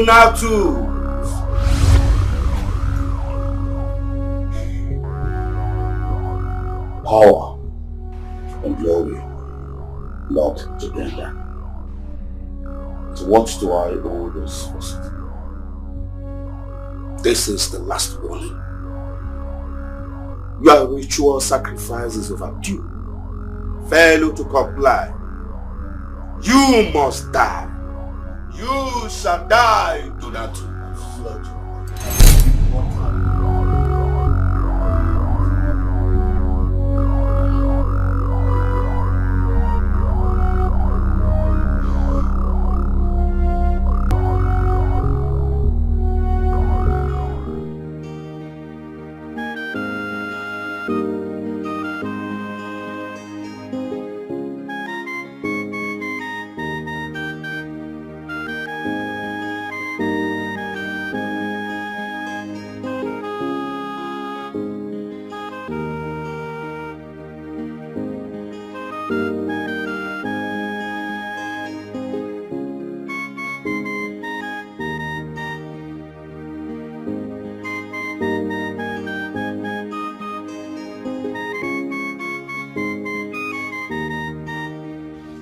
Donatus. Power and glory locked together. So what do I owe this first? This is the last warning. Your ritual sacrifices of overdue. Fail to comply. You must die. You shall die, Donatus.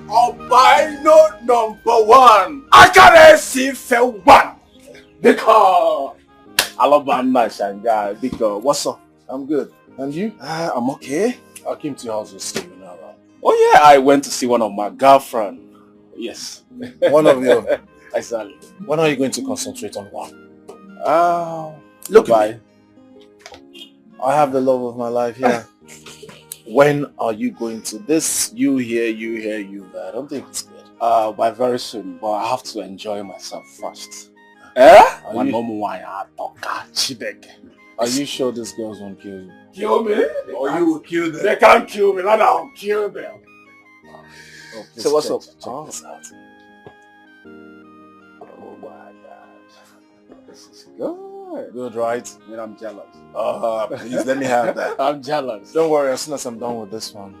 Albino number one. I can't see for one. Because I love my nice and guy. Because what's up? I'm good. And you? I'm okay. I came to your house to see you now. Oh yeah, I went to see one of my girlfriend. Yes. One of you. Exactly. When are you going to concentrate on one? Look at me. I have the love of my life here. When are you going to this? You here, you here, you there. I don't think it's good. By very soon, but I have to enjoy myself first. Are you sure these girls won't kill you? Kill me? Or you will kill them? They can't kill me, not I'll kill them. Oh, so what's up? Check this out. Oh my God. This is good. Good, right? I mean, I'm jealous. Please let me have that. I'm jealous. Don't worry, as soon as I'm done with this one,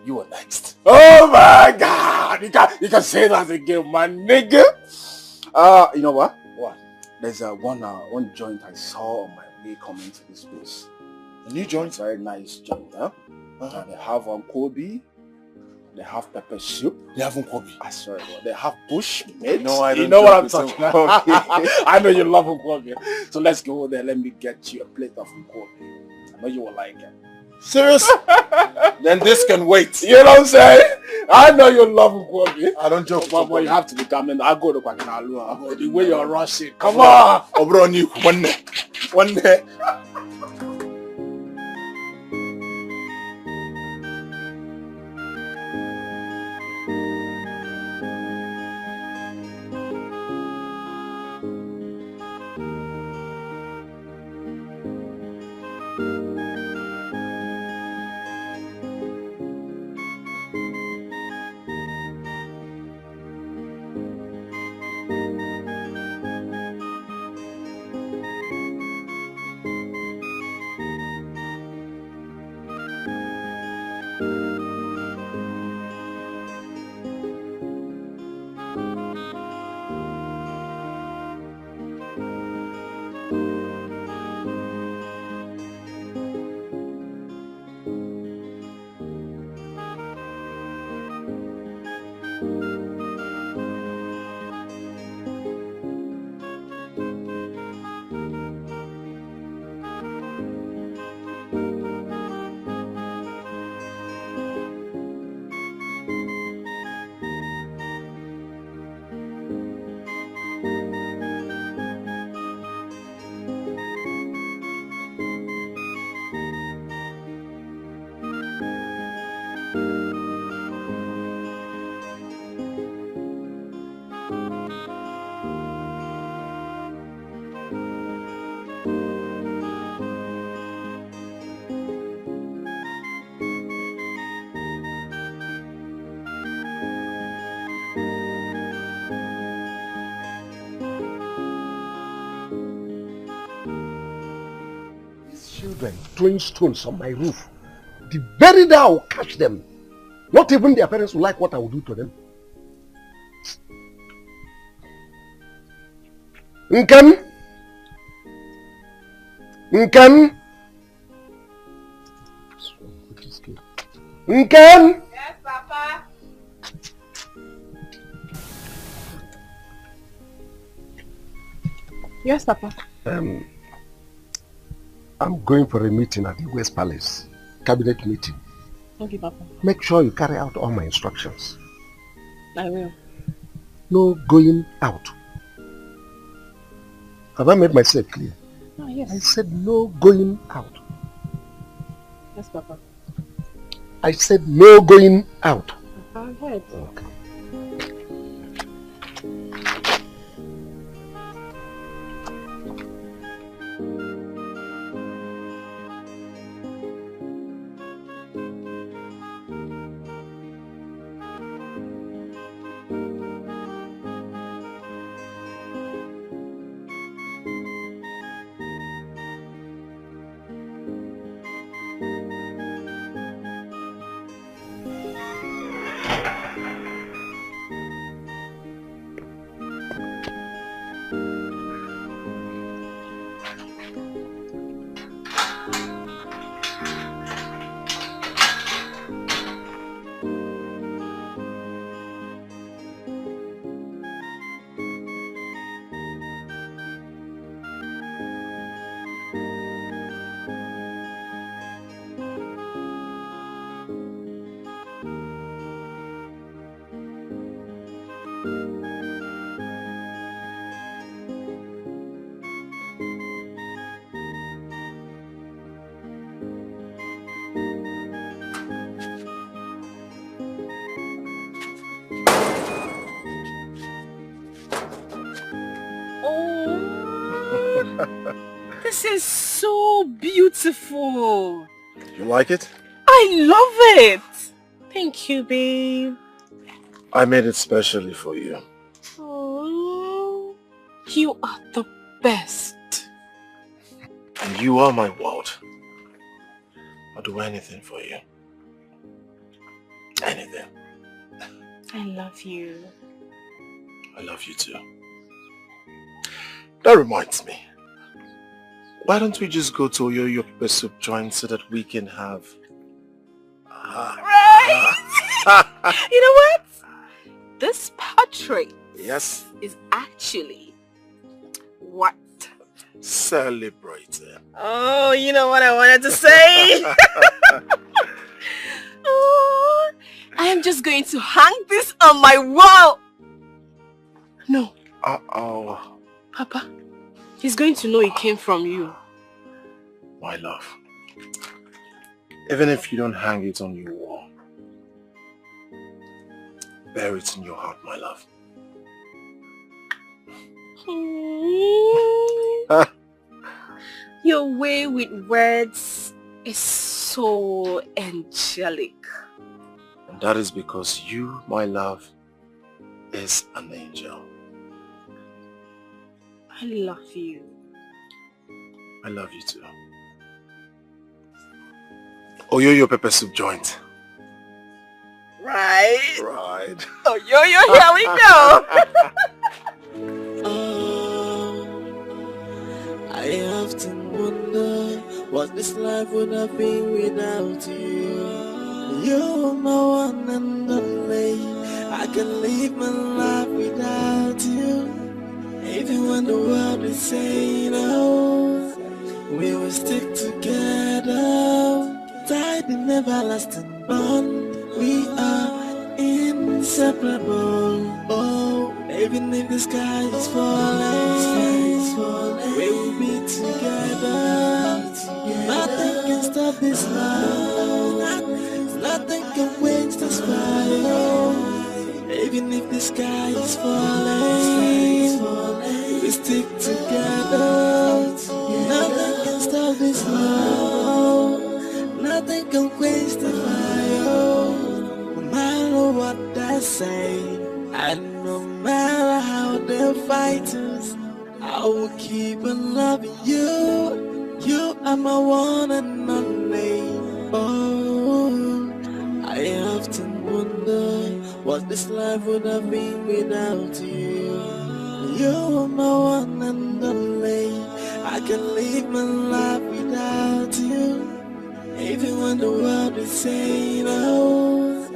you are next. Oh my God! You can say that again, my nigga. You know what? What? There's one joint I saw on my way coming to this place. A new joint? Very nice joint, huh? They have Kobe. They have pepper soup. They have Kobe. I swear, they have bush meat. No, I don't. You know what I'm talking about. I know you love Kobe. So let's go there. Let me get you a plate of Kobe. I know you will like it. Serious? Then this can wait. You know what I'm saying? I know you love Kobe. I don't joke. But you have to be coming. I'll go to Kwakinalu. The way you're rushing. Come on. Obro you. One day. Throwing stones on my roof. The very day I will catch them. Not even their parents will like what I will do to them. Nkem? Nkem? Nkem? Yes, Papa. Yes, Papa. I'm going for a meeting at the West Palace. Cabinet meeting. Okay, Papa. Make sure you carry out all my instructions. I will. No going out. Have I made myself clear? Oh, yes. I said no going out. Yes, Papa. I said no going out. I heard. Okay. This is so beautiful. You like it? I love it. Thank you, babe. I made it specially for you. Oh, you are the best. And you are my world. I'll do anything for you. Anything. I love you. I love you too. That reminds me. Why don't we just go to Oyoyo Pepper Soup joint so that we can have... Right? You know what? This portrait Yes. is actually what? Celebrating. Oh, you know what I wanted to say? Oh, I am just going to hang this on my wall. No. Uh-oh. Papa, he's going to know it came from you. My love. Even if you don't hang it on your wall, bear it in your heart, my love. Your way with words is so angelic. And that is because you, my love, is an angel. I love you. I love you too. Oyoyo Pepper Soup joint. Right? Right. Oh, here we go. I often wonder what this life would have been without you. You're my one and only. I can live my life without you. Even when the world is saying no, we will stick together. Tied in everlasting bond, we are inseparable. Oh, even if the sky is falling, we will be together. Nothing can stop this love. Nothing can quench this fire. Even if the sky is falling, we stick together. Nothing can stop this love. Nothing can quench the fire. No matter what they say, and no matter how they fight us, I will keep on loving you. You are my one and only. Oh, I often wonder what this life would have been without you. You are my one and in love without you. Even when the world is saying no,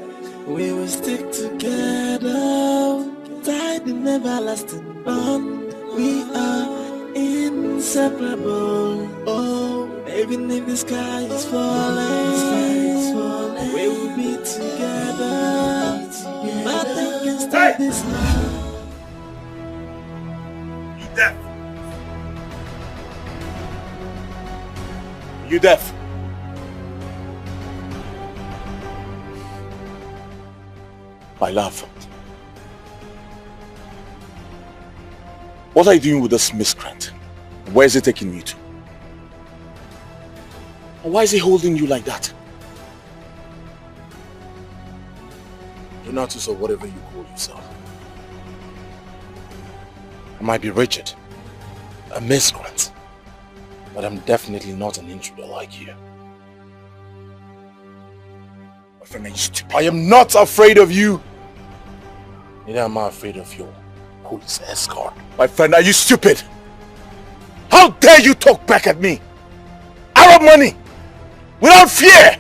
we will stick together. Tied in everlasting bond, we are inseparable. Oh, even if the sky is falling, we will be together. Nothing can stop this love. You deaf? You deaf? My love. What are you doing with this miscreant? Where is he taking you to? And why is he holding you like that? Donatus or whatever you call yourself. I might be rigid, a miscreant, but I'm definitely not an intruder like you. My friend, are you stupid? I am not afraid of you. Neither am I afraid of your police escort. My friend, are you stupid? How dare you talk back at me? Arab money! Without fear!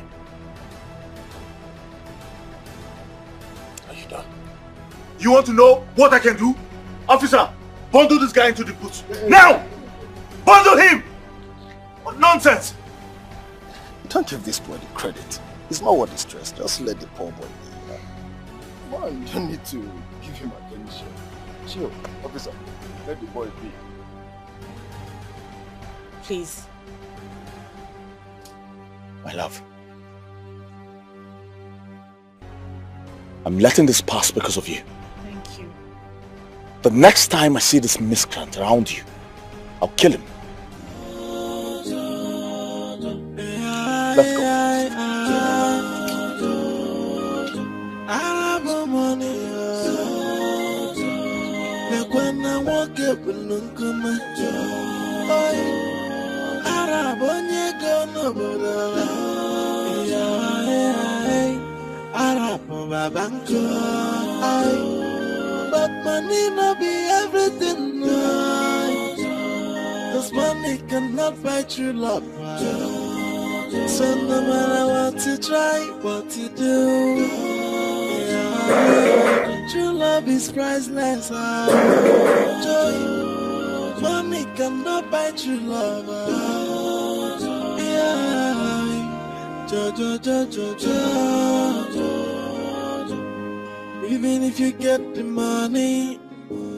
Are you done? You want to know what I can do? Officer, bundle this guy into the boots. Now! Bundle him! What nonsense! Don't give this boy the credit. He's not worth the stress. Just let the poor boy be. Come on, you don't need to give him attention. Chill, officer. Let the boy be. Please. My love. I'm letting this pass because of you. Thank you. The next time I see this miscreant around you, I'll kill him. Let's go. But money no be everything. Cause money cannot buy true love. So no matter what you try, what you do, true love is priceless. Joy, money cannot buy true love. Even if you get the money,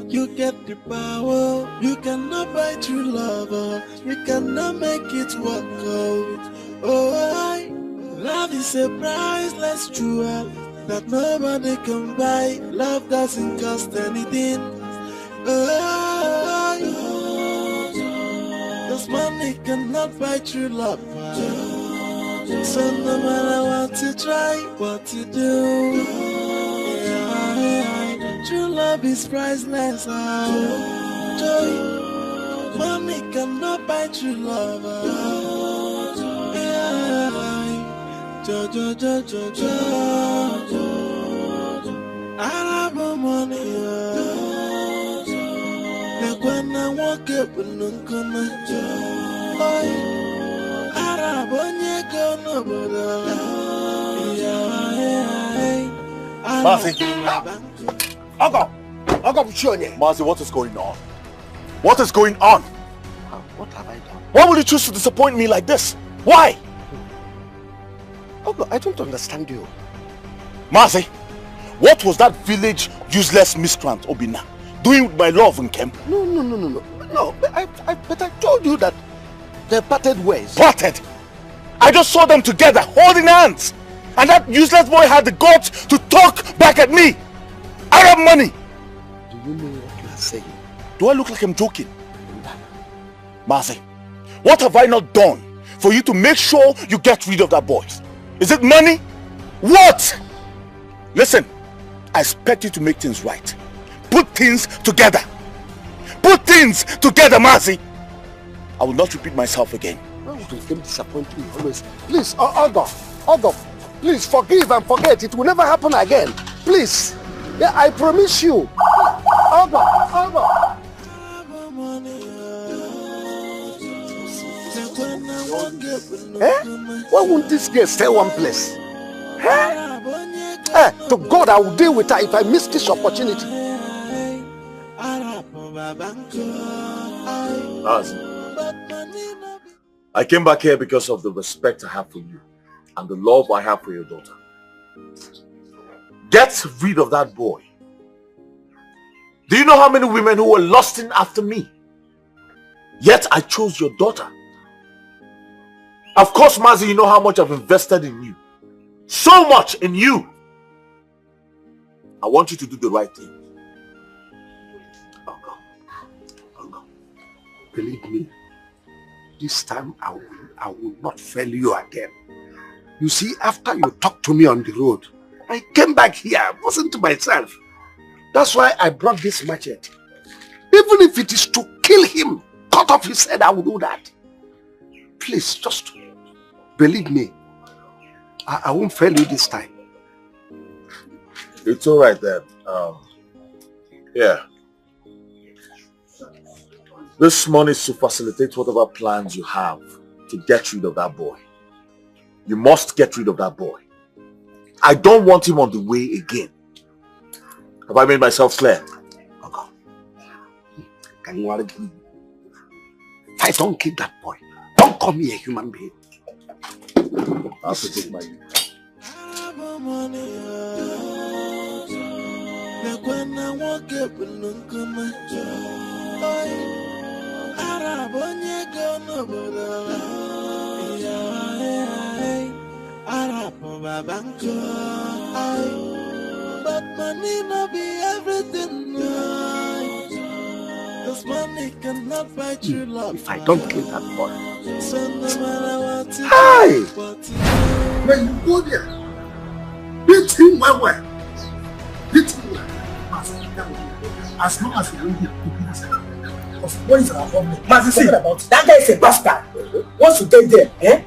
you get the power, you cannot buy true love. You cannot make it work out. Oh, love is a priceless jewel that nobody can buy. Love doesn't cost anything. Cause money cannot buy true love. So no matter what you try, what you do, true love is priceless. Joy, money cannot buy true love. Arab money. Like when I walk up and look on my joy. Arab on your Marcy! Uncle, Marcy, what is going on? What is going on? what have I done? Why would you choose to disappoint me like this? Why? Uncle, I don't understand you. Marcy, what was that village useless miscreant Obina doing with my love in camp? No. No, but I told you that they parted ways. Parted? I just saw them together, holding hands. And that useless boy had the guts to talk back at me. Arab money. Do you know what you are saying? Do I look like I'm joking? Marcy, what have I not done for you to make sure you get rid of that boy? Is it money? What? Listen, I expect you to make things right. Put things together. Put things together, Marcy. I will not repeat myself again. Why would you disappoint me always? Please, Olga, please forgive and forget. It will never happen again. Please. Yeah, I promise you. Olga. Eh? Why won't this girl stay one place? Eh? To God, I will deal with her if I miss this opportunity. I came back here because of the respect I have for you and the love I have for your daughter. Get rid of that boy. Do you know how many women who were lusting after me? Yet I chose your daughter. Of course, Mazi, you know how much I've invested in you. So much in you. I want you to do the right thing. Uncle, believe me, this time I will not fail you again. You see, after you talked to me on the road, I came back here. I wasn't to myself. That's why I brought this machete. Even if it is to kill him, cut off his head, I will do that. Please, just believe me. I won't fail you this time. It's all right then. Yeah. This money is to facilitate whatever plans you have to get rid of that boy. You must get rid of that boy. I don't want him on the way again. Have I made myself clear? Okay. Can you argue? If I don't kill that boy, don't call me a human being. I'll take my but money not be everything. This money cannot buy true love. If I don't kill that boy. So no matter what it Hey! is, When you go there, beat him well. Beat him well. As long as you're here, what is our problem? Mazi, about that guy is a bastard. Once you get there,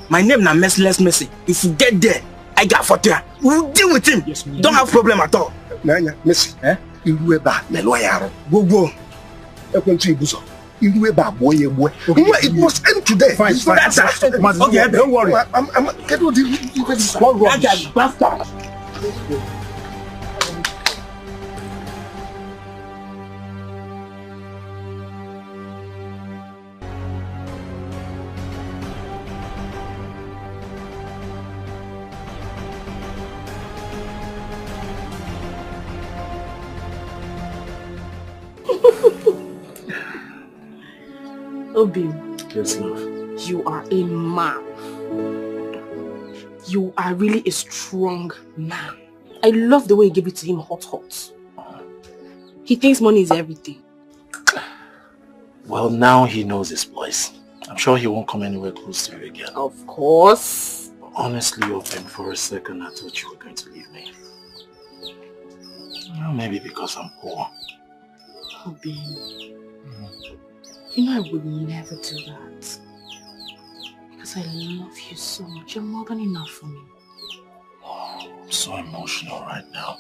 my name na Merciless Mercy. If you get there, I got for there. We'll deal with him. Yes, don't have problem at all. Nanya, Mercy. Irueba, Meloyaro. Go. It must end today. Fine. Okay, don't worry. I'm getting that guy is bastard. Obi, Yes, love. you are a man. You are really a strong man. I love the way you give it to him hot. He thinks money is everything. Well, now he knows his place. I'm sure he won't come anywhere close to you again. Of course. Honestly, Open, for a second I thought you were going to leave me. Well, maybe because I'm poor. Obi, you know I would never do that. Because I love you so much. You're more than enough for me. Oh, I'm so emotional right now.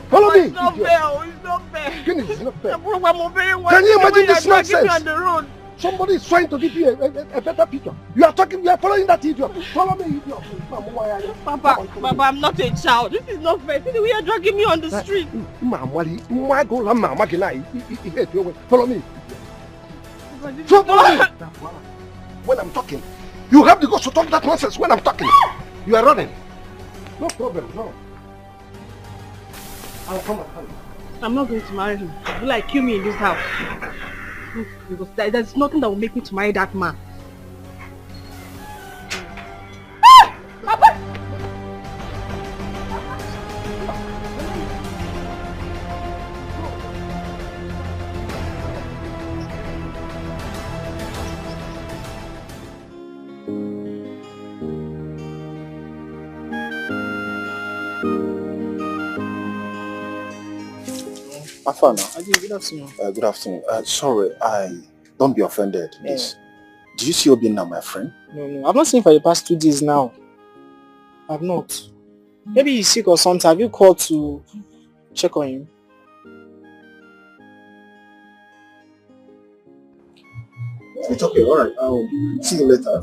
Follow me. It's not fair. It's not fair. I'm very well. Can you imagine this nonsense? On the road. Somebody is trying to give you a better picture. You are following that idiot. Follow me, idiot. Papa, I'm not a child. This is not fair. See the way you're dragging me on the street. Follow me. Follow me. When I'm talking, you have the guts to talk that nonsense when I'm talking. You are running. No problem, no. I'll come. I'm not going to marry him. You like kill me in this house. Because there's nothing that will make me to marry that man. Afana. Good afternoon. Good afternoon. Sorry, don't be offended, please. Do you see Obinna, my friend? No. I've not seen him for the past 2 days now. I've not. Maybe he's sick or something. Have you called to check on him? It's okay, alright. I'll see you later.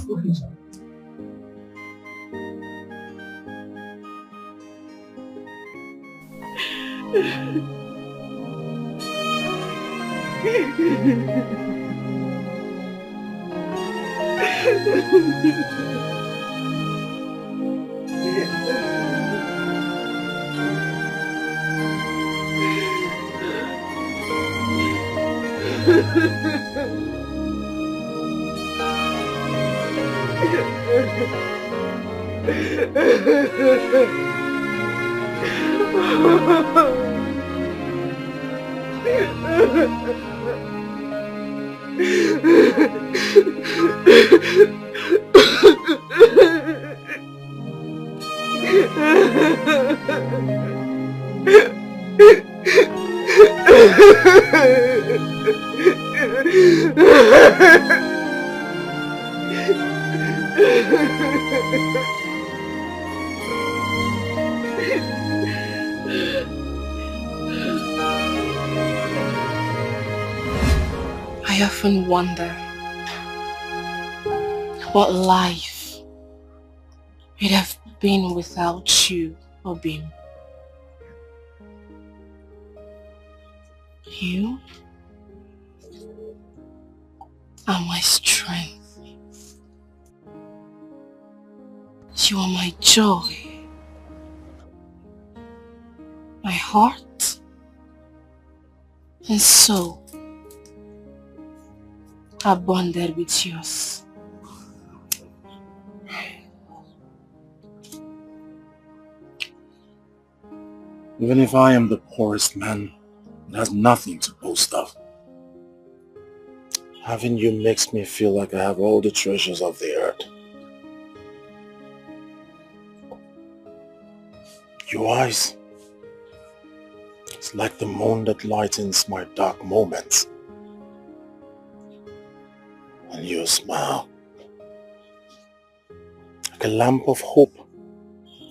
I often wonder what life would have been without you, Obim. You are my strength. You are my joy, my heart and soul are bonded with yours. Even if I am the poorest man, it has nothing to boast of. Having you makes me feel like I have all the treasures of the earth. Your eyes, it's like the moon that lightens my dark moments. And your smile, like a lamp of hope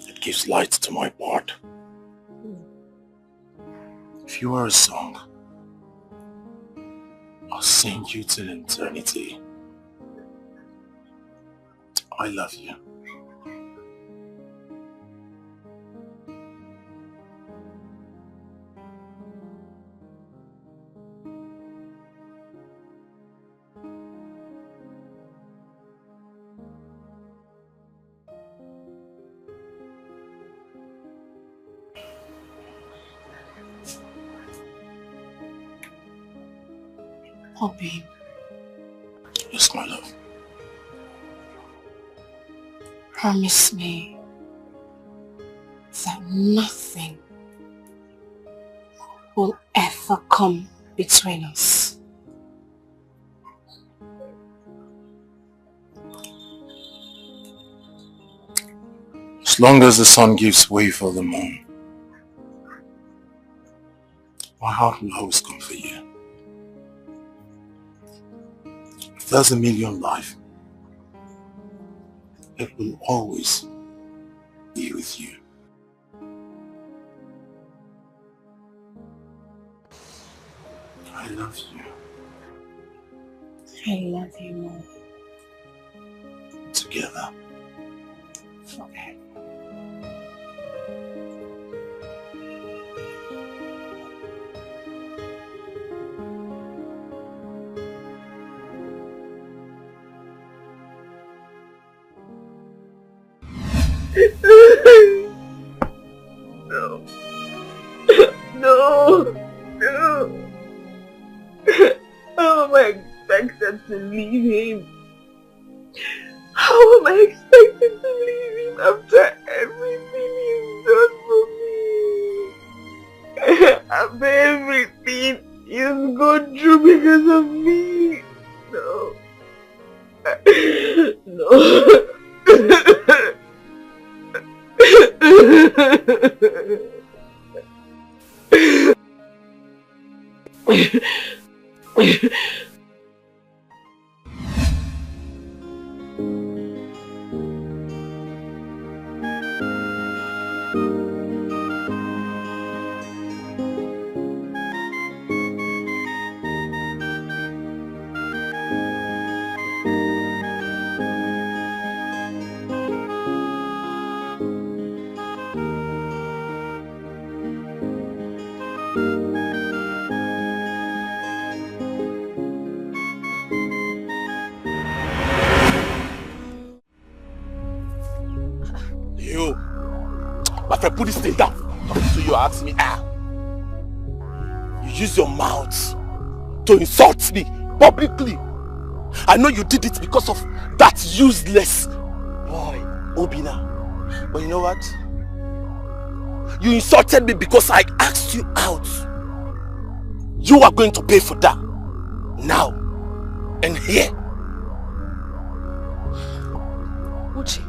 that gives light to my path. If you are a song, I'll sing you till eternity. I love you. Oh, babe. Yes, my love. Promise me that nothing will ever come between us. As long as the sun gives way for the moon, my heart will always come for you. If there's a million life, it will always be with you. I love you. I love you more. Together. Okay. No. No. No. How am I expected to leave him? How am I expected to leave him after everything he's done for me? After everything he's gone through because of me? No. No. My friend, put this thing down. So you ask me, you use your mouth to insult me publicly. I know you did it because of that useless boy, Obina. But you know what? You insulted me because I asked you out. You are going to pay for that. Now. And here. Uche.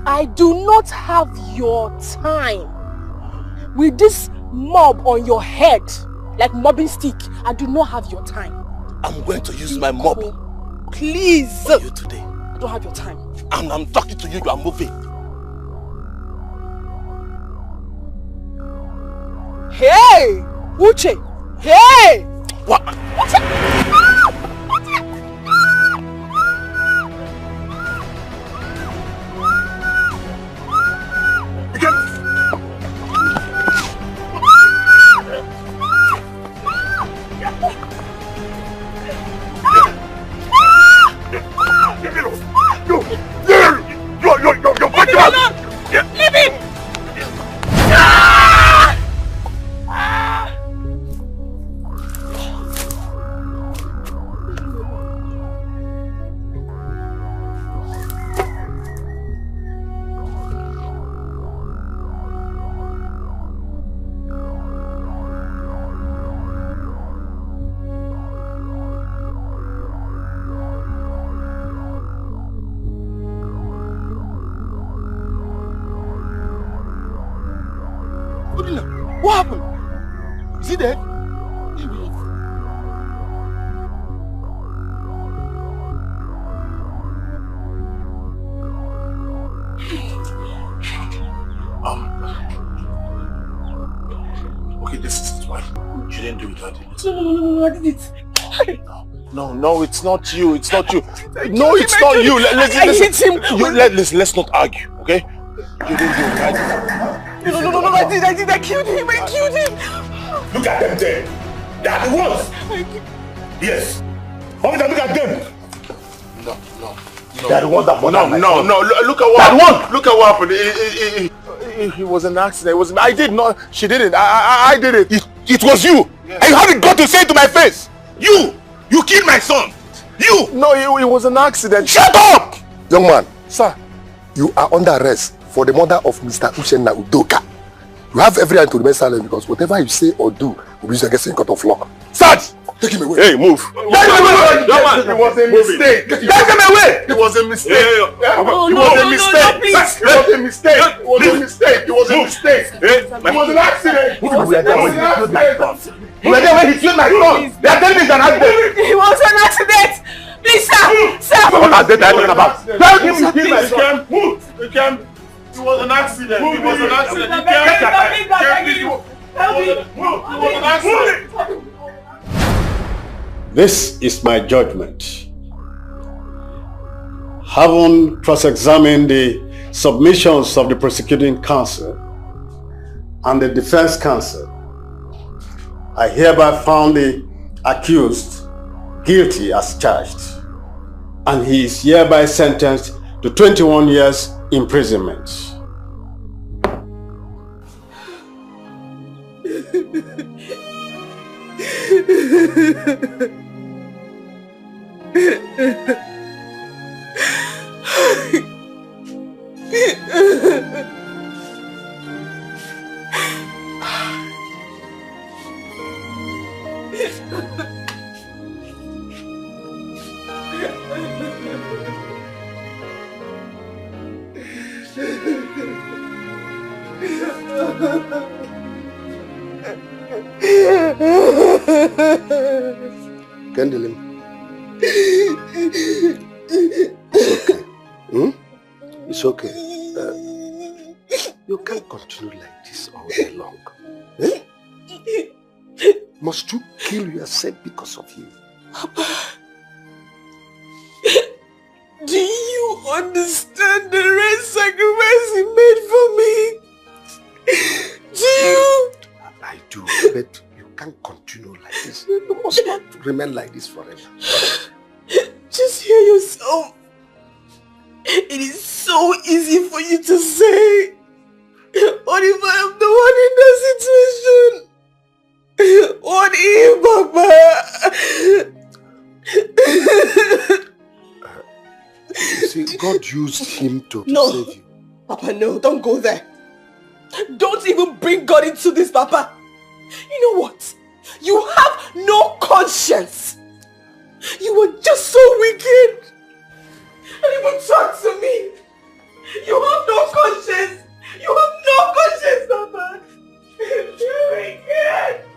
I do not have your time with this mob on your head, like mobbing stick. I do not have your time. I'm going to use my mob. Please. For you today. I don't have your time. I'm talking to you, you are moving. Hey! Uche! Hey! What? Uche! What happened? Is he dead? Okay, this is it, right? You didn't do it, I did it. No, I did it. No, it's not you. It's not you. No, it's not you. Let's let's not argue, okay? You didn't do it, I did it. No, I did. I killed him. Look at them there. They are the ones. Yes. Officer, look at them. No. They are the ones that No. Look at what happened. Look at what happened. It was an accident. It was. I did not. She didn't. I did it. It was you. Yeah. And you haven't got to say it to my face. You killed my son. You. No, it was an accident. Shut up. Young man, Sir. you are under arrest for the murder of Mr. Uchenna Udoka. You have every right to remain silent because whatever you say or do will be used against you in court of law. Sarge. Take him away. Hey, move. It was a mistake. Take him away. It was a mistake. It was a mistake. It was a mistake. It was a mistect. It was a mistake. It was an accident. You were there when he killed my son. They are telling me it's an accident. It was an accident. Please, sir. What accident are you talking about? Tell him you killed my son. You can't. It was an accident. It was an accident. You can't. This is my judgment. Having cross-examined the submissions of the prosecuting counsel and the defense counsel, I hereby found the accused guilty as charged, and he is hereby sentenced to 21 years imprisonment. Kendall. It's okay. It's okay. You can't continue like this all day long. Eh? Must you kill yourself because of him? Papa, do you understand the great sacrifice he made for me? Do you? I do, but you can't continue like this. You must not remain like this forever. Just hear yourself. It is so easy for you to say. What if I am the one in that situation? What if, Papa? You see, God used him to save you. Papa, no, don't go there. Don't even bring God into this, Papa. You know what? You have no conscience. You were just so wicked. And even talk to me. You have no conscience. You have no conscience, Papa. You're wicked.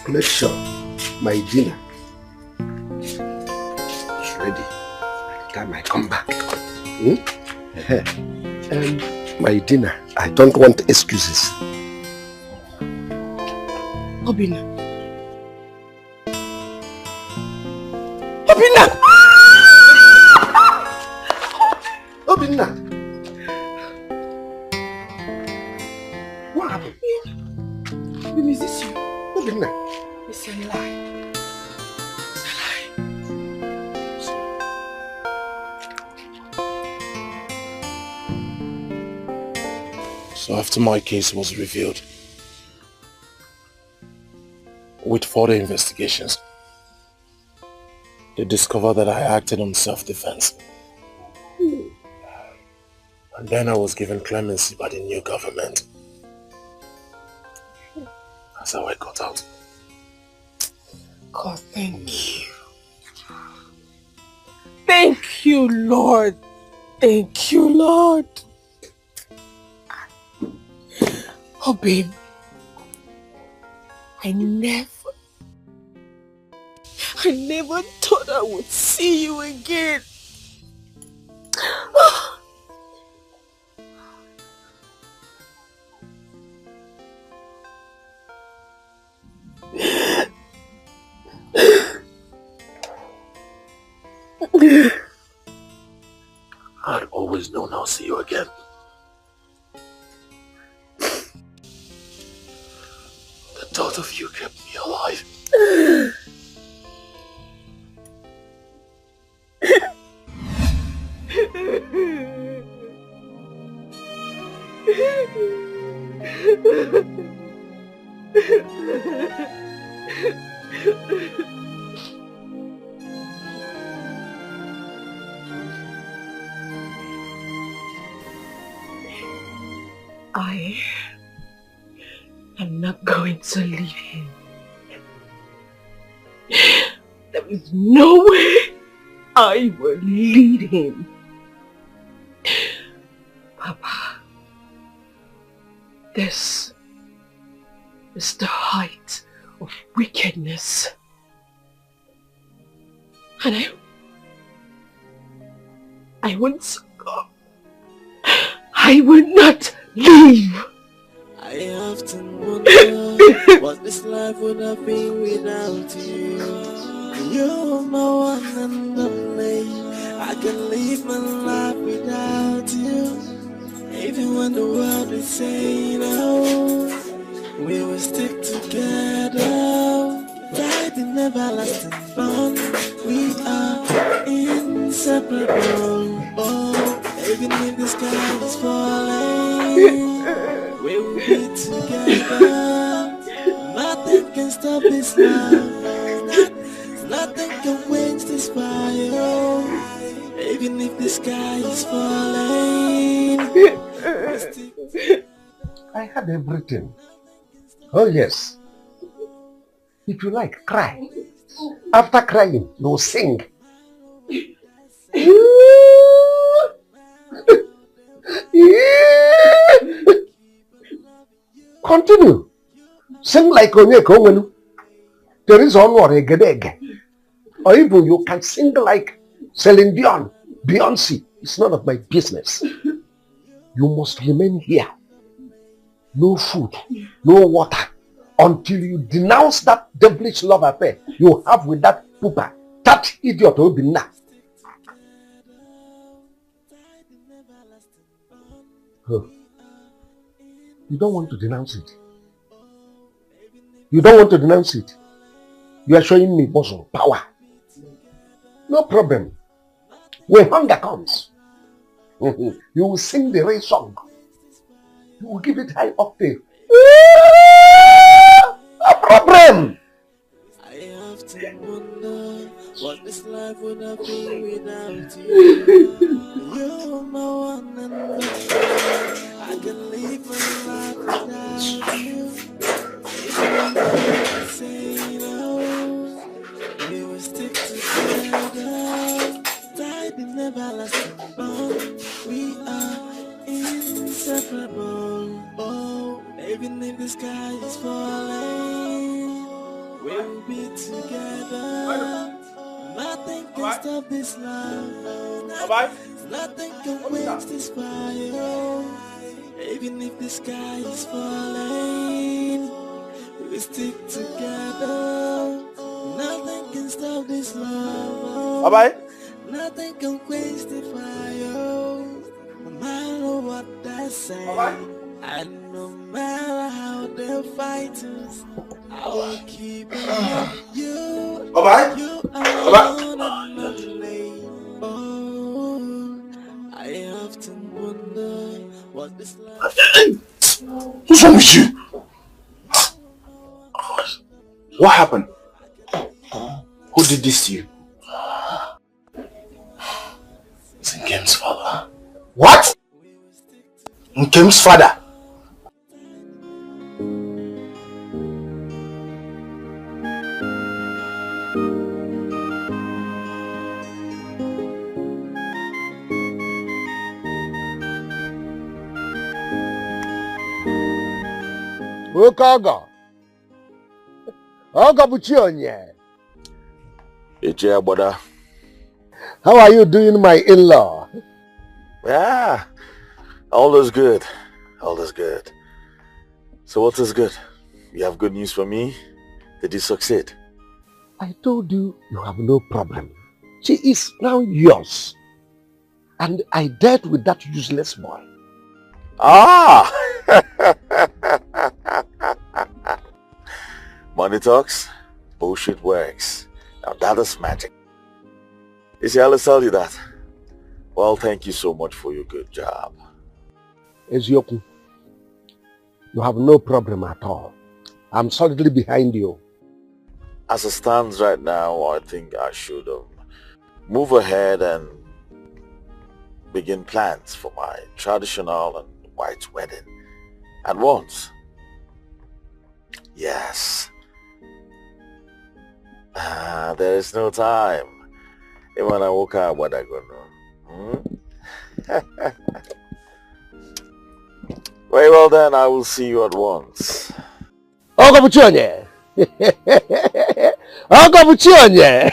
Make sure my dinner is ready by the time I come back. My dinner, I don't want excuses. Obina. Obina! Obina! What happened? Obina, is this you? Obina! It's a lie. It's a lie. So after my case was revealed, with further investigations, they discovered that I acted on self-defense. And then I was given clemency by the new government. That's how I got out. God, thank you. Thank you, Lord. Thank you, Lord. Oh, babe. I never thought I would see you again. I'd always known I'll see you again. The thought of you kept me alive. I am not going to leave him. There is no way I will lead him. Papa, this is the height of wickedness. And I won't succumb. I will not leave. I often wonder what this life would have been without you. You're my one and only. I can live my life without you. Even when the world is saying no, we will stick together. Fighting everlasting bond. We are inseparable. Oh, even if the sky is falling, we will be together. Nothing can stop this love. Nothing can quench this fire. Even if the sky is falling. I had everything. Oh yes. If you like, cry. After crying, you'll sing. Continue. Sing like Onyeko. There is one more egg. Or even you can sing like Celine Dion, Beyonce. It's none of my business. You must remain here. No food, no water, until you denounce that devilish love affair you have with that pooper, that idiot Obinna. Huh. You don't want to denounce it. You don't want to denounce it. You are showing me muscle, power. No problem. When hunger comes, you will sing the rain song. You will give it high octave. No problem. I have to wonder what this life would have been without you. You're my one and only. I can live my life without you. Even if I say no, we will stick together. Tied in everlasting bond. We are inseparable. Oh, even if the sky is falling, we'll be together. Nothing can stop this love. Nothing can quench this fire. Even if the sky is falling, we stick together. Nothing can stop this love. Bye-bye. Nothing can quench the fire. No matter what they say, and no matter how they fight us, I will keep you. Bye-bye. You are one and only. Oh, I have to wonder what this life. What's wrong with you? What happened? Who did this to you? It's Nkem's father. What? Nkem's father? Okaga. Okabuchionye. Yeah, brother. How are you doing, my in-law? Yeah, all is good. All is good. So what is good? You have good news for me? Did you succeed? I told you you have no problem. She is now yours. And I dealt with that useless boy. Ah! Money talks, bullshit works. Now that is magic. You see, I'll tell you that. Well, thank you so much for your good job. Ezioku, you have no problem at all. I'm solidly behind you. As it stands right now, I think I should move ahead and begin plans for my traditional and white wedding at once. Yes. There is no time. Even when I woke up, what I gonna know? Very well then, I will see you at once. Okabuchionye! Okabuchionye!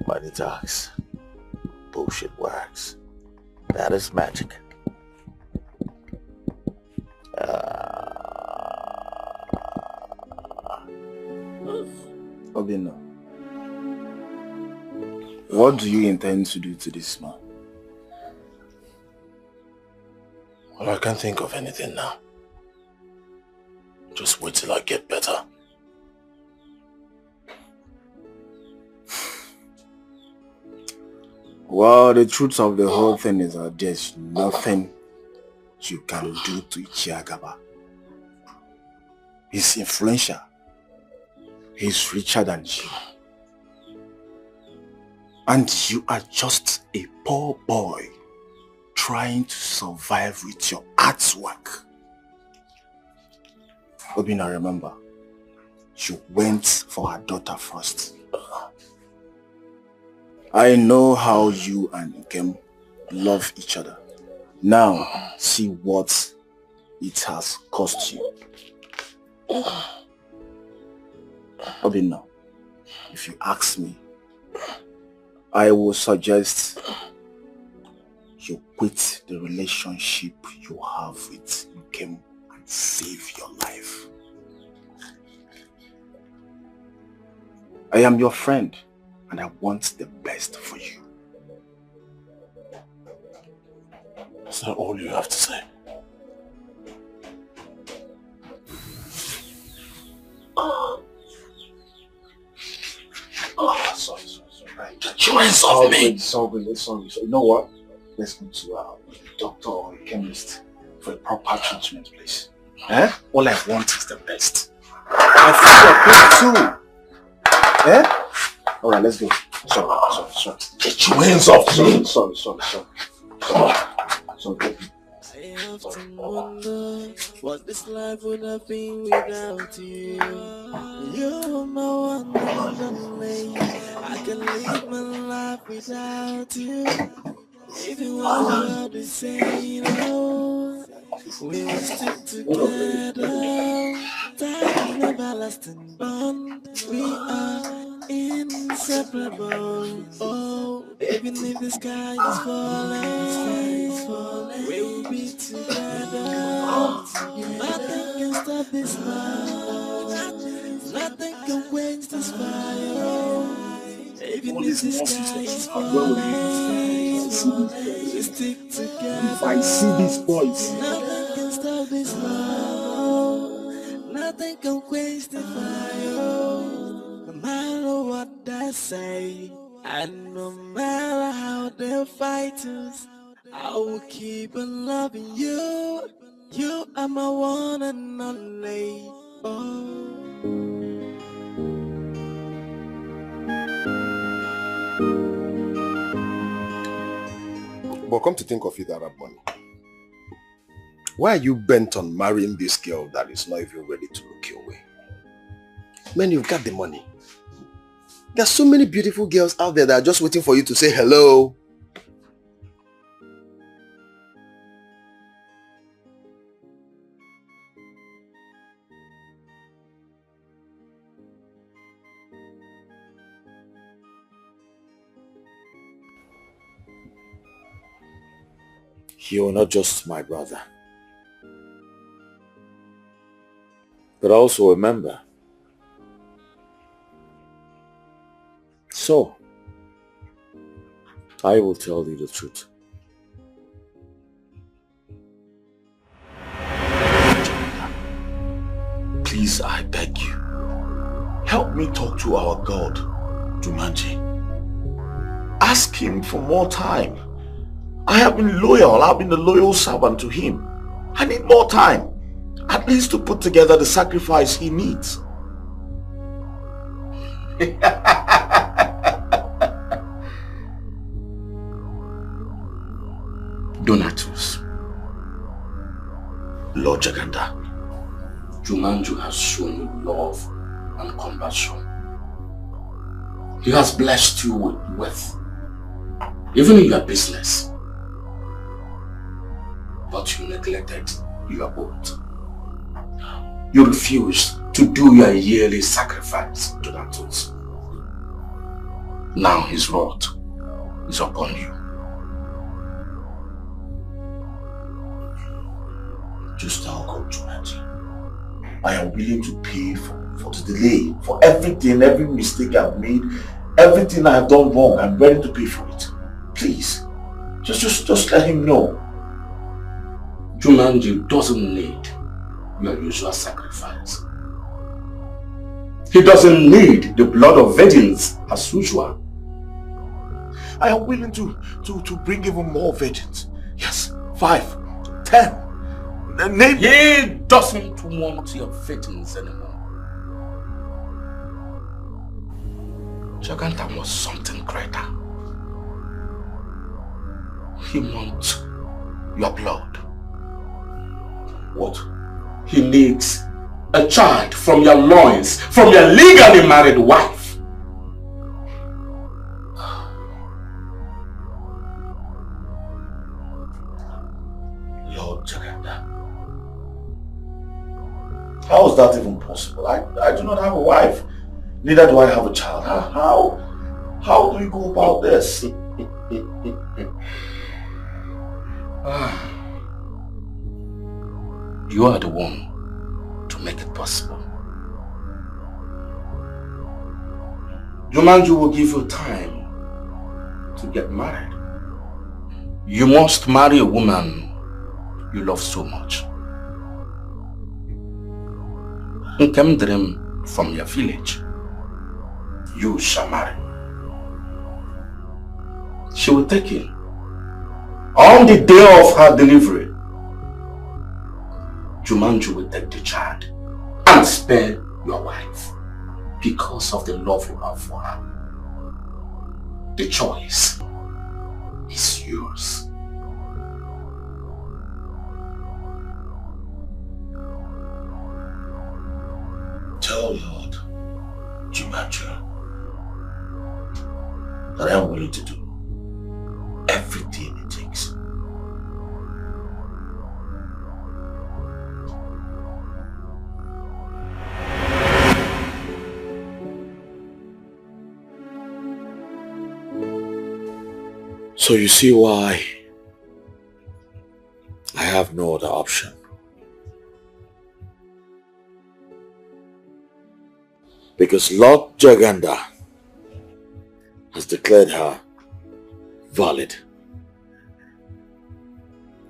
Money talks. Bullshit works. That is magic. Obinna, what do you intend to do to this man? Well, I can't think of anything now. Just wait till I get better. Well, the truth of the whole thing is that there's nothing you can do to Ichiagaba. He's influential. He's richer than you. And you are just a poor boy trying to survive with your artwork. Obina, remember, you went for her daughter first. I know how you and Nkem love each other. Now, see what it has cost you. Obina, if you ask me, I will suggest you quit the relationship you have with Nkem and save your life. I am your friend and I want the best for you. Is that all you have to say? Sorry. Get your hands off me! Sorry. You know what? Let's go to a doctor or a chemist for a proper treatment, please. Eh? All I want is the best. I feel your pain too. Eh? Alright, let's go. Sorry. Get your hands off me! Sorry. I often wonder what this life would have been without you. You're my one and only. I can live my life without you. Even when the world is saying no, we will stick together. Tied in an everlasting bond, we are inseparable. Oh, even if the sky is falling, we will be together. Nothing can stop this love. Nothing can quench this fire. Even if the sky is falling, we stick together. If I see these boys, nothing can stop this love. Nothing can quench the fire. No matter what they say, and no matter how they fight us, I will keep on loving you. You are my one and only. Oh. But come to think of it, Arab money, why are you bent on marrying this girl that is not even ready to look your way? Man, you've got the money. There's so many beautiful girls out there that are just waiting for you to say hello. you're not just my brother, but also a member. So, I will tell you the truth. Please, I beg you, help me talk to our God, Jumanji. Ask him for more time. I have been loyal. I've been a loyal servant to him. I need more time, at least to put together the sacrifice he needs. Donatus, Lord Jaganda, Jumanju has shown you love and compassion. He has blessed you with wealth, even in your business. But you neglected your oath. You refused to do your yearly sacrifice to Donatus. Now his wrath is upon you. Just now, God, Jumanji. I am willing to pay for the delay, for everything, every mistake I've made, everything I have done wrong. I'm ready to pay for it. Please, just let him know. Jumanji doesn't need your usual sacrifice. He doesn't need the blood of virgins as usual. I am willing to bring even more virgins. Yes, 5, 10. He doesn't want your fittings anymore. Jaganta wants something greater. He wants your blood. What? He needs a child from your loins, from your legally married wife. Lord Jaganta, how is that even possible? I do not have a wife. Neither do I have a child. How do we go about this? You are the one to make it possible. Jumanju will give you time to get married. You must marry a woman you love so much. Nkem dream from your village. You shall marry. She will take you. On the day of her delivery, Jumanju will take the child and spare your wife because of the love you have for her. The choice is yours. Tell Lord Jumanju that I am willing to do everything it takes. So you see why I have no other option. Because Lord Jaganda has declared her valid.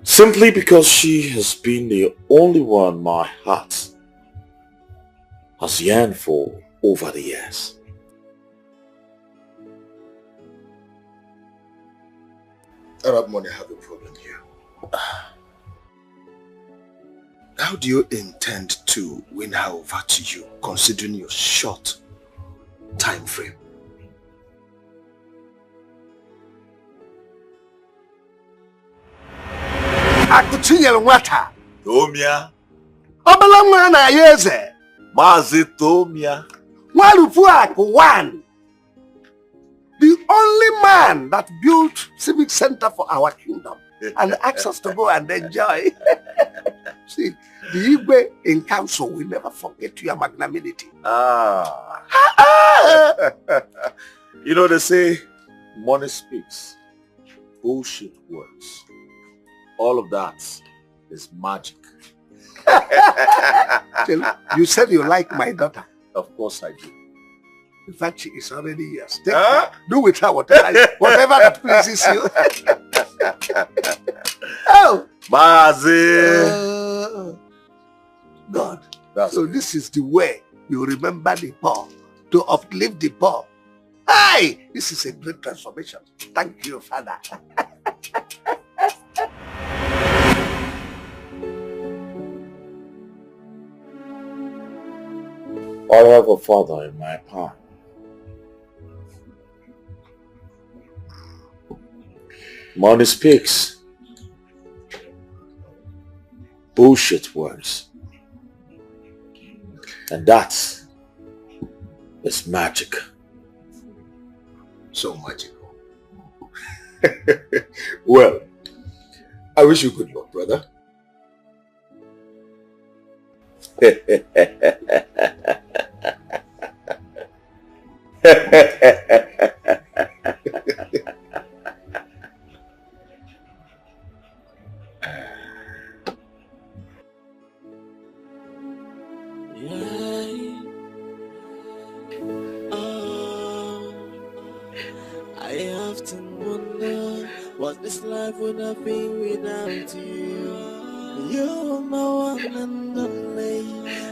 Simply because she has been the only one my heart has yearned for over the years. Arab money, I have a problem here. How do you intend to win her over to you, considering your short time frame? Akuchinyel nwata. Tomia. Obala nwa na yeze. Mazi Tomia. Nwarufu Aku one. The only man that built civic center for our kingdom and asked us to go and enjoy. See, the Igwe in council will never forget your magnanimity. You know, they say money speaks, bullshit words. All of that is magic. You said you like my daughter. Of course I do. In fact, she is already yours. Do with her whatever that pleases you. Oh, Mazi. God. So this is the way you remember the poor, to uplift the poor. Hey, this is a great transformation. Thank you, Father. I have a father in my palm. Money speaks. Bullshit words. And that is magic. So magical. Well, I wish you good luck, brother. I often wonder what this life would have been without you. You're my one and only.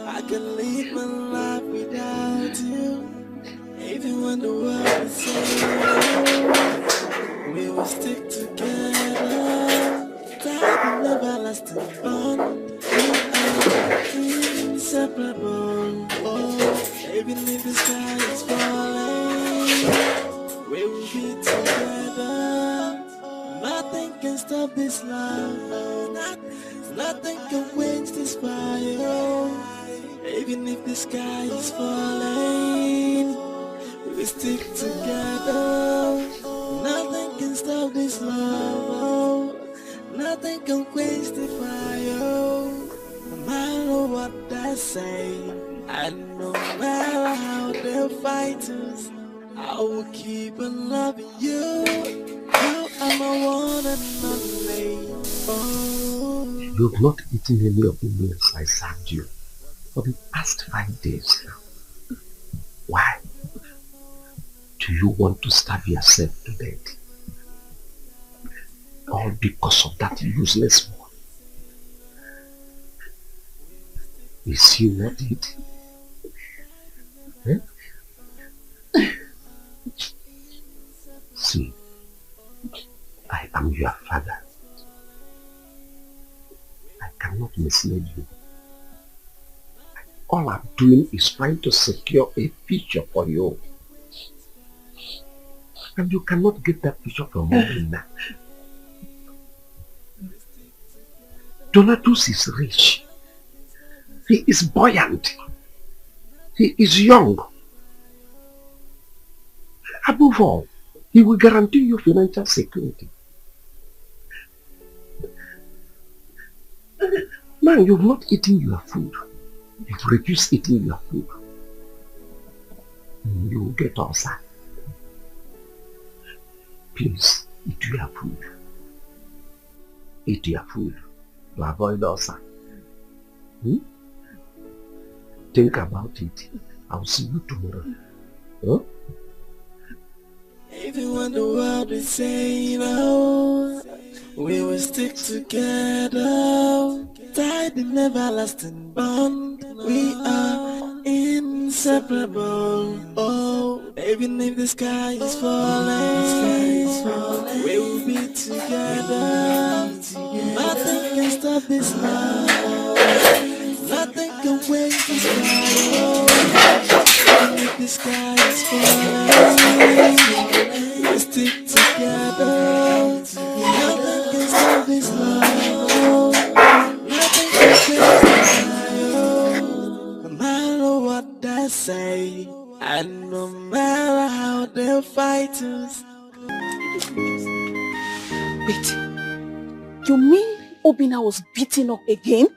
I can live my life without you. Even when the world is saying we will stick together. Tied in everlasting bond. stop this love. Nothing can quench this fire. Even if the sky is falling, we stick together. Nothing can stop this love. Nothing can quench the fire. No matter what they say, and no matter how they fight us, I will keep on loving you. You are my one and only. Oh. You've not eaten any of the meals I served you for the past 5 days now. Why? Do you want to starve yourself to death? All because of that useless one. Is he not it? See, I am your father. I cannot mislead you. All I'm doing is trying to secure a future for you. And you cannot get that future from Obina. Donatus is rich. He is buoyant. He is young. Above all, he will guarantee you financial security. Man, you've not eaten your food. You've refused eating your food. You will get ulcer. Please, eat your food. Eat your food to avoid ulcer. Think about it. I'll see you tomorrow. Huh? Even when the world is saying no, we will stick together. Tied in everlasting bond, we are inseparable. Oh, even if the sky is falling, we will be together. Nothing can stop this love. Nothing can wait this love. Even if the sky is falling, we stick together. Nothing can stop this love. Nothing can change this love. No matter what they say, and no matter how they fight us. Wait, you mean Obina was beaten up again?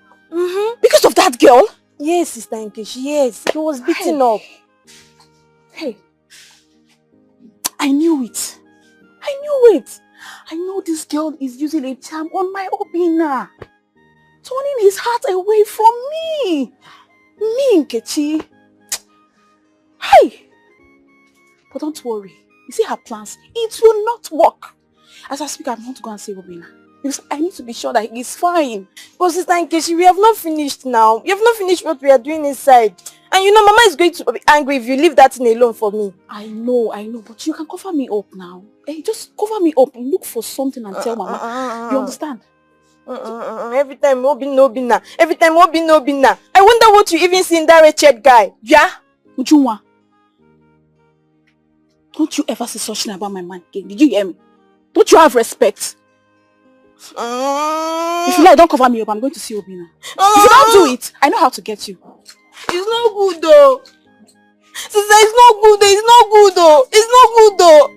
Because of that girl? Yes, Sister Nkechi, yes. He was beaten up. Hey, I knew it. I know this girl is using a charm on my Obina. Turning his heart away from me. Me, Nkechi. Hey! But don't worry. You see her plans? It will not work. As I speak, I want to go and see Obina. Because I need to be sure that he is fine. But Sister Nkechi, we have not finished now. We have not finished what we are doing inside. And you know, Mama is going to be angry if you leave that thing alone for me. I know. But you can cover me up now. Hey, just cover me up. Look for something and tell Mama. You understand? Every time Obina. Every time Obina. I wonder what you even see in that wretched guy. Yeah? Ujunwa. Don't you ever say such thing about my man again. Did you hear me? Don't you have respect? If you like, don't cover me up. I'm going to see Obina. If you don't do it, I know how to get you. It's not good though. Sister, it's not good though. It's not good though. It's not good though.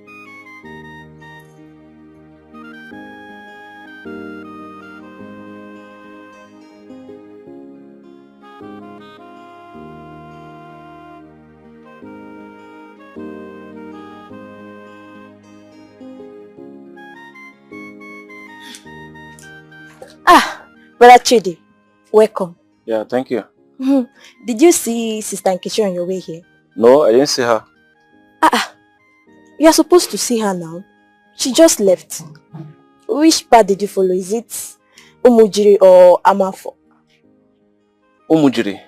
Brother Chidi, welcome. Yeah, thank you. Did you see Sister Nkechi on your way here? No, I didn't see her. You are supposed to see her now. She just left. Which part did you follow? Is it Umujiri or Amafo? Umujiri.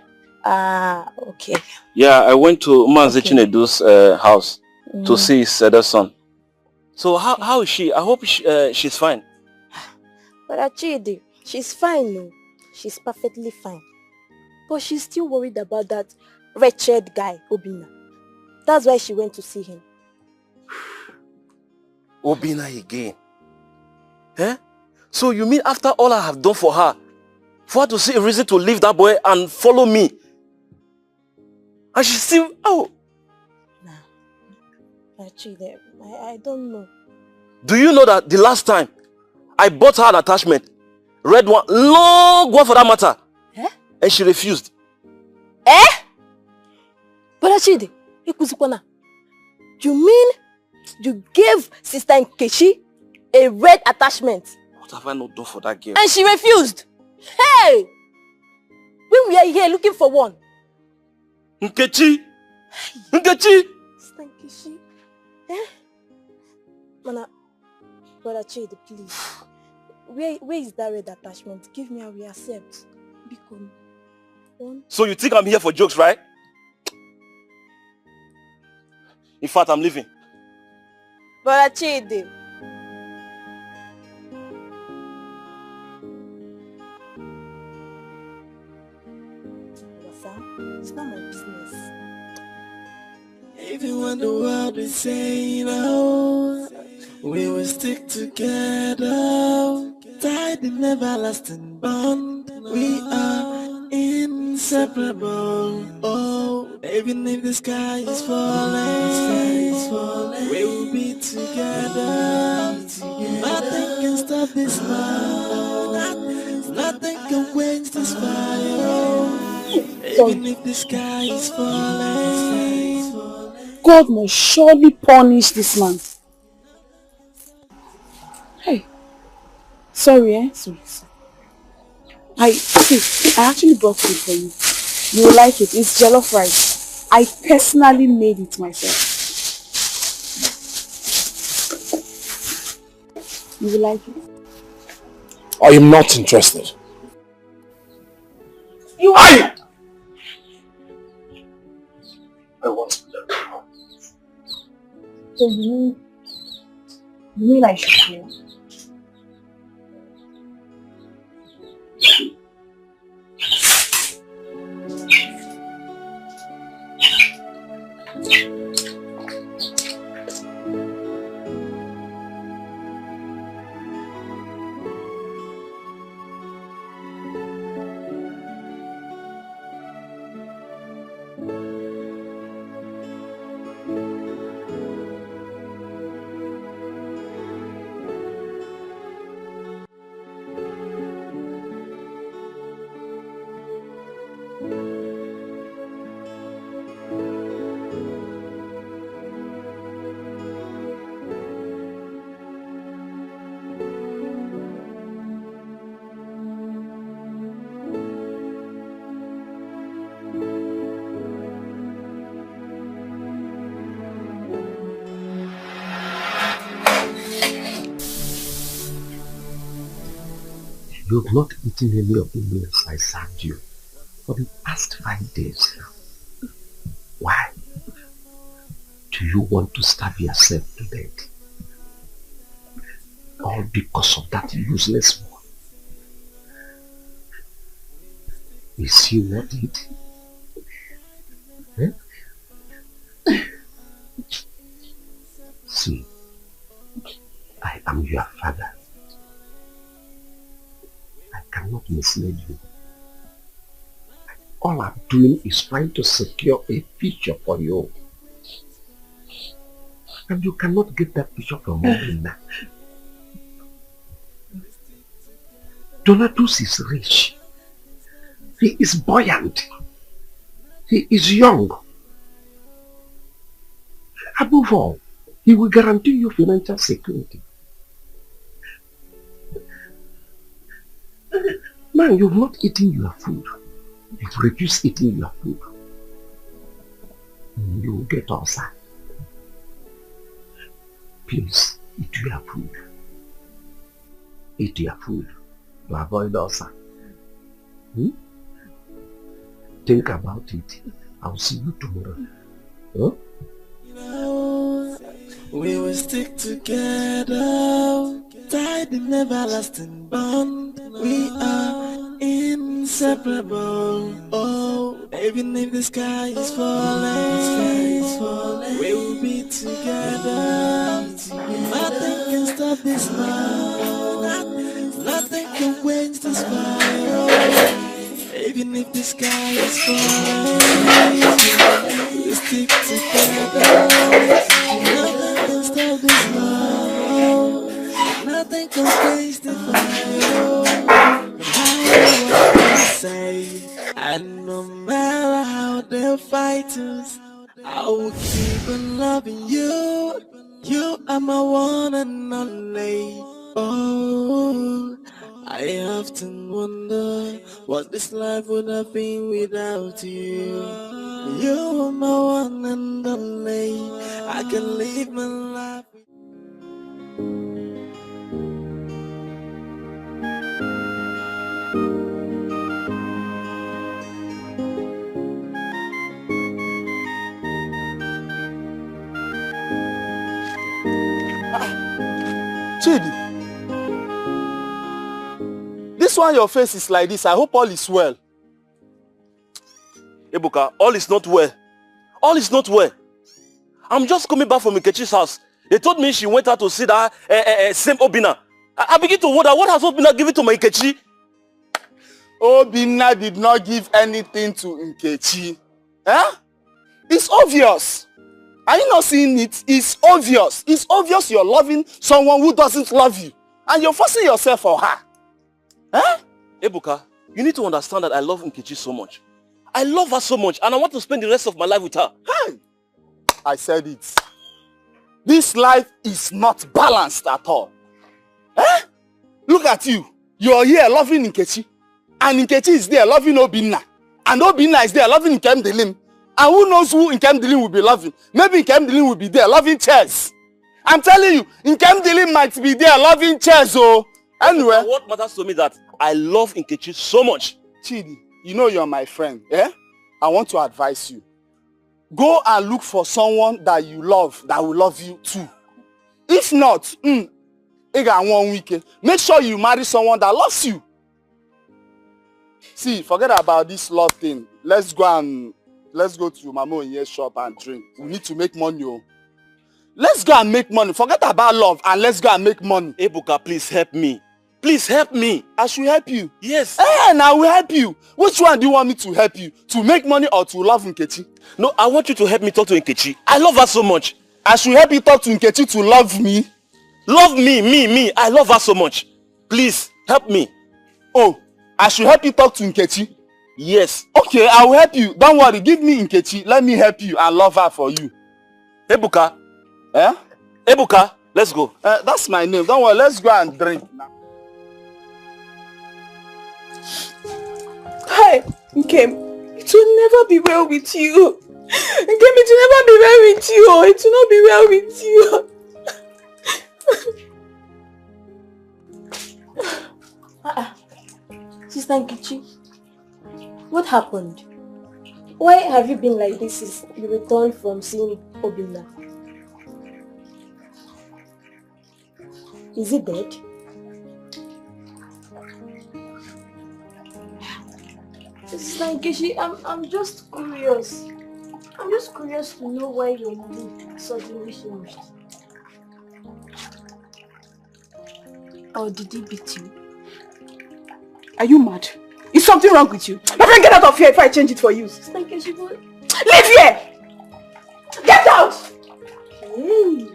Okay. Yeah, I went to Mazi Chinedu's house to see his other son. So how is she? I hope she's fine. Brother Chidi, she's fine, no. She's perfectly fine. But she's still worried about that wretched guy, Obina. That's why she went to see him. Obina again? Eh? So you mean after all I have done for her to see a reason to leave that boy and follow me? And she still, oh. Nah, Chide, I don't know. Do you know that the last time I bought her an attachment, red one, long one for that matter, and she refused? But Chide, you mean you gave Sister Nkechi a red attachment? What have I not done for that girl? And she refused? Hey! When we are here looking for one. Nkechi! Nkechi! Sister Nkechi? Mana, Brother Chide, please. Where is that red attachment? Give me, I will accept. Become one. So you think I'm here for jokes, right? In fact, I'm leaving. Brother Chide. It's not my business. Even when the world is saying, oh, we will stick together, tied in everlasting bond, we are inseparable. Oh, even if the sky is falling, we will be together. Nothing can stop this love. Nothing can quench this fire. Even if the sky is falling, God must surely punish this man. Hey, sorry, sorry. I actually brought food for you. You will like it. It's jollof rice. I personally made it myself. You will like it. I am not interested. You are. I want to be there. So you mean I should go? You have not eaten any of the meals I served you for the past 5 days now. Why? Do you want to starve yourself to death? All because of that useless one? Is he worth it? See, I am your father. I cannot mislead you. All I'm doing is trying to secure a future for you. And you cannot get that future from me now. Donatus is rich. He is buoyant. He is young. Above all, he will guarantee you financial security. Man, you've not eaten your food. You've refused eating your food. You will get ulcer. Please, eat your food. Eat your food to avoid ulcer. Think about it. I'll see you tomorrow. Huh? We will stick together, tied in everlasting bond. We are inseparable. Oh, even if the sky is falling, we will be together. Nothing can stop this love. Even if the sky is falling, we stick together. Nothing can stop this love. Nothing can quench the fire. No matter what they say, and no matter how they fight us, I will keep on loving you. You are my one and only. Oh, I often wonder what this life would have been without you. You are my one and only. I can live my life. Chidi, this one your face is like this. I hope all is well. Ebuka, all is not well. All is not well. I'm just coming back from Nkechi's house. They told me she went out to see that same Obina. I begin to wonder, what has Obina given to my Nkechi? Obina did not give anything to Nkechi. Eh? It's obvious. Are you not seeing it? It's obvious. It's obvious you're loving someone who doesn't love you. And you're forcing yourself for her. Eh? Ebuka, you need to understand that I love Nkechi so much. I love her so much and I want to spend the rest of my life with her. Hey! I said it. This life is not balanced at all. Eh? Look at you. You're here loving Nkechi. And Nkechi is there loving Obinna. And Obinna is there loving Nkem Dilim. And who knows who Nkem Dilim will be loving? Maybe Nkem Dilim will be there loving chairs. I'm telling you, Nkem Dilim might be there loving chairs. Oh. Anyway. What matters to me that I love Nkechi so much. Chidi, you know you're my friend. Eh? I want to advise you. Go and look for someone that you love, that will love you too. If not, make sure you marry someone that loves you. See, forget about this love thing. Let's go to Mama Onye's shop and drink. We need to make money. Oh. Let's go and make money. Forget about love and let's go and make money. Ebuka, please help me. Please help me. I should help you. Yes. And I will help you. Which one do you want me to help you? To make money or to love Nkechi? No, I want you to help me talk to Nkechi. I love her so much. I should help you talk to Nkechi to love me? Love me, me. I love her so much. Please, help me. Oh, I should help you talk to Nkechi? Yes. Okay, I will help you. Don't worry, give me Nkechi. Let me help you and love her for you. Ebuka. Eh? Ebuka, let's go. That's my name. Don't worry, let's go and drink now. Hi, Nkem. It will never be well with you. Nkem, it will never be well with you. It will not be well with you. Sister Nkechi, what happened? Why have you been like this since you returned from seeing Obinna? Is he dead? Sister Nkechi, I'm just curious. I'm just curious to know why your mood suddenly changed. Or did he beat you? Are you mad? Is something wrong with you? My friend, get out of here if I change it for you. Sister Nkechi, leave here! Get out! Hey.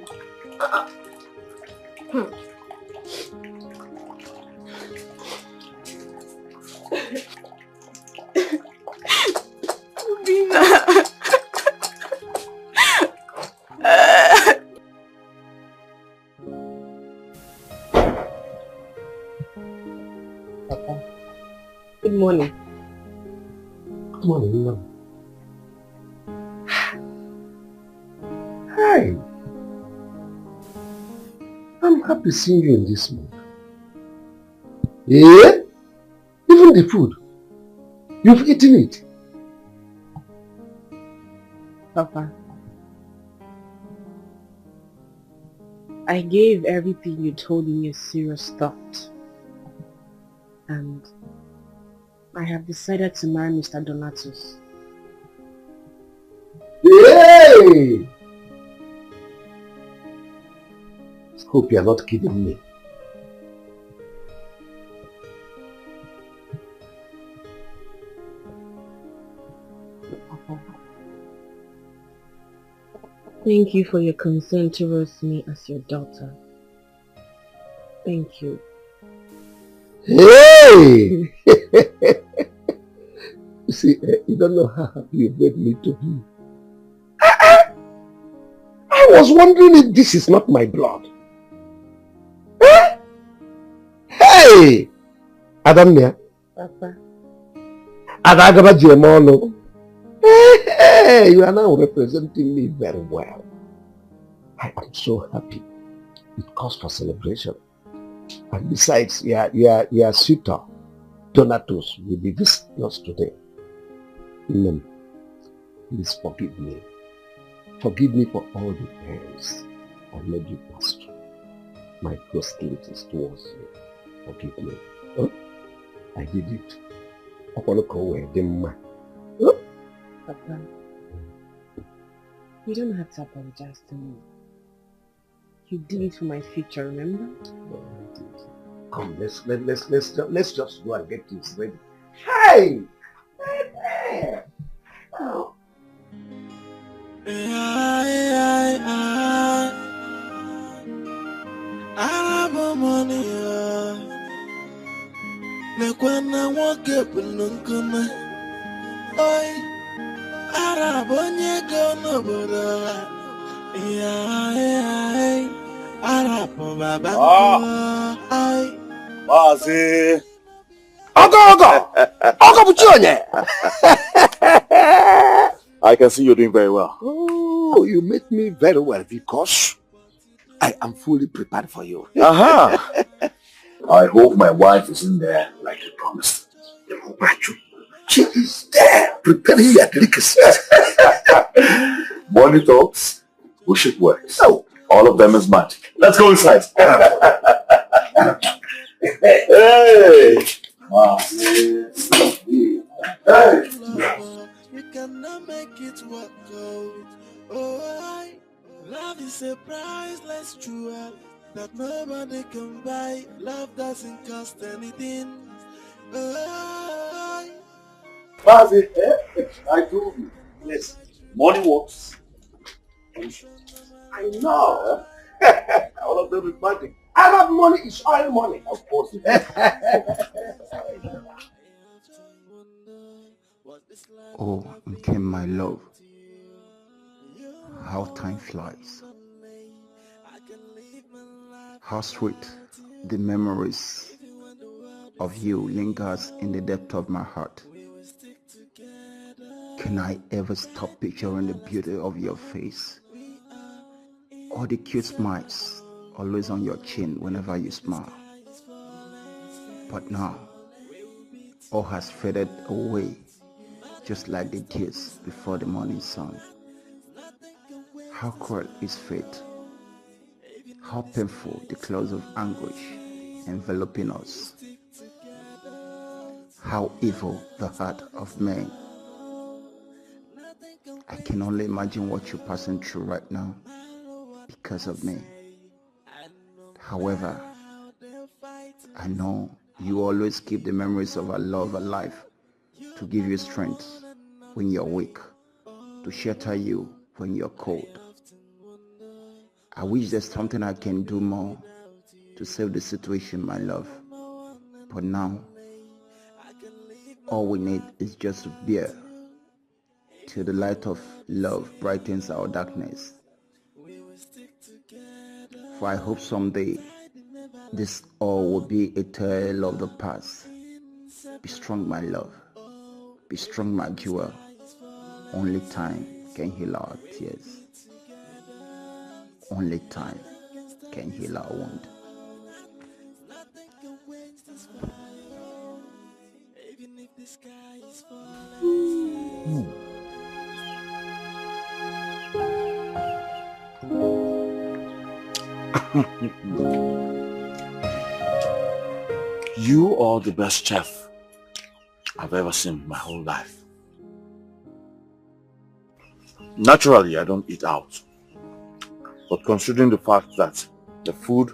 Papa. Good morning. Good morning, Mama. Hi. I'm happy seeing you in this mood. Yeah? Even the food. You've eaten it. Papa, I gave everything you told me a serious thought. And I have decided to marry Mr. Donatus. Yay! Hope you are not kidding me. Thank you for your concern towards me as your daughter. Thank you. Hey! You see, you don't know how happy you made me to be. I was wondering if this is not my blood. Hey! Adamnia. Papa. Adagaba Jemono. Hey, you are now representing me very well. I am so happy. It calls for celebration. And besides, your suitor, Donatus, will be visiting us today. Please forgive me. Forgive me for all the pains I made you pass through. My hostilities towards you. Forgive me. Huh? I did it. Papa, you don't have to apologize to me. You did it for my future, remember? Come, let's just go and get things ready. Hey! Oh. Nekwana nwoke bụ nkume oi Arab onye go n'obodo Arab baba ai Wazi Ogo Buchonye. I can see you're doing very well. Oh, you make me very well because I am fully prepared for you. I hope my wife is in there like you promised. She is there preparing your delicacies. Money talks, bullshit works. Oh, all of them is magic. Let's go inside. Hey! Wow. Hey! You cannot make it work out. Oh, love is a priceless jewel that nobody can buy. Love doesn't cost anything. Wazi, I told you. Yes, money works. I know. All of them is magic. Arab money is oil money. Of course. Oh, okay, my love. How time flies. How sweet the memories of you lingers in the depth of my heart. Can I ever stop picturing the beauty of your face? All the cute smiles always on your chin whenever you smile. But now, all has faded away, just like the tears before the morning sun. How cruel is fate? How painful the clouds of anguish enveloping us. How evil the heart of man. I can only imagine what you're passing through right now because of me. However, I know you always keep the memories of our love alive to give you strength when you're weak, to shelter you when you're cold. I wish there's something I can do more to save the situation, my love. But now, all we need is just to bear till the light of love brightens our darkness. For I hope someday this all will be a tale of the past. Be strong, my love. Be strong, my jewel. Only time can heal our tears. Only time can heal our wound. You are the best chef I've ever seen in my whole life. Naturally, I don't eat out. But considering the fact that the food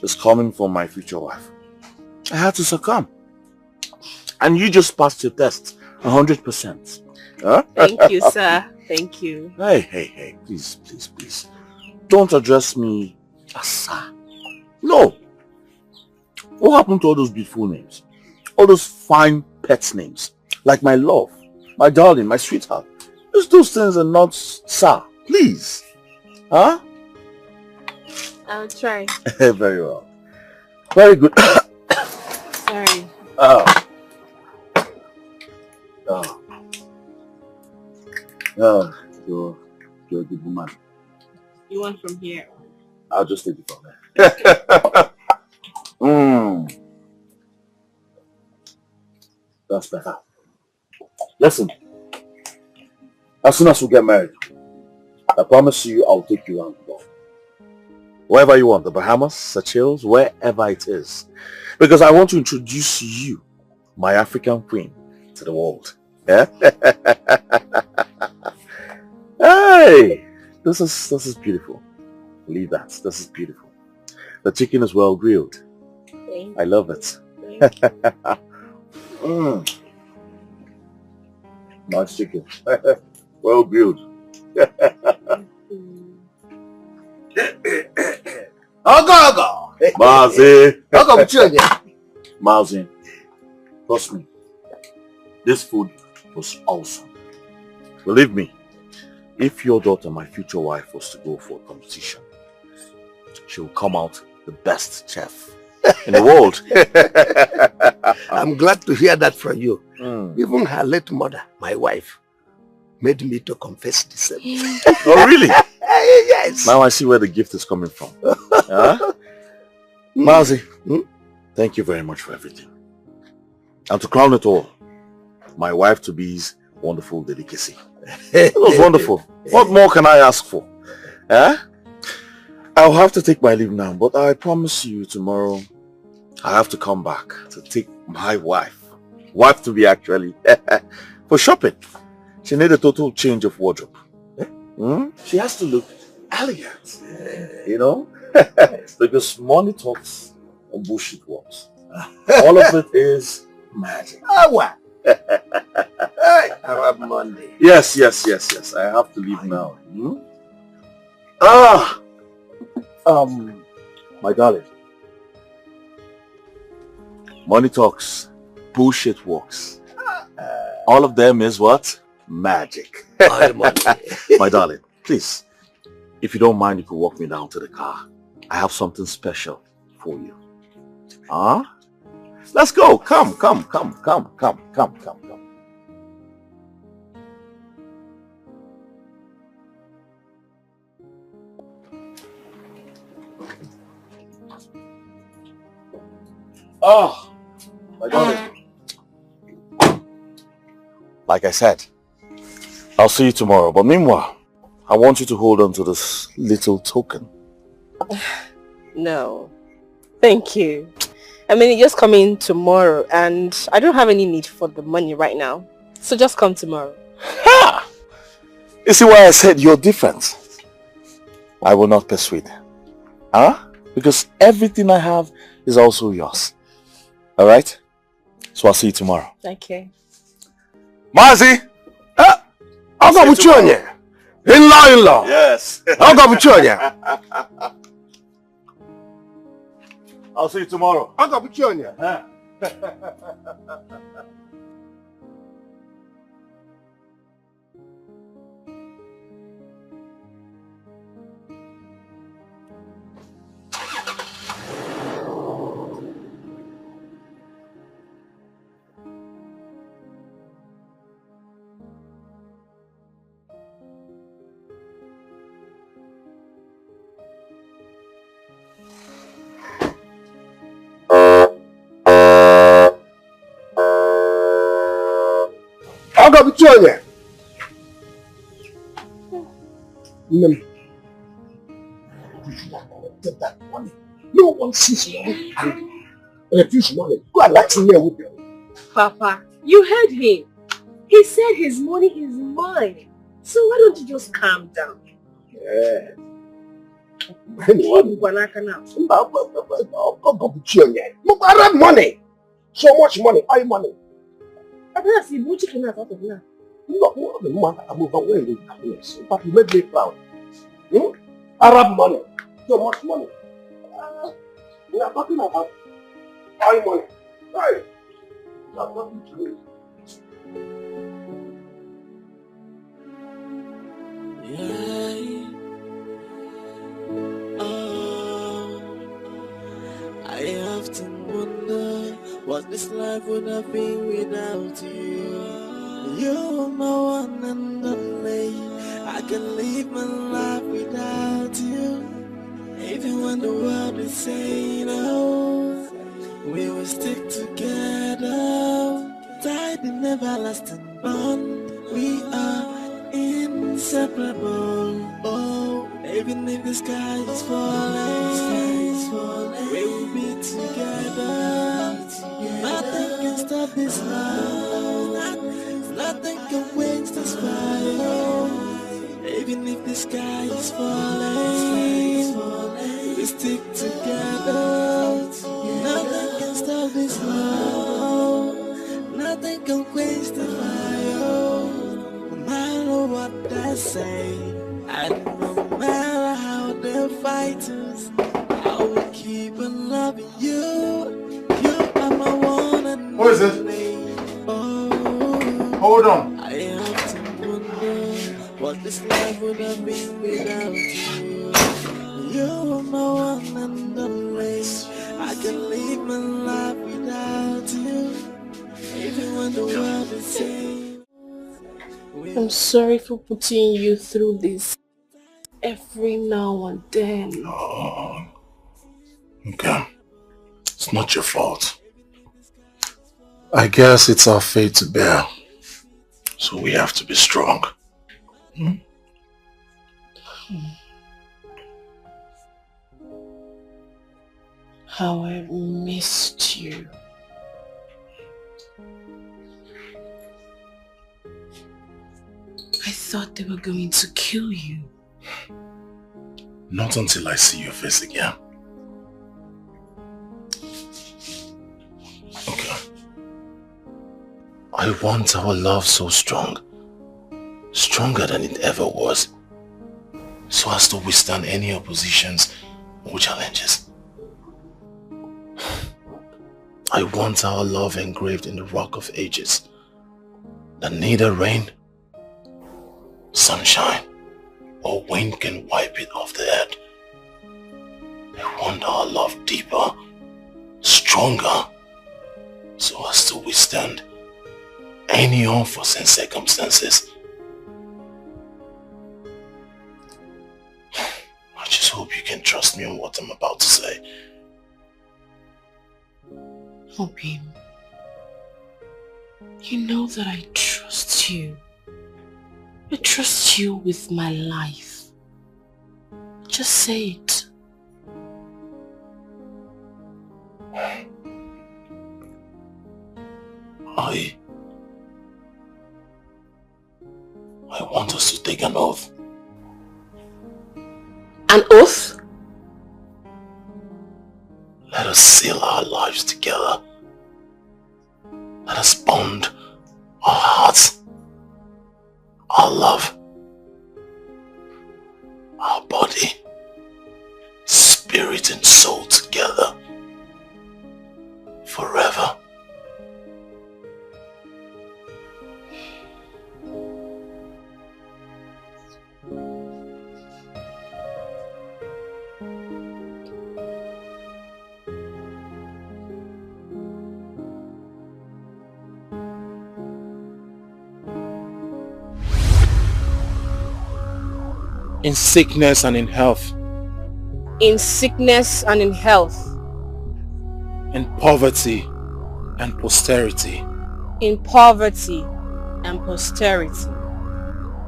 is coming from my future wife, I had to succumb. And you just passed your test 100%. Huh? Thank you, sir. Thank you. Hey, please. Don't address me as sir. No. What happened to all those beautiful names? All those fine pet names? Like my love, my darling, my sweetheart. Those things are not sir. Please. Huh? I'll try. Very well. Very good. Sorry. You're a good woman. You want from here? I'll just take it from there. That's better. Listen, as soon as we get married, I promise you I'll take you around the world. Wherever you want, the Bahamas, Seychelles, wherever it is. Because I want to introduce you, my African queen, to the world. Yeah? Hey! This is beautiful. Leave that. This is beautiful. The chicken is well grilled. I love it. Nice chicken. Well grilled. Ogo! Mazi, trust me. This food was awesome. Believe me, if your daughter, my future wife, was to go for a competition, she will come out the best chef in the world. I'm glad to hear that from you. Even her late mother, my wife, made me to confess Deceptive. Oh, really? Yes. Now I see where the gift is coming from. Huh? Mazi, thank you very much for everything. And to crown it all, my wife-to-be's wonderful delicacy. It was wonderful. What more can I ask for? Huh? I'll have to take my leave now, but I promise you tomorrow I have to come back to take my wife-to-be actually, for shopping. She needs a total change of wardrobe. She has to look elegant, you know? Because money talks and bullshit walks. All of it is magic. I have money. Yes. I have to leave now. My darling. Money talks, bullshit walks. All of them is what? Magic. My darling, please, if you don't mind, you could walk me down to the car. I have something special for you. Huh? Let's go. Come. Oh, my darling. Like I said, I'll see you tomorrow. But meanwhile, I want you to hold on to this little token. No. Thank you. I mean, you're just coming tomorrow and I don't have any need for the money right now. So just come tomorrow. Ha! You see why I said you're different? I will not persuade. Huh? Because everything I have is also yours. Alright? So I'll see you tomorrow. Okay. Mazi! I'll go with you on you. In-law. Yes. I'll go with you on you. I'll see you tomorrow. I'll go with you on you. I'll go with you on you. Take that money. No one sees money and refuse money. Go and let me with you. Papa, you heard him. He said his money is mine. So why don't you just calm down? Yeah. I have money. So much money. I money. I don't see much chicken out of now. Not one of the money I'm overwhelmed with happiness. But you made me proud. Arab money. So much money. We are talking about oil money. Right. You are talking to me. I often wonder what this life would have been without you. You're my one and only. I can live my life without you. Even when the world is saying no, we will stick together. Tied in everlasting bond. We are inseparable. Oh, even if the sky is falling, we will be together. Nothing can stop this love. Nothing can quench this fire. Even if the sky is falling, we stick together. Nothing can stop this love. Nothing can quench the fire. No matter what they say, and no matter how they fight us, I will keep on loving you. You are my one and Who is it? Hold on. I often wonder what this life would have been without you. You're my one and only. I can live my life without you. Even when the world is saying, I'm sorry for putting you through this every now and then. Oh, okay. It's not your fault. I guess it's our fate to bear. So we have to be strong. How I've missed you. I thought they were going to kill you. Not until I see your face again. Okay. I want our love so strong. Stronger than it ever was. So as to withstand any oppositions or challenges. I want our love engraved in the rock of ages. That neither rain, sunshine, or wind can wipe it off the earth. I want our love deeper, stronger, so as to withstand any unforeseen circumstances. I just hope you can trust me on what I'm about to say. Obim, you know that I trust you. I trust you with my life. Just say it. I want us to take an oath. An oath? Let us seal our lives together. Let us bond our hearts, our love, our body, spirit and soul together forever. In sickness and in health. In sickness and in health. In poverty and posterity. In poverty and posterity.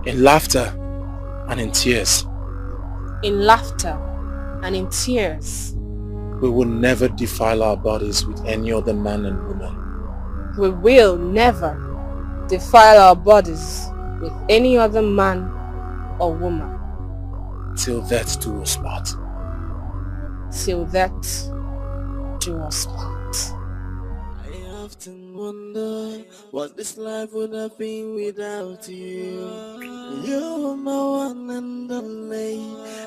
In laughter and in tears. In laughter and in tears. We will never defile our bodies with any other man and woman. We will never defile our bodies with any other man or woman. Till death do us part. Till death do us part. I often wonder what this life would have been without you. You're my one and only.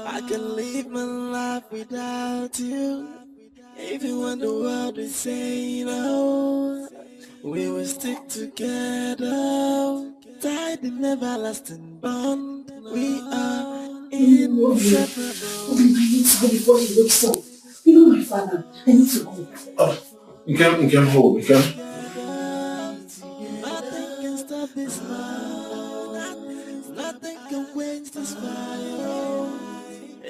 I can live my life without you. Even when the world is saying no, we will stick together. Tied in everlasting bond. We are inseparable. I need to go before he wakes up. You know my father. I need to go. You can hold. You can. Nothing can stop this love. Nothing can quench this fire.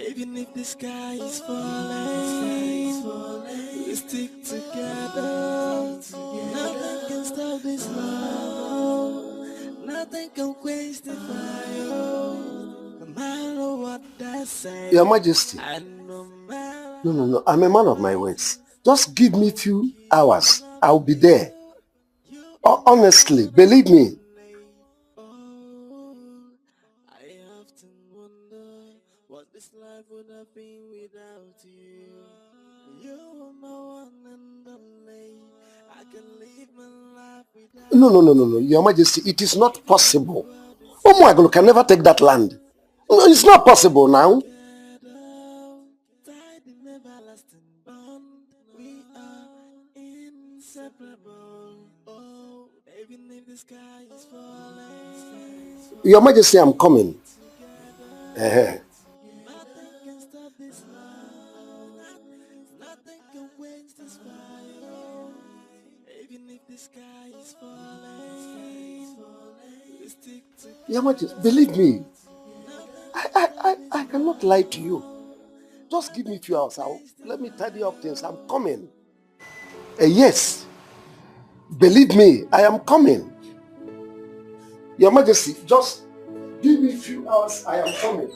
Even if the sky is falling, we stick together. Nothing can stop this love. Nothing can quench the fire. No matter what they say. Your Majesty. No. I'm a man of my words. Just give me a few hours. I'll be there. Honestly, believe me. No. Your Majesty, it is not possible. Omuagolo can never take that land. No, it's not possible now. Your Majesty, I'm coming. Your Majesty, believe me. I cannot lie to you. Just give me a few hours. Let me tidy up things. I'm coming. Yes. Believe me, I am coming. Your Majesty, just give me a few hours. I am coming.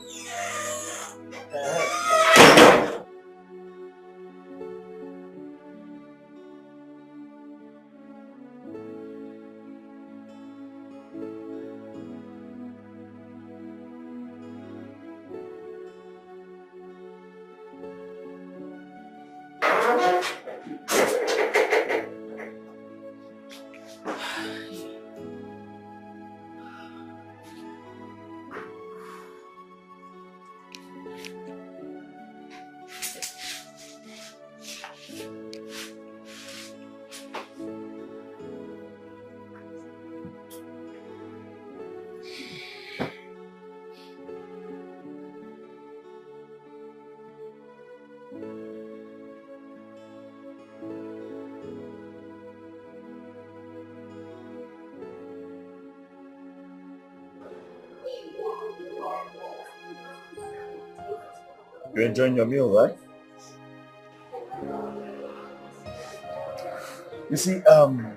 You're enjoying your meal, right? You see, I'm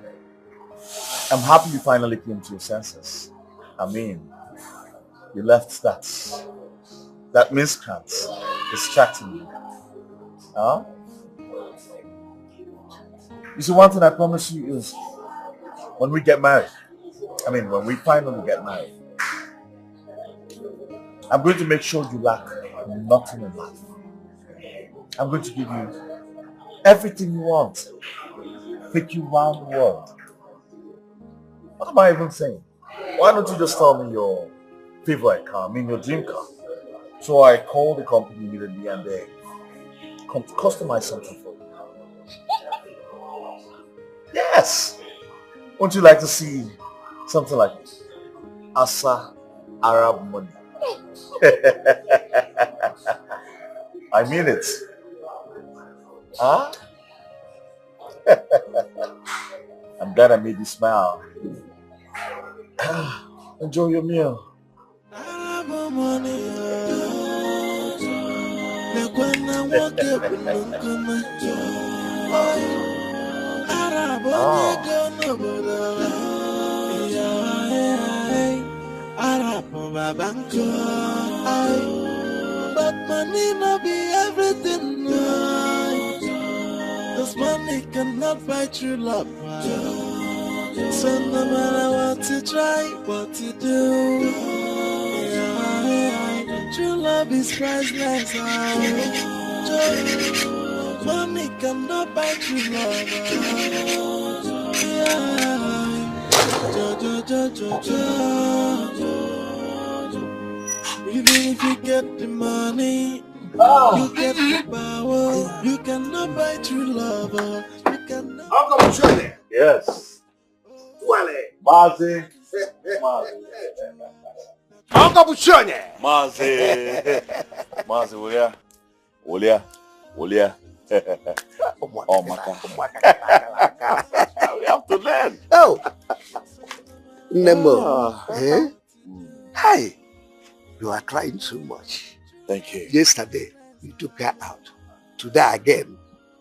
happy you finally came to your senses. I mean, you left that miscreant distracting you. Huh? You see, one thing I promise you is when we get married, when we finally get married, I'm going to make sure you lack nothing in life. I'm going to give you everything you want. Take you around the world. What am I even saying? Why don't you just tell me your favorite car, your dream car? So I call the company immediately and they customize something for you. Yes! Wouldn't you like to see something like Asa Arab money? I mean it. Huh? I'm glad I made you smile. Enjoy your meal. But money not be everything. Cause money cannot buy true love. So no matter what you try, what you do, true love is priceless. Money cannot buy true love. Even if you get the money, you get the power, you cannot buy true love. You cannot. Uncle Shirley. Yes. Mazi. Uncle Shirley. Mazi. Mazi, Wolia. Oh, Maka. We have to learn. Oh. Nemo. Eh? Hi. You are trying so much. Thank you. Yesterday, you took her out. Today again,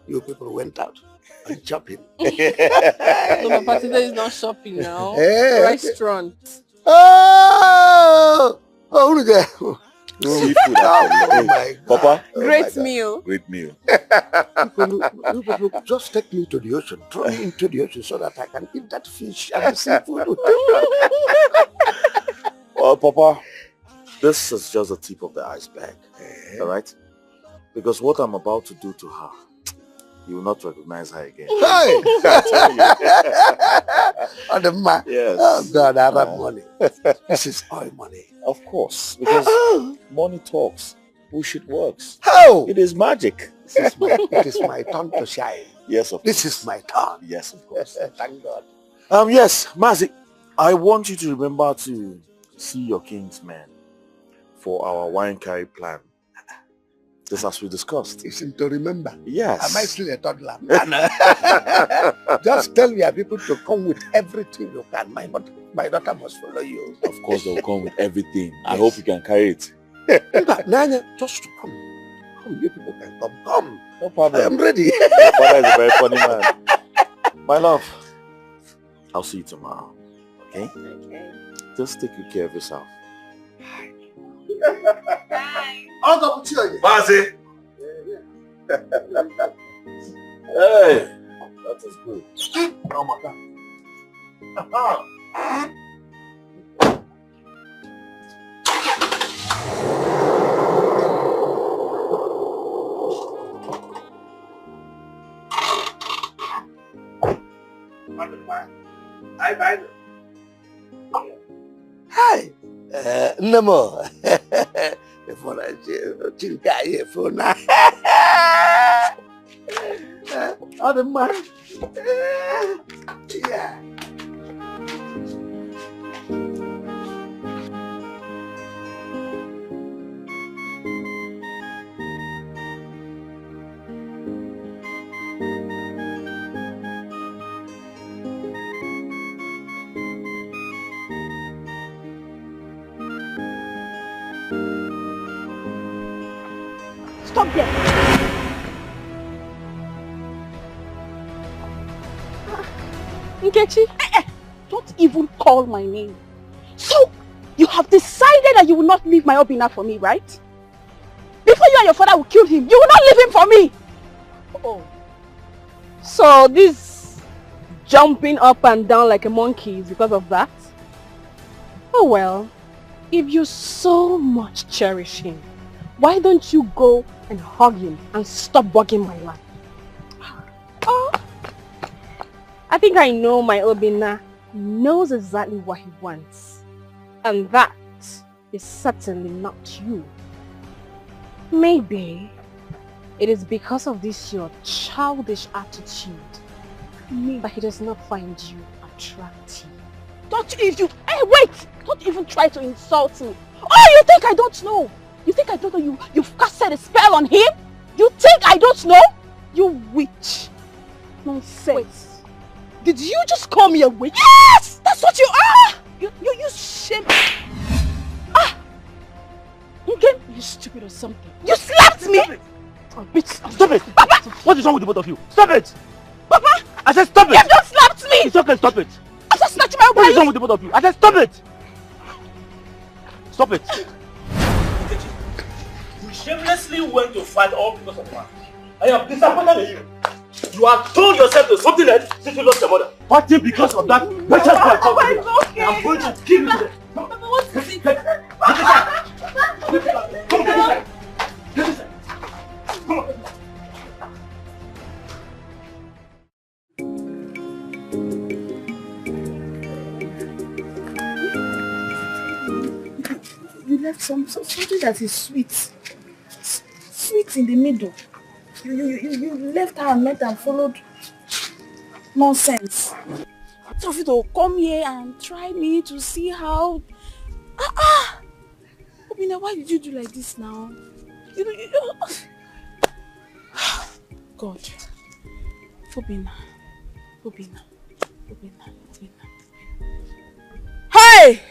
you people went out and shopping. No, my party is not shopping now. Hey. Restaurant. Oh! Oh, look at Seafood. Oh my God. Papa? Great meal. Great meal. You people just take me to the ocean. Throw me into the ocean so that I can eat that fish and the seafood. Well, Papa, this is just the tip of the iceberg. All right? Because what I'm about to do to her, you will not recognize her again. Hey! Yes. Oh God, I have money. This is oil money. Of course. Because money talks. Bullshit works. Oh! It is magic. It is my turn to shine. Yes, of course. This is my turn. Yes, of course. Thank God. Yes, Mazi, I want you to remember to see your king's men for our wine carry plan. Just as we discussed. Isn't to remember? Yes. Am I still a toddler? Just tell your people to come with everything you can. My daughter must follow you. Of course, they'll come with everything. I hope you can carry it. Nanya, just to come. Come, you people can come. Come. No problem. I am ready. Your father is a very funny man. My love, I'll see you tomorrow. Okay? Okay. Just take good care of yourself. Bye. Uncle Chioye. Mazi! Hey! That is good. Oh my God. Hi. Nemo. Before I think I for now. Other man. Yeah. Stop there. Nkechi, don't even call my name. So, you have decided that you will not leave my Obina for me, right? Before you and your father will kill him, you will not leave him for me! Oh. So, this jumping up and down like a monkey is because of that? Oh well, if you so much cherish him, why don't you go and hug him and stop bugging my life? Oh, I think I know my Obina knows exactly what he wants. And that is certainly not you. Maybe it is because of this your childish attitude that he does not find you attractive. Hey, wait! Don't even try to insult me. Oh, you think I don't know? You think I don't know you've casted a spell on him? You think I don't know? You witch. Nonsense. Wait. Did you just call me a witch? Yes! That's what you are! You shame. Again, you stupid or something. You slapped me! Stop it! Oh, bitch. Stop it! Papa! What is wrong with the both of you? Stop it! Papa! I said stop it! You just slapped me! It's okay, stop it! I just snatched my What is wrong with the both of you? I said stop it! Stop it! You shamelessly went to fight all because of man. I am disappointed in you. You have told yourself to something else since you lost your mother. Fighting because of that wretched boy. Papa, it's okay. I'm going to kill you today. Papa, what's this? Come on, get inside. Come on. left something that is sweet. Sweet in the middle. You left her and met and followed nonsense. So you to come here and try me to see how... Obina, why did you do like this now? God. Obina. Hey!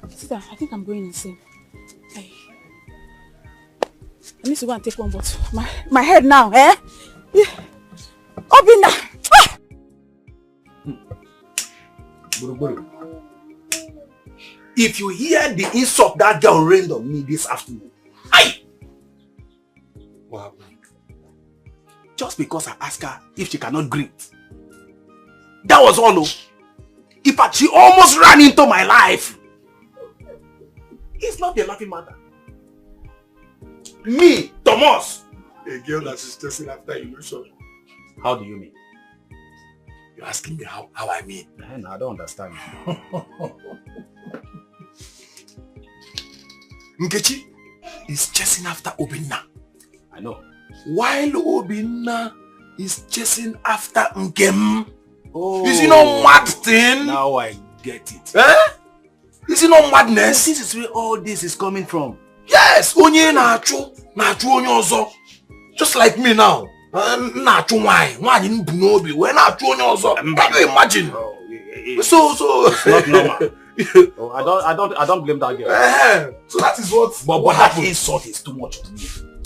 Sit down. I think I'm going insane. Hey. I need to go and take one bottle. My head now, eh? Yeah. Obina! If you hear the insult that girl rained on me this afternoon, what happened? Just because I asked her if she cannot greet. That was all. In fact, she almost ran into my life. It's not a laughing matter. Me, Thomas, a girl that is chasing after illusion. How do you mean? You're asking me how I mean? I don't understand. Nkechi is chasing after Obinna. I know. While Obinna is chasing after Nkem. Oh. Is it not mad thing? Now I get it. Eh? Is it not madness? This is where all this is coming from. Yes! Onye na-achụ onye ọzọ. Just like me now. Na-achụ nwaanyị nbu n'obi wee na-achụ onye ọzọ. Can you imagine? So it's not normal. I don't blame that girl. So that is what. But that insult is too much to me.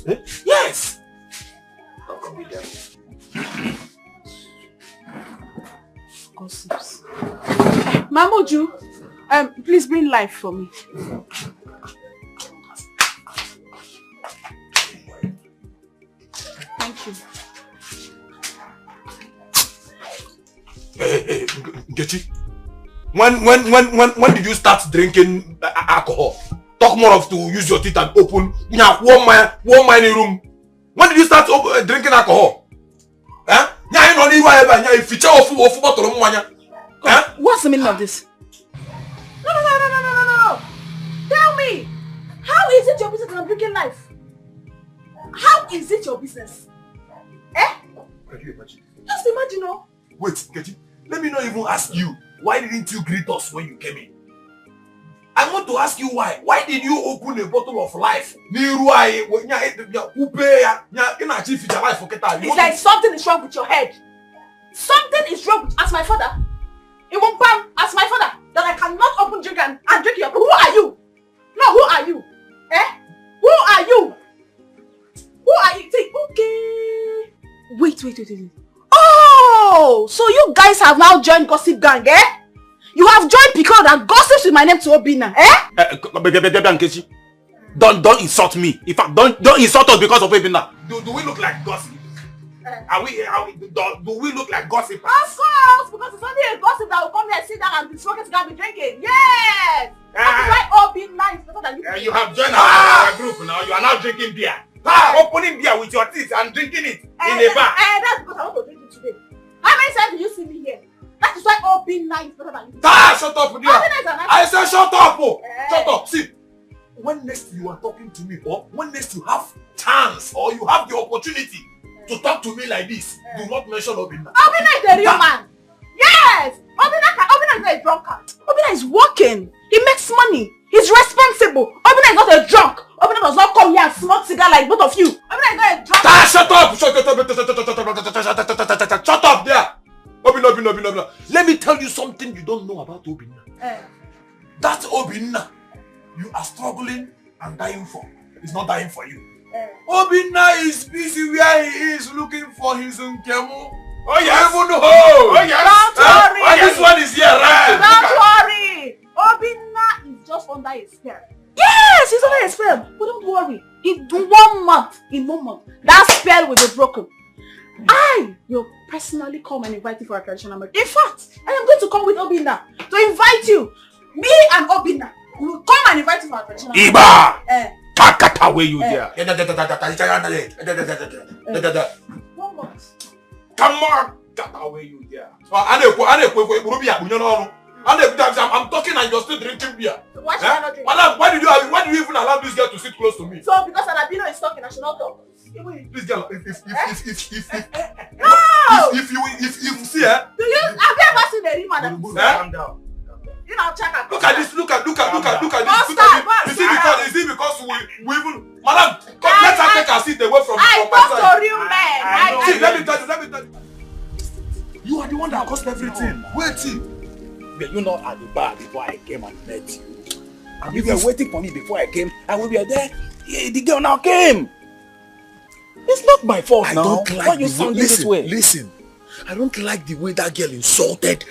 Eh? Yes. How come we there? Gossips. Mamuju, please bring life for me. Thank you. Hey, Nkechi. When did you start drinking alcohol? Talk more of to use your teeth and open warm my room. When did you start drinking alcohol? Huh? What's the meaning of this? No. Tell me, how is it your business that I'm drinking life? How is it your business? Eh? Can you imagine? Just imagine, no? Wait, Nkechi, let me not even ask you. Why didn't you greet us when you came in? I want to ask you why. Why did you open a bottle of life? It's like something is wrong with your head. Something is wrong with, as my father. It won't ban as my father that I cannot open drink and drink your. Who are you? No, who are you? Eh? Who are you? Who are you? Okay. Wait. Oh, so you guys have now joined Gossip Gang, eh? You have joined because that gossips with my name to Obinna, eh? Don't insult me. In fact, don't insult us because of Obinna. Do we look like gossip? Do we look like gossip? Of course, because it's only a gossip that will come here, sit down and be smoking cigar, be drinking. Yes! That's why Obinna is better than you. You have joined our group now. You are now drinking beer. Opening beer with your teeth and drinking it in a bar. That's because I want to drink it today. How many times do you see me here? That is why Obinna is better than you. Shut up, dear. I said shut up. Shut up. See, when next you are talking to me, or when next you have chance or you have the opportunity to talk to me like this, do not mention Obinna. Obinna is a real man. Yes! Obinna is not a drunkard. Obinna is working. He makes money. He's responsible. Obinna is not a drunk. Obinna does not come here and smoke cigar like both of you. Obinna is not a drunk. Shut up! Shut up there! Obinna. Let me tell you something you don't know about Obinna. That Obinna you are struggling and dying for. He's not dying for you. Obinna is busy where he is looking for his Nkemu. Oh yes! Oh yes! Don't worry! And this one is here, right? Don't worry! Obinna is just under a spell. Yes, he's under a spell. But don't worry. In 1 month, that spell will be broken. I will personally come and invite you for a traditional marriage. In fact, I am going to come with Obinna to invite you. Me and Obinna will come and invite you for a traditional marriage. Iba! Takata where you there? 1 month. Come on! Kata where you there? And every time I'm talking and you're still drinking beer. So why should I not drink? Madam, why did you even allow this girl to sit close to me? So because Alabino is talking, I should not talk. This girl, if you see her. Do you have you ever seen a madam? Calm down. You know, check out. Look at this. You see because we even madam, let her take her seat away from my side. I talk to real men. See, let me tell you. You are the one that caused everything. Wait till. You know at the bar before I came and met you. And you were waiting for me before I came, and when we were there, the girl now came. It's not my fault now. Don't like why you sounding this way? Listen, I don't like the way that girl insulted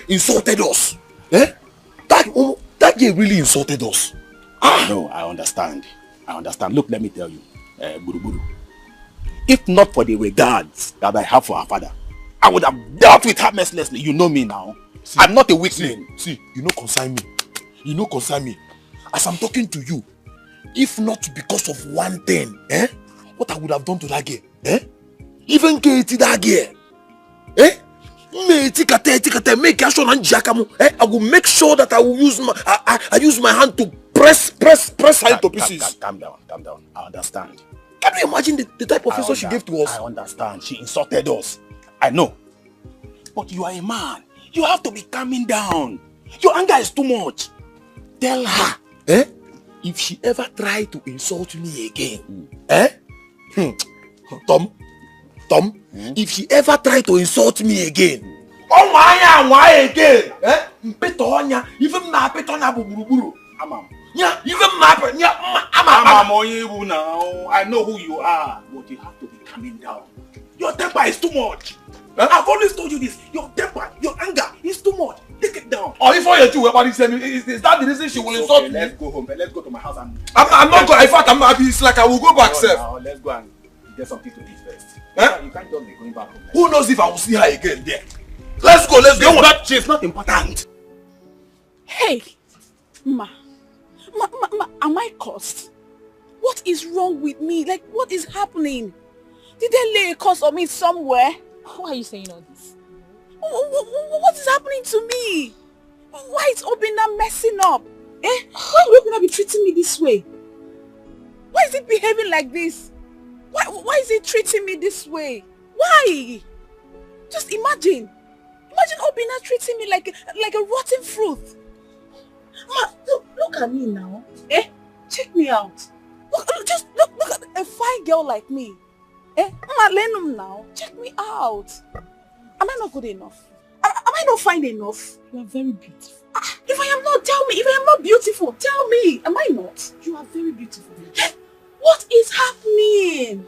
us. Eh? That girl really insulted us. No, I understand. Look, let me tell you, Buru. If not for the regards that I have for her father, I would have dealt with her mercilessly. You know me now. See, I'm not a weakling. See, you know concern me. As I'm talking to you, if not because of one thing, what I would have done to that girl, even Katie that girl, I will make sure that I will use my hand to press her into pieces. Calm down. I understand. Can you imagine the type of insult she gave to us? I understand. She insulted us. I know. But you are a man. You have to be calming down. Your anger is too much. Tell her, if she ever try to insult me again, Tom, if she ever try to insult me again, why again? Even my petona buru. I know who you are, but you have to be calming down. Your temper is too much. I've always told you this. Your temper, your anger is too much. Take it down. Or if I you about this, is that the reason she will insult me? Let's go home. Let's go to my house and. I'm not going. In fact, it's like I will go back, sir. Now, let's go and get something to eat first. You can't just be going back home. Who knows if I will see her again there? Let's go. She's not important. Hey, Ma, am I cursed? What is wrong with me? Like, what is happening? Did they lay a curse on me somewhere? Why are you saying all this? What is happening to me? Why is Obinna messing up? Why will Obinna be treating me this way? Why is he behaving like this? Why is he treating me this way? Why? Just imagine. Imagine Obinna treating me like a rotten fruit. Ma, look at me now. Check me out. Look at a fine girl like me. Ma, Lenum now. Check me out. Am I not good enough? Am I not fine enough? You are very beautiful. If I am not, tell me. If I am not beautiful, tell me. Am I not? You are very beautiful. What is happening?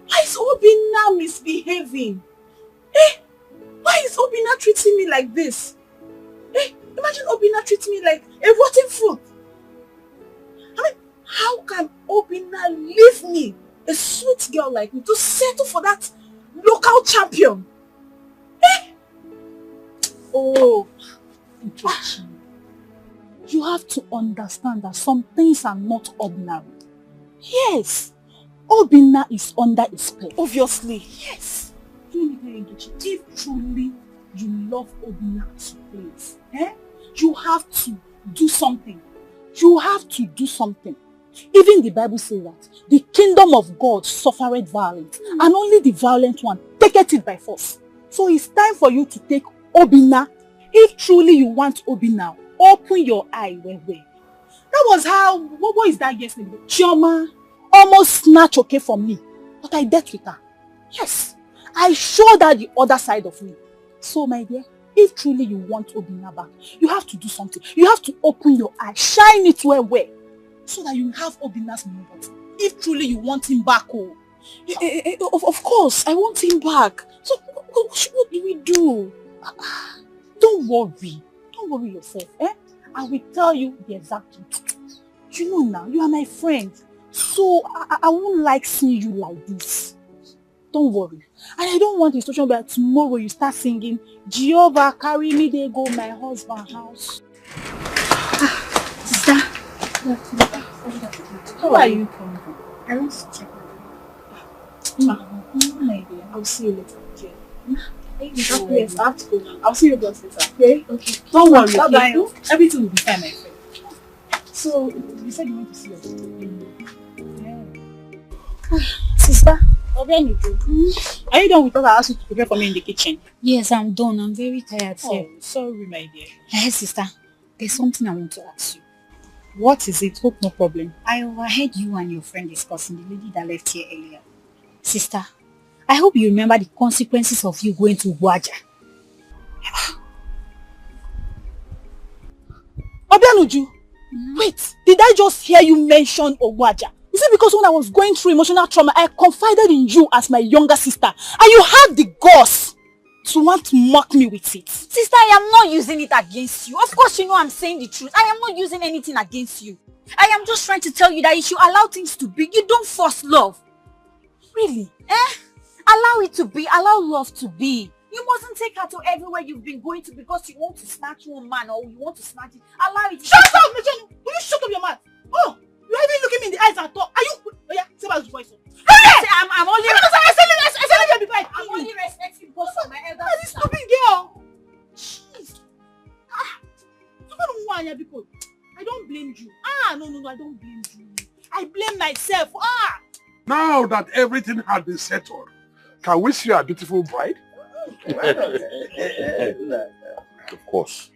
Why is Obinna misbehaving? Why is Obinna treating me like this? Imagine Obinna treating me like a rotten fruit. I mean, how can Obinna leave me, a sweet girl like me, to settle for that local champion? Oh, you have to understand that some things are not ordinary. Yes, Obinna is under a spell. Obviously, yes. If truly you love Obinna to place, you have to do something. You have to do something. Even the Bible says that the kingdom of God suffereth violence, and only the violent one taketh it by force. So it's time for you to take Obinna. If truly you want Obinna, open your eye well. That was how, what is that girl's name? Chioma almost snatched okay from me, but I dealt with her. Yes, I showed her the other side of me. So my dear, if truly you want Obinna back, you have to do something. You have to open your eye, shine it well, so that you have Obinna's moment. If truly you want him back, of course, I want him back. So what do we do? Don't worry yourself. I will tell you the exact truth. You know now, you are my friend, so I won't like seeing you like this. Don't worry. And I don't want a situation where tomorrow you start singing, Jehovah carry me, they go my husband's house. Sister, how are you coming from? I want to check. My dear, I'll see you later. Okay. Yes, I have to go. I'll see you guys later. Okay? Okay. Don't worry. Okay? Everything will be fine, my friend. So, you said you want to see us. Sister? Are you done with what I asked you to prepare for me in the kitchen? Yes, I'm done. I'm very tired, sir. Oh, sorry, my dear. Hey, sister. There's something I want to ask you. What is it? Hope no problem. I overheard you and your friend discussing the lady that left here earlier. Sister, I hope you remember the consequences of you going to Waja. Obianuju, wait, did I just hear you mention Ogwaja? Is it because when I was going through emotional trauma, I confided in you as my younger sister, and you had the guts to want to mock me with it? Sister, I am not using it against you. Of course you know I'm saying the truth. I am not using anything against you. I am just trying to tell you that you should allow things to be. You don't force love. Really? Allow it to be. Allow love to be. You mustn't take her to everywhere you've been going to because you want to snatch one man or you want to snatch it. Allow it. Shut up, Michelle! Will you shut up your mouth? Oh, you're even looking me in the eyes and talk. Are you? Oh yeah, say my voice. Hey! I'm only. I'm only respecting because of my elder sister. This stupid girl. Jeez. I don't blame you. No, I don't blame you. I blame myself. Now that everything had been settled, can we see our beautiful bride? Of course.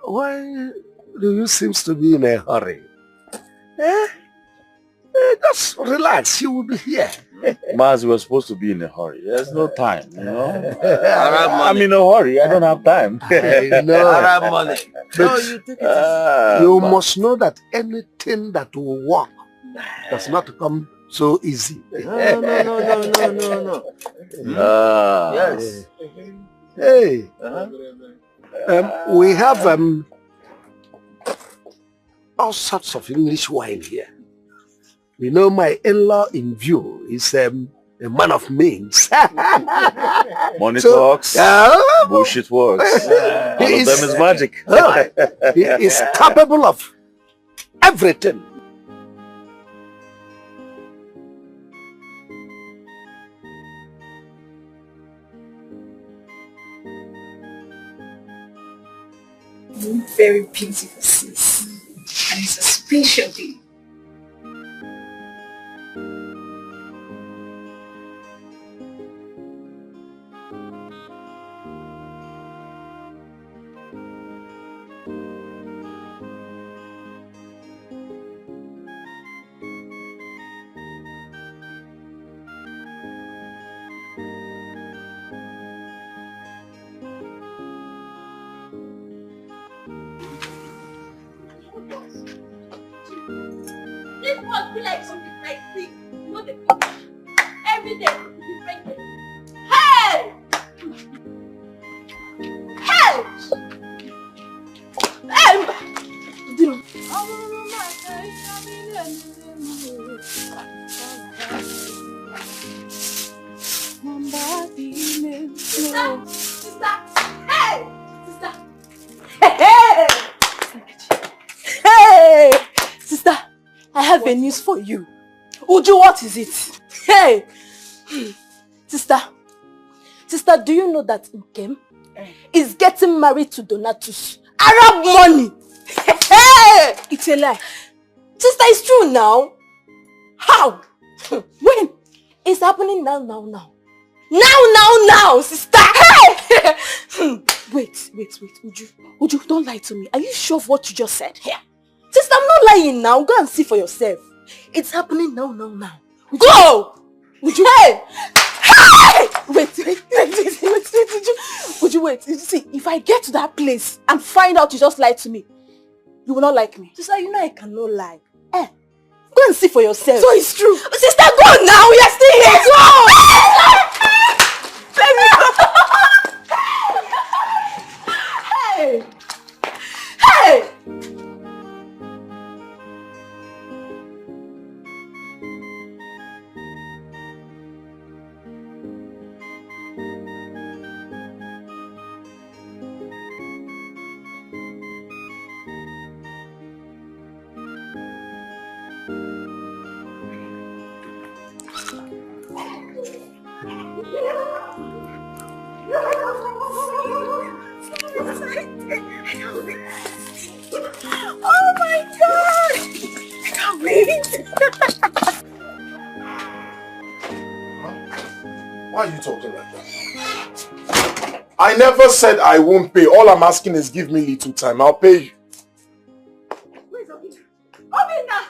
Why do you seem to be in a hurry? Just relax, you will be here. Maz, we were supposed to be in a hurry. There's no time, you know. I'm in a hurry. I don't have time. I know. I have money. But you take it you must know that anything that will work does not come so easy. No. Yes. Hey. We have all sorts of English wine here. You know, my in-law in view is a man of means. Money talks, bullshit works. All of them is magic. He is capable of everything. Very beautiful, sis. And it's a special day. This must be like something like this. You know the every day different day. Hey! Hey! Sister! Hey! Sister! Hey! Hey! Sister, I have a news for you. Uju, what is it? Hey! Sister, do you know that Nkem is getting married to Donatus? Arab money! Hey! It's a lie. Sister, it's true now. How? When? It's happening now. Now, sister! Hey! Wait, Uju, don't lie to me. Are you sure of what you just said? Here. Sister, I'm not lying now. Go and see for yourself. It's happening now. Go! Uju, hey! Hey! Wait, Uju, wait. You see, if I get to that place and find out you just lied to me, you will not like me. Sister, you know I cannot lie. Go and see for yourself. So it's true. Sister, go now. We are still here. Go! Let me go. Hey! Why are you talking like that? I never said I won't pay. All I'm asking is give me little time. I'll pay you. Where's Obina? Obina!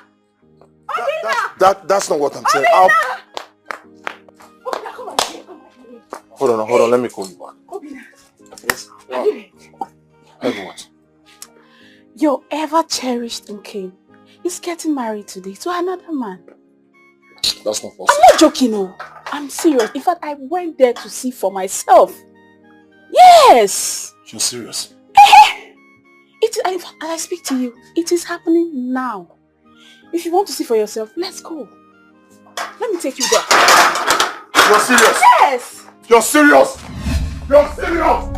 Obina! That's not what I'm saying. Obina! Obina, come on here. Hold on. Let me call you back. Obina. Yes. Heard what? Your ever-cherished Nkem is getting married today to another man. That's not possible. I'm not joking, no. I'm serious. In fact, I went there to see for myself. Yes! You're serious? In fact, as I speak to you, it is happening now. If you want to see for yourself, let's go. Let me take you there. You're serious? Yes! You're serious? You're serious?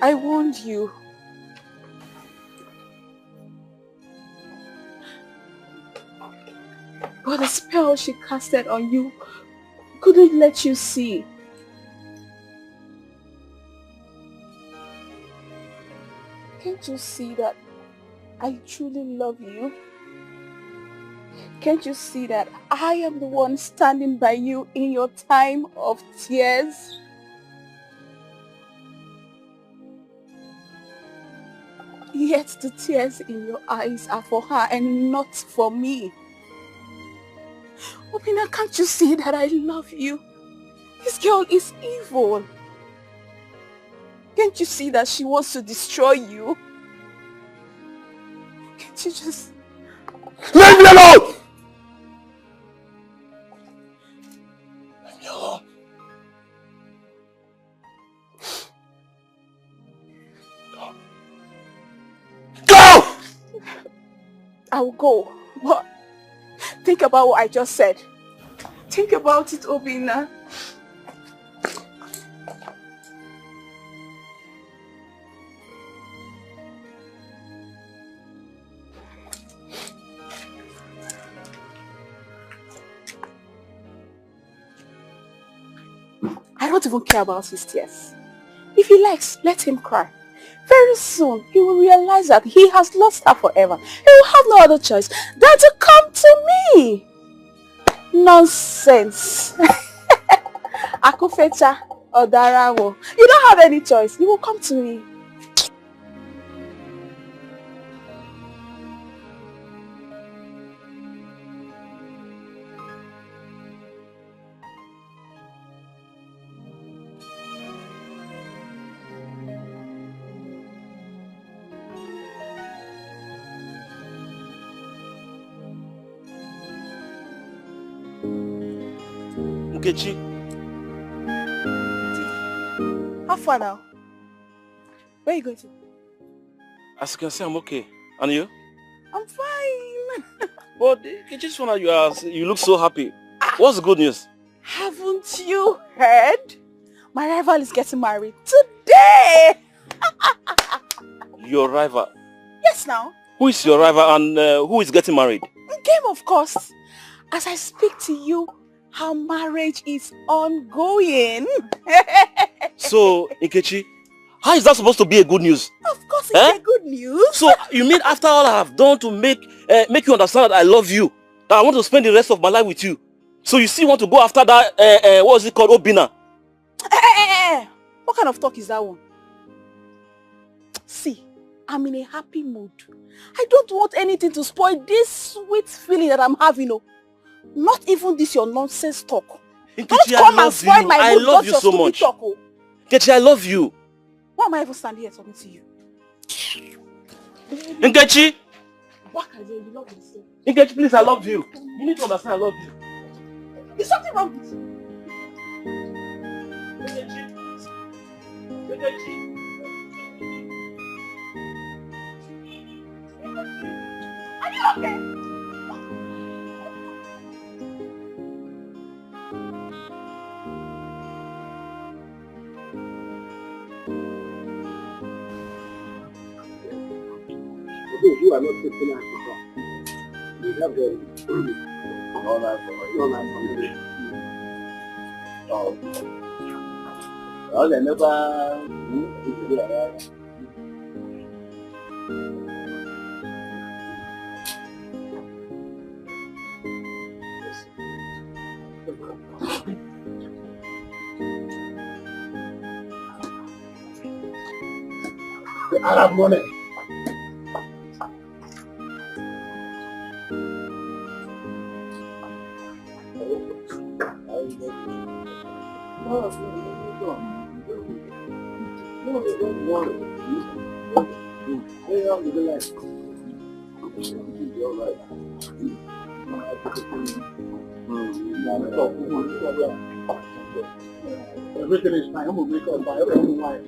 I warned you. But the spell she casted on you couldn't let you see. Can't you see that I truly love you? Can't you see that I am the one standing by you in your time of tears? Yet the tears in your eyes are for her and not for me. Obina, can't you see that I love you? This girl is evil. Can't you see that she wants to destroy you? Can't you just... Leave me alone! Leave me alone. Go! I will go, but think about what I just said. Think about it, Obina. I don't even care about his tears. If he likes, let him cry. Very soon, he will realize that he has lost her forever. He will have no other choice than to come to me. Nonsense. Akufecha or Darawo. You don't have any choice. You will come to me. Nkechi. How far now? Where are you going to? As you can see, I'm okay. And you? I'm fine. But Nkechi's phone, you look so happy. What's the good news? Haven't you heard? My rival is getting married today. Your rival? Yes, now. Who is your rival and who is getting married? Game, of course. As I speak to you, her marriage is ongoing. So, Nkechi, how is that supposed to be a good news? Of course it's a good news. So, you mean after all I have done to make you understand that I love you, that I want to spend the rest of my life with you, so you still want to go after that, what is it called, Obina? What kind of talk is that one? See, I'm in a happy mood. I don't want anything to spoil this sweet feeling that I'm having. Oh. Not even this your nonsense talk. Nkechi, Don't come and spoil my mood. I love you your so stupid much. Talk, oh. Nkechi, I love you. Why am I even standing here talking to you? Nkechi! You love yourself. Nkechi, please, I love you. You need to understand I love you. Is something wrong with you? Are you okay? You are not taking alcohol. You have all that for you. Well, they never I have money. Everything is fine. I'm gonna make up by everyone. Why?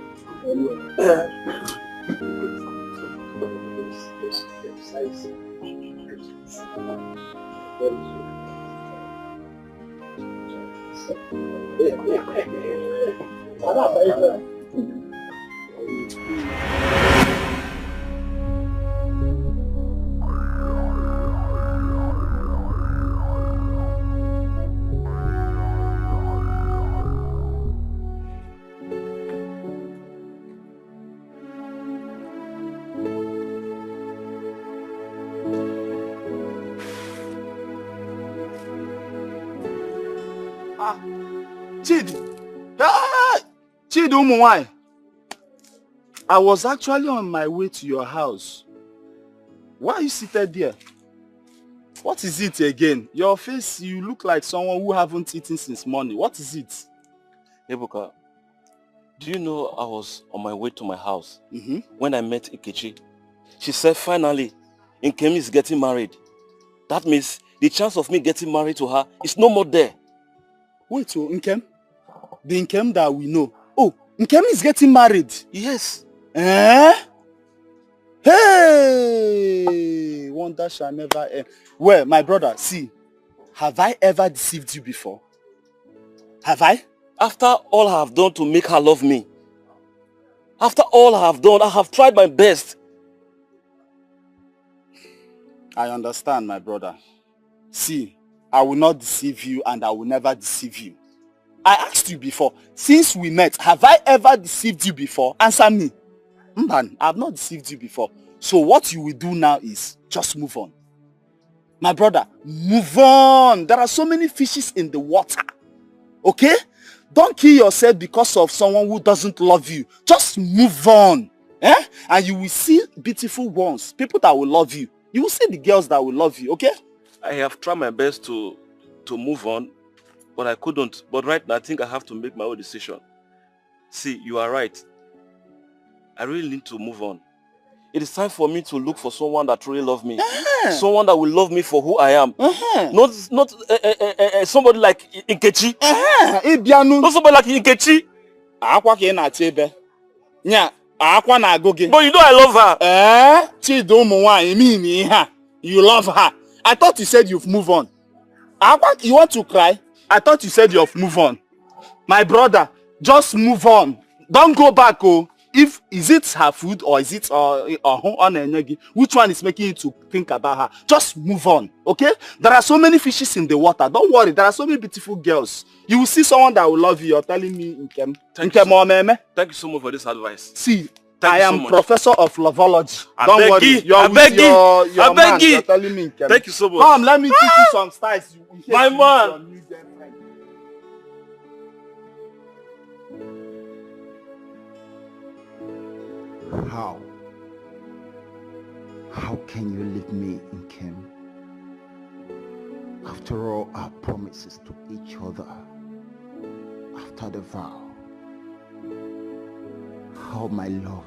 Chidi! Ah! Chidi Umuwai! I was actually on my way to your house. Why are you seated there? What is it again? Your face, you look like someone who haven't eaten since morning. What is it? Ebuka, do you know I was on my way to my house when I met Nkechi? She said finally, Nkem is getting married. That means the chance of me getting married to her is no more there. Wait, so Nkem? The Nkem that we know. Oh, Nkem is getting married? Yes. Eh? Hey! Wonder shall never end. Well, my brother, see, have I ever deceived you before? Have I? After all I have done to make her love me, after all I have done, I have tried my best. I understand, my brother. See, I will not deceive you and I will never deceive you. I asked you before, since we met, have I ever deceived you before? Answer me. Mban, I have not deceived you before. So what you will do now is just move on. My brother, move on. There are so many fishes in the water. Okay? Don't kill yourself because of someone who doesn't love you. Just move on. Eh? And you will see beautiful ones. People that will love you. You will see the girls that will love you. Okay? I have tried my best to move on, but I couldn't. But right now, I think I have to make my own decision. See, you are right. I really need to move on. It is time for me to look for someone that really loves me. Someone that will love me for who I am. Not somebody like Nkechi. Not somebody like Nkechi. But you know I love her. You love her. I thought you said you've moved on. You want to cry? I thought you said you've moved on. My brother, just move on. Don't go back, oh. Is it her food or is it which one is making you to think about her? Just move on, okay? There are so many fishes in the water. Don't worry, there are so many beautiful girls. You will see someone that will love you. You're telling me, Nkem. Thank you so much for this advice. See, I am professor of loveology. Don't worry. You're with your man. You're telling me, Nkem. Thank you so much. Come, let me teach you some styles. My man. How How can you leave me in Kim? After all our promises to each other, after the vow, how my love.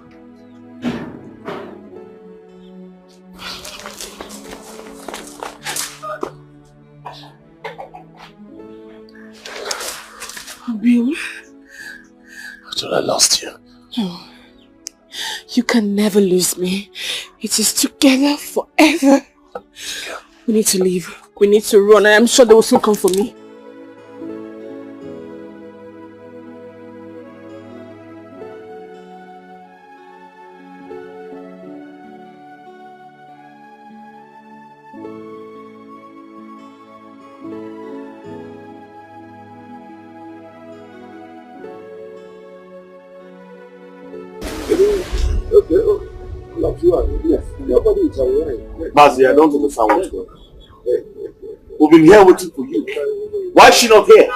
Bill, I thought I lost you. oh, you can never lose me. It is together forever. We need to leave. We need to run. I am sure they will soon come for me. Mazi, I don't understand what's going on. We've been here waiting for you. Why is she not here?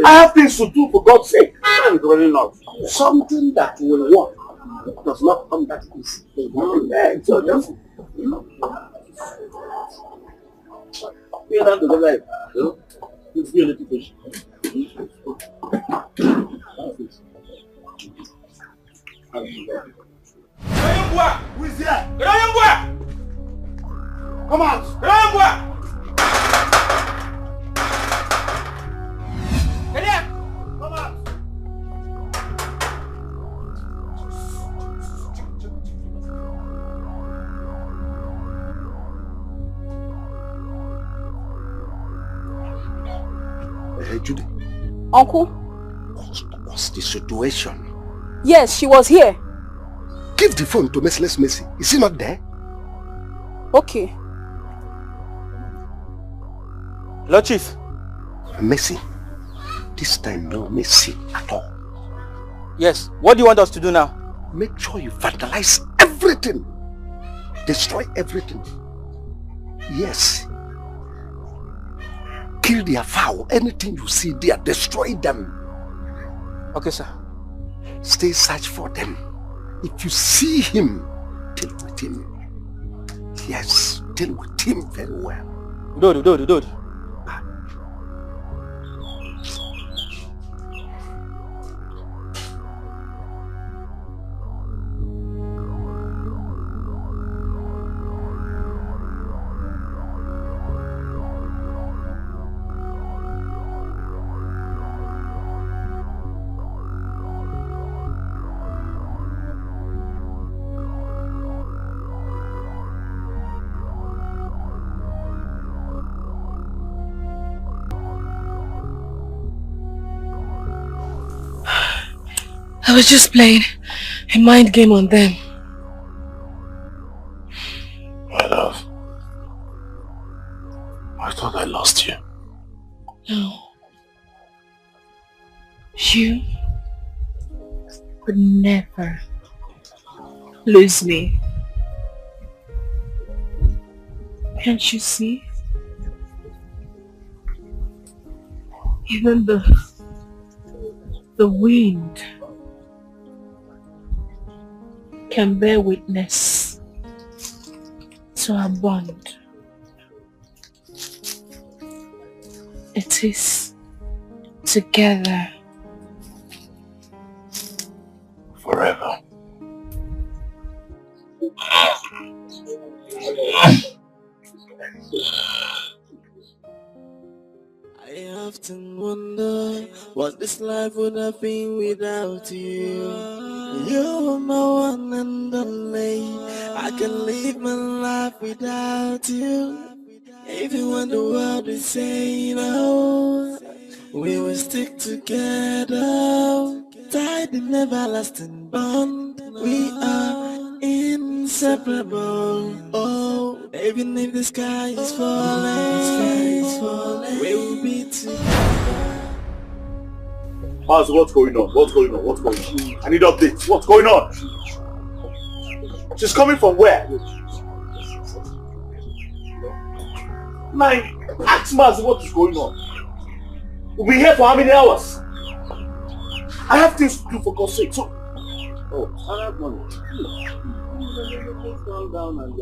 I have things to do, for God's sake. Something that will work does not come that easy. So just, we are to the life. It's really difficult. Who is here? Come out! Come out! Hey, Judy. Uncle? What's the situation? Yes, she was here. Give the phone to Merciless Mercy. Is he not there? Okay. Hello, Chief. Mercy. This time, no Mercy at all. Yes. What do you want us to do now? Make sure you vandalize everything. Destroy everything. Yes. Kill their fowl. Anything you see there, destroy them. Okay, sir. Stay search for them. If you see him, deal with him. Yes, deal with him very well. Dude. I was just playing a mind game on them. My love, I thought I lost you. No. You would never lose me. Can't you see? Even the wind can bear witness to our bond. It is together. Forever. I often wonder what this life would have been without you. You're my one and only. I can live my life without you. Even when the world is saying no, we will stick together. Tied in everlasting bond. We are inseparable. Oh, even if the sky is falling, we will be together. Maz, what's going on? I need updates. What's going on? She's coming from where? Ask Maz what is going on. We'll be here for how many hours? I have things to do, for God's sake. So, Oh, Arab money. Calm down and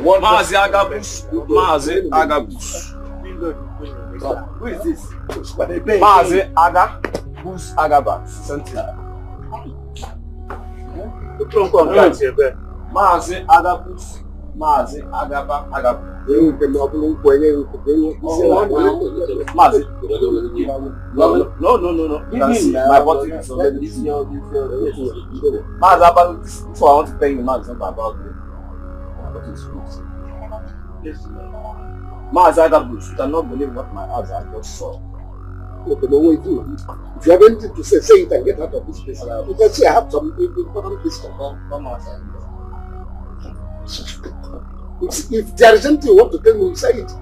Mazi Agabus. Mazi Agabus. Who is this? Mazi Agabus Agabus. Mazi Agabus. Mazi Agaba Agabus. Mazi. No. You can see my body is already. Mazi Agabus. This I want to tell you now is not about me. Mazi Agabus, you cannot believe what my eyes I just saw. Okay, no way, do. If you have anything to say it and get out of this place. You can see I have some important things to come outside. If there is anything you want to tell me, say it.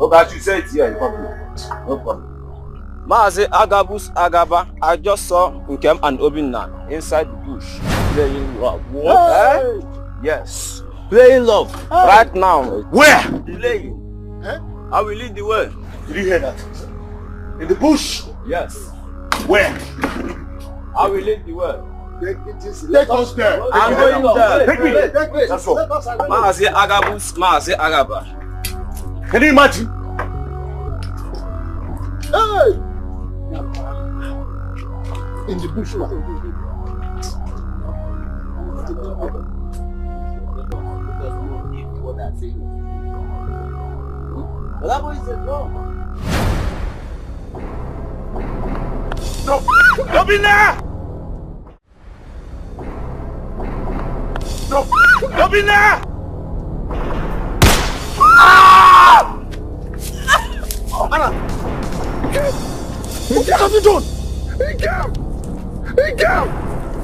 Okay, you say it here in public. No problem. Mazi Agabus Agaba, I just saw Nkem and Obinna inside the bush playing love. What? Eh? Yes. Playing love. Right now. Where? Playing. Eh? I will lead the way. Did you hear that? In the bush? Yes. Where? I will lead the way. Take us there. I'm going there. Take me. That's all. Mazi Agabus, Mazi Agaba. Can you imagine? Hey! In the bush. But that boy said no. No! Come in there! No! Come in there! Ah! Anna! What have you done? He came!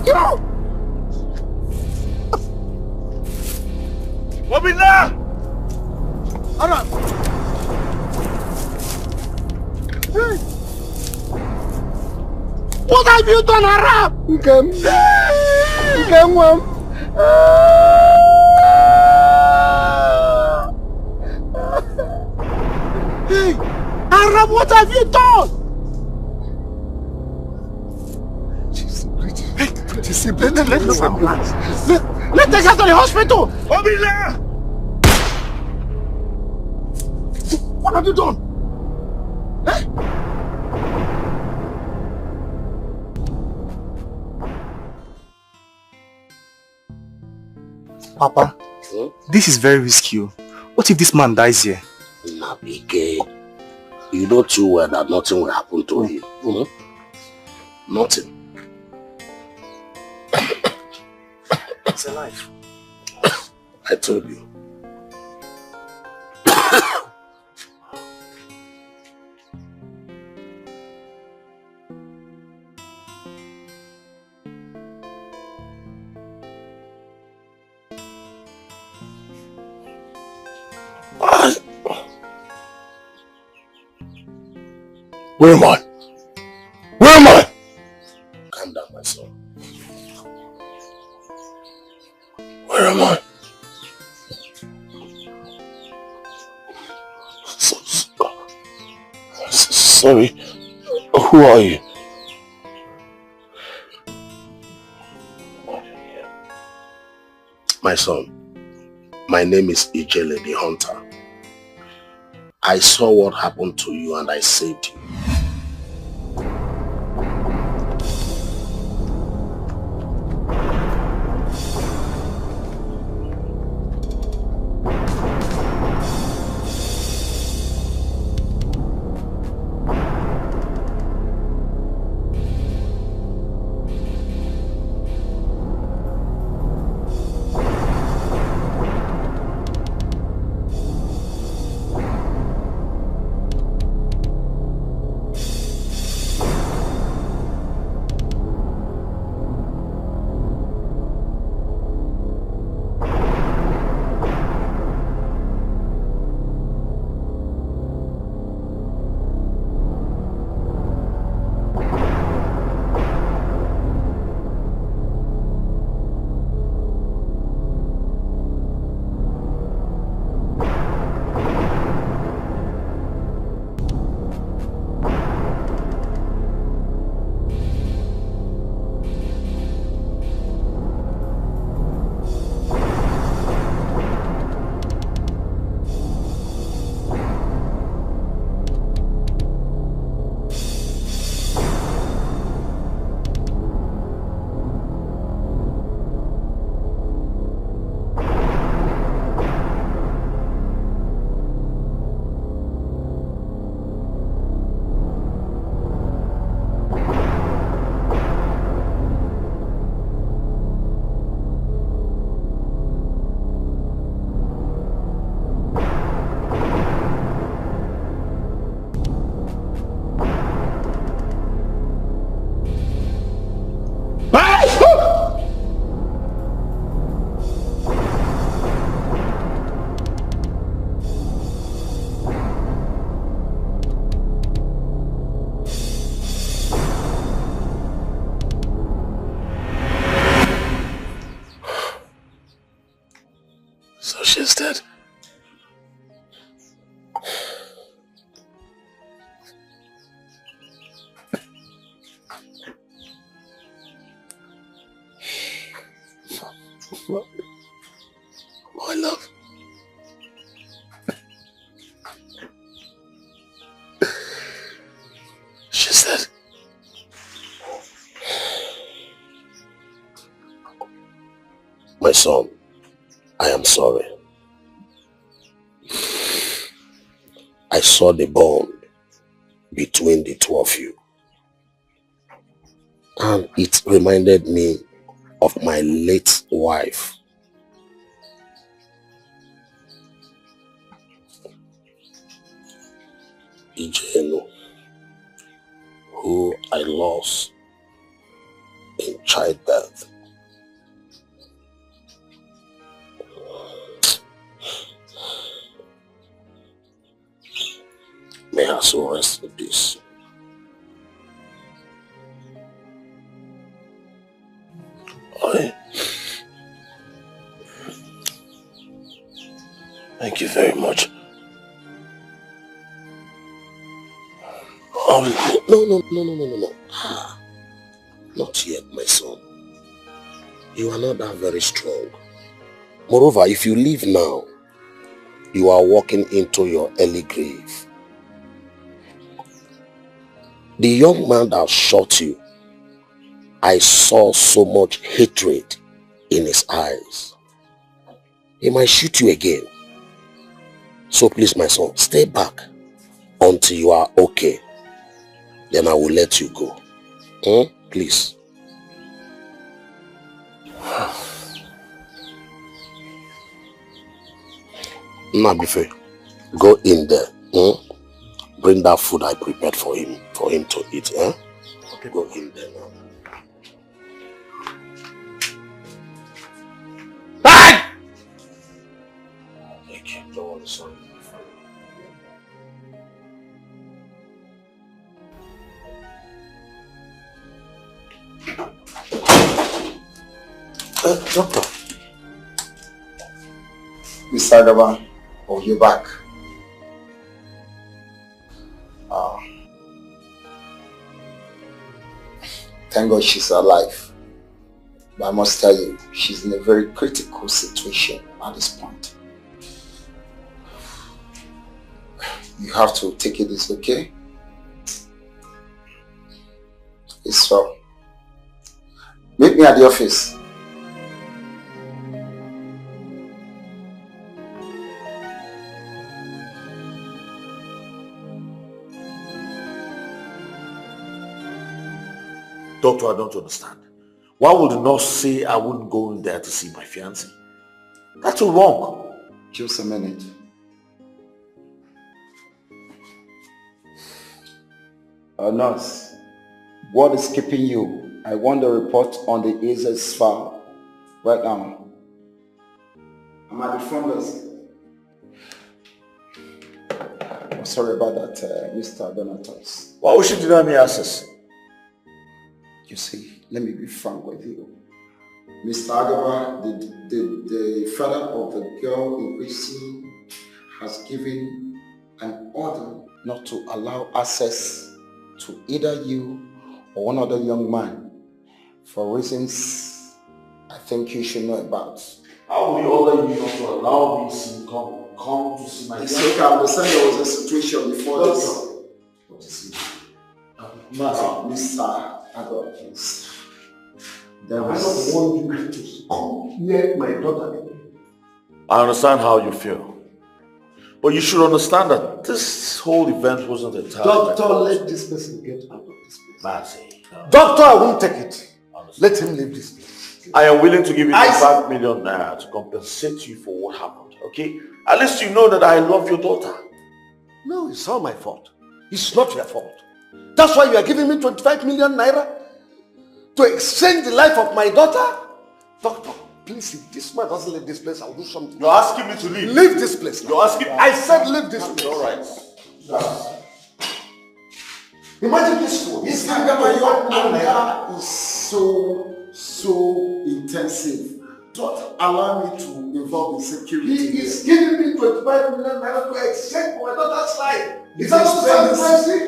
No! Come in there! Anna! What have you done, Arab? Come. Hey, Arab, what have you done? Let's take her to the hospital. Obila! What have you done? Hey? Papa, this is very risky. What if this man dies here? Nabike, you know too well that nothing will happen to him. Nothing. It's alive. I told you. Where am I? Where am I? Calm down, my son. Where am I? Sorry. Who are you? My son, my name is Ijele the Hunter. I saw what happened to you and I saved you. She's dead. My love. She's dead. My son, I am sorry. I saw the bond between the two of you. And it reminded me of my late wife. Ijeno, who I lost in childbirth. May her soul rest in peace. Thank you very much. Oh, no. Not yet, my son. You are not that very strong. Moreover, if you leave now, you are walking into your early grave. The young man that shot you, I saw so much hatred in his eyes. He might shoot you again. So please, my son, stay back until you are okay. Then I will let you go. Please. Nabife, go in there. Bring that food I prepared for him to eat. Okay. Go in there now. Thank you. Don't worry, sorry. Doctor. Mr. Agaba, you're back. Thank God she's alive. But I must tell you, she's in a very critical situation at this point. You have to take it easy, okay? It's so. Meet me at the office. Doctor, I don't understand. Why would the nurse say I wouldn't go in there to see my fiancé? That's so wrong. Just a minute. Nurse, what is keeping you? I want the report on the AZ's file right now. I'm at the front desk. Oh, sorry about that, Mr. Donatus. Why would she deny me access? You see, let me be frank with you. Mr. Agaba, the father of the girl in question, has given an order not to allow access to either you or one other young man for reasons I think you should know about. How will you order you not to allow me to come to see my It's okay, I understand there was a situation before this. What is it? Mr. Agaba, please. I don't want you to come near my daughter again. I understand how you feel. But you should understand that this whole event wasn't entirely... Doctor, let this person get out of this place. No. Doctor, I won't take it. Let him leave this place. I am willing to give you 5 million naira to compensate you for what happened, okay? At least you know that I love your daughter. No, it's all my fault. It's not your fault. That's why you are giving me 25 million naira to exchange the life of my daughter? Doctor, please, if this man doesn't leave this place, I'll do something. You're asking me to leave? Leave this place. You're asking... I said leave this place. All right. Imagine this fool. This anger is so intensive. Don't allow me to involve in security. He is giving me 25 million naira to exchange my daughter's life. Is that not crazy?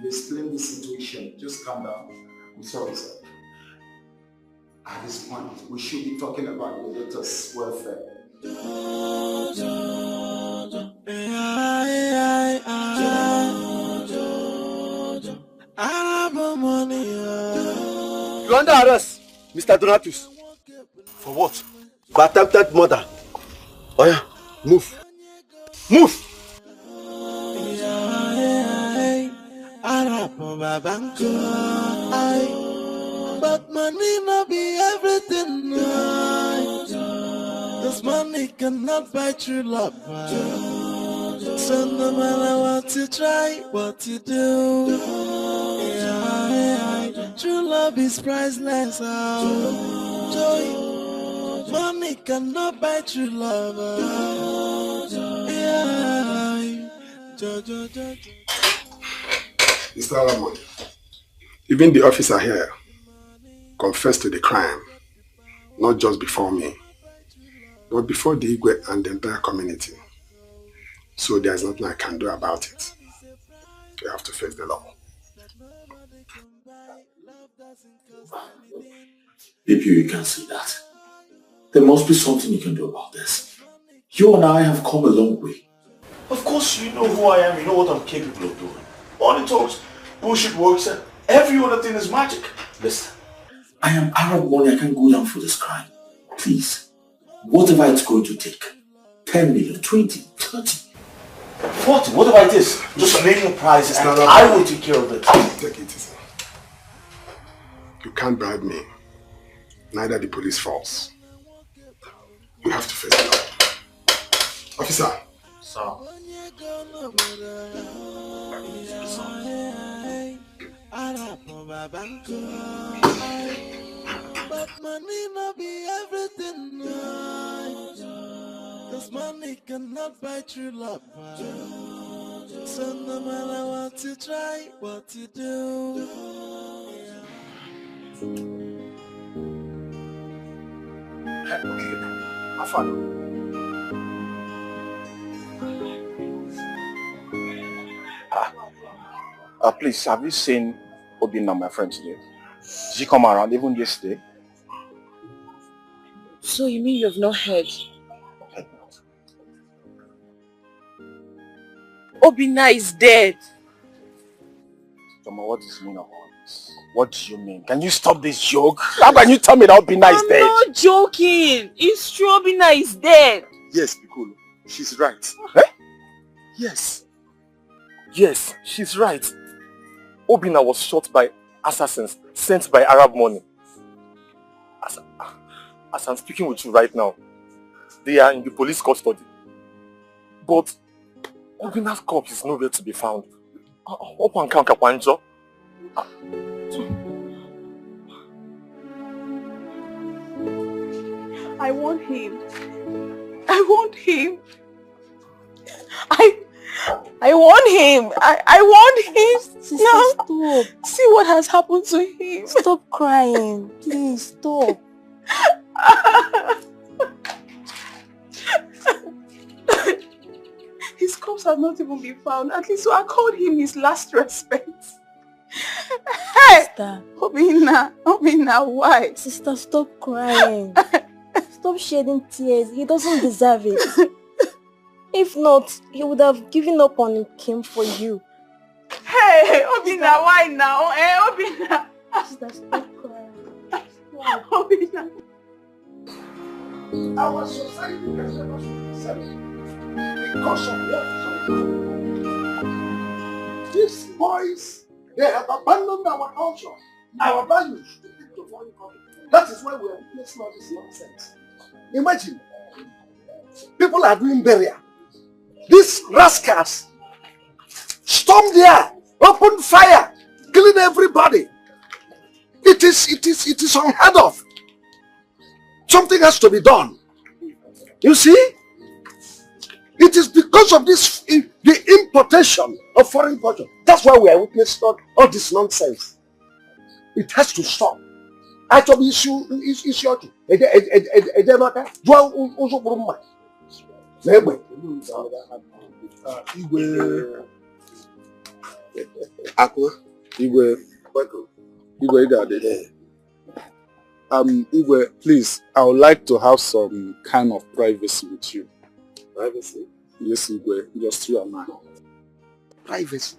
You explain the situation. Just calm down. I'm sorry, sir. At this point, we should be talking about your daughter's welfare. You under arrest, Mr. Donatus. For what? For attempted murder. Oh yeah, move. Move! But money not be everything. This money cannot buy true love. So no matter what you try, what you do, true love is priceless. Joy, money cannot buy true love. Mr. Alamoy, even the officer here confessed to the crime, not just before me, but before the Igwe and the entire community. So there's nothing I can do about it. You have to face the law. Maybe you can see that. There must be something you can do about this. You and I have come a long way. Of course you know who I am, you know what I'm capable of doing. Money talks, bullshit works, and every other thing is magic. Listen, I am Arab money, I can't go down for this crime. Please, whatever it's going to take. 10 million, 20, 30. 40, whatever it is, just name the price and I will take care of it. Take it easy. You can't bribe me. Neither the police force. You have to face the law. Officer. Sir. But money not be everything. Cause money cannot buy true love. So no matter what you try, what you do. Okay, I follow. Please, have you seen Obina, my friend, today? Did she come around even yesterday? So you mean you've not heard? Obina is dead. Toma, what does it mean of all this? What do you mean? Can you stop this joke? How can you tell me that Obina is dead? I'm not joking. It's true, Obina is dead. Yes, Piccolo. She's right. Eh? Yes. Yes, she's right. Obina was shot by assassins sent by Arab money. As I'm speaking with you right now, they are in the police custody. But Obina's corpse is nowhere to be found. I want him. I want him. I want him. I want him. Sister, now, stop. See what has happened to him. Stop crying. Please, stop. His corpse has not even been found. At least so I called him his last respect. Hey! Sister. Obina, why? Sister, stop crying. Stop shedding tears. He doesn't deserve it. If not, he would have given up on him for you. Hey, Obina, why now? Hey, Obina. Sister, stop crying. Obina. Our society can never accept because of what? These boys, they have abandoned our culture, our values to take to foreign countries. That is why we are witnessing all this nonsense. Imagine, people are doing burial. These rascals stormed there, opened fire, killing everybody. It is unheard of. Something has to be done. You see? It is because of this, the importation of foreign culture. That's why we are witnessing all this nonsense. It has to stop. Actually, issue. Igwe, please, I would like to have some kind of privacy with you. Privacy? Yes, Igwe, just you and I. Privacy?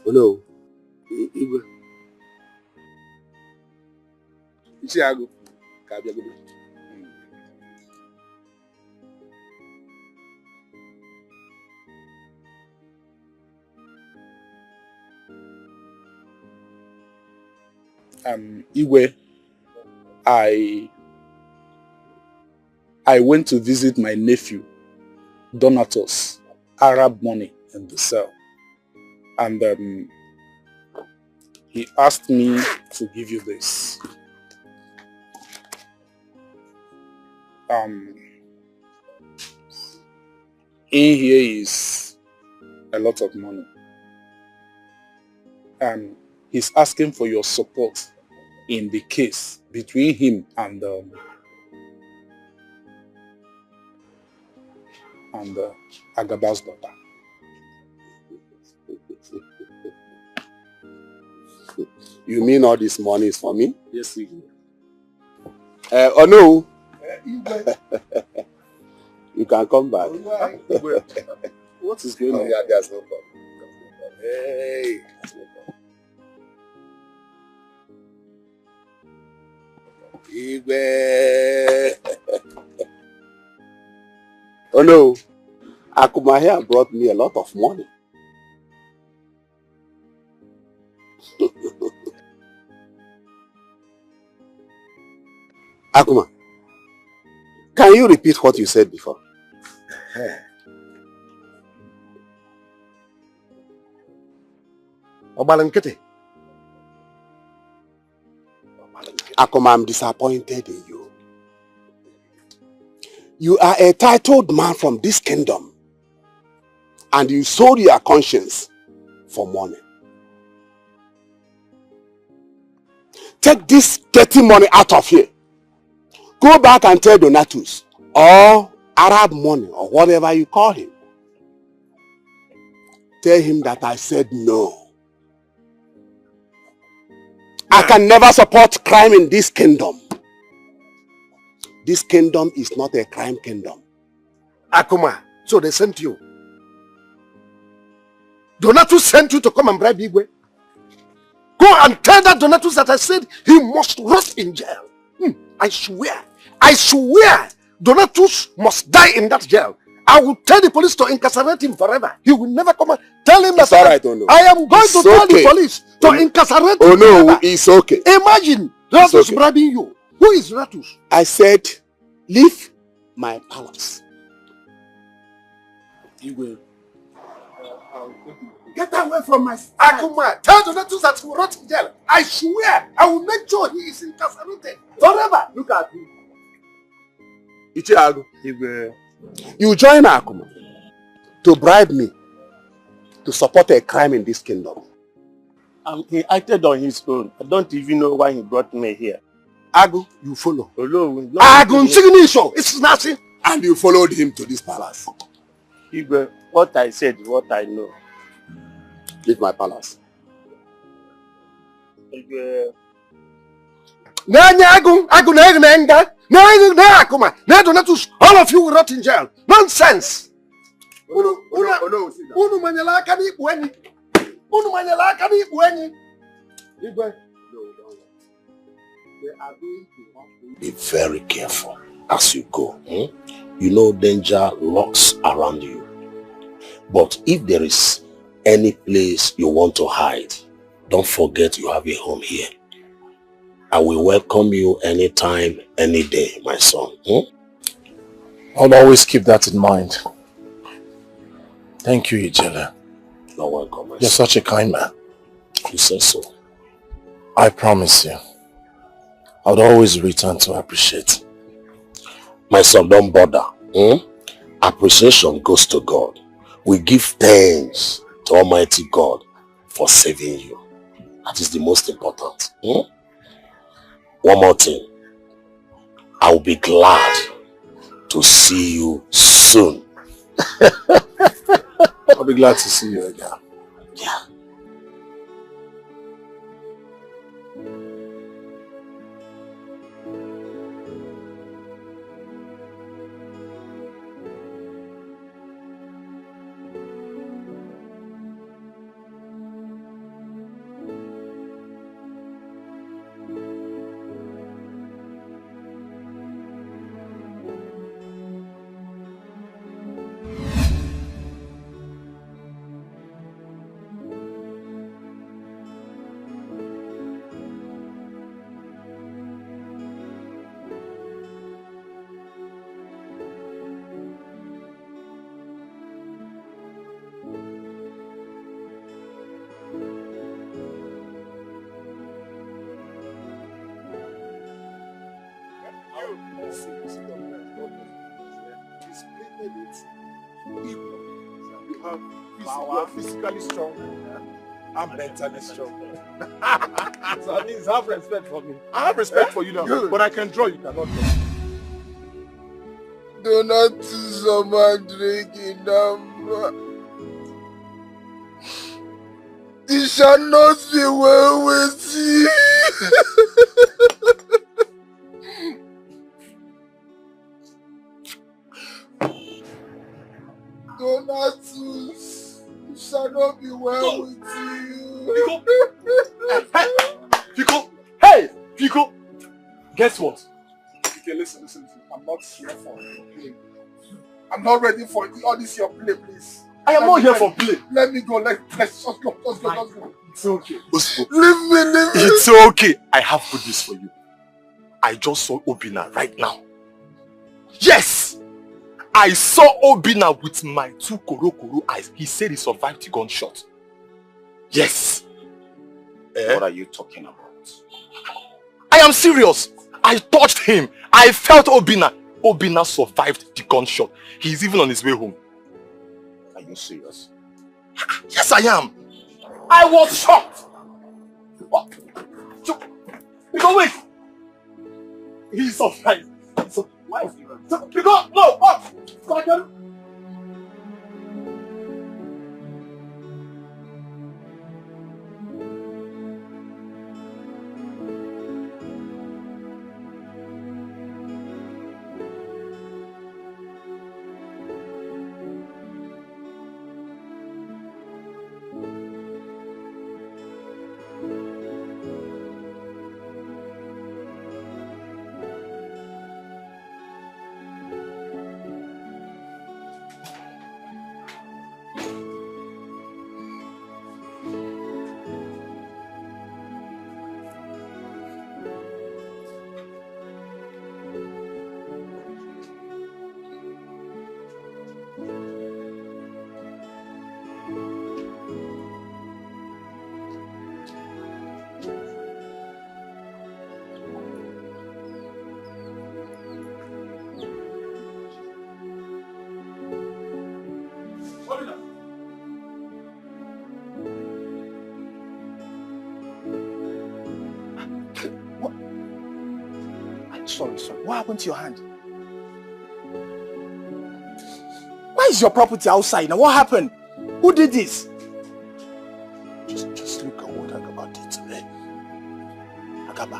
Oh no. Igwe. Chiago. Igwe, I went to visit my nephew, Donatus, Arab money in the cell. And he asked me to give you this. In here is a lot of money. And he's asking for your support in the case between him and and Agaba's daughter. You mean all this money is for me? Yes, we do. Oh no. You can come back. What is going on? Yeah, there's no problem. Hey. Oh no. Akuma here brought me a lot of money. Akuma, can you repeat what you said before? Obalankete. Akuma, I'm disappointed in you. You are a titled man from this kingdom, and you sold your conscience for money. Take this dirty money out of here. Go back and tell Donatus, or Arab money, or whatever you call him. Tell him that I said no. I can never support crime in this kingdom. This kingdom is not a crime kingdom. Akuma, so they sent you. Donatus sent you to come and bribe Igwe. Go and tell that Donatus that I said he must rot in jail. I swear, Donatus must die in that jail. I will tell the police to incarcerate him forever. He will never come out. Tell him that I am going to tell the police to incarcerate him forever. It's okay. Imagine Ratus bribing you. Who is Ratus? I said, leave my palace. You will. Get away from my side. Akuma, tell Donatus that he will rot in jail. I swear, I will make sure he is incarcerated forever. Look at me. Ichiago. You join Akuma to bribe me to support a crime in this kingdom. He acted on his own. I don't even know why he brought me here. Agu, you follow. Agu, it's nothing. And you followed him to this palace. Igwe, what I said is what I know. Leave my palace. Igwe. All of you will rot in jail. Nonsense. Be very careful as you go. You know danger lurks around you. But if there is any place you want to hide, don't forget you have a home here. I will welcome you anytime, any day, my son. I'll always keep that in mind. Thank you, Ijele. You're welcome, my You're son. such a kind man. You say so. I promise you, I'll always return to appreciate. My son, don't bother. Appreciation goes to God. We give thanks to Almighty God for saving you. That is the most important. One more thing. I will be glad to see you soon. I'll be glad to see you again. Yeah. You are physically strong. I'm mentally strong. So at least have respect for me. I have respect for you now. But I can draw, you cannot draw. Do not do someone drinking number. It shall not be well with you. Donatus, it shall not be well with you. Fico! Hey! Fico! Guess what? Okay, listen. I'm not here for your play. I'm not ready for all this your play, please. I am not here for play. Let me go. Let's just go. Let's go. It's okay. Leave me. It's okay. I have good news for you. I just saw Obina right now. Yes! I saw Obina with my 2 koro eyes. He said he survived the gunshot. Yes. What are you talking about? I am serious. I touched him. I felt Obina. Obina survived the gunshot. He's even on his way home. Are you serious? Yes, I am. I was shocked. What? Because wait. He's survived. Why is he running? Because, no, what? Second. Sorry. What happened to your hand? Why is your property outside now? What happened? Who did this? Just look at what Agaba did to me. Agaba.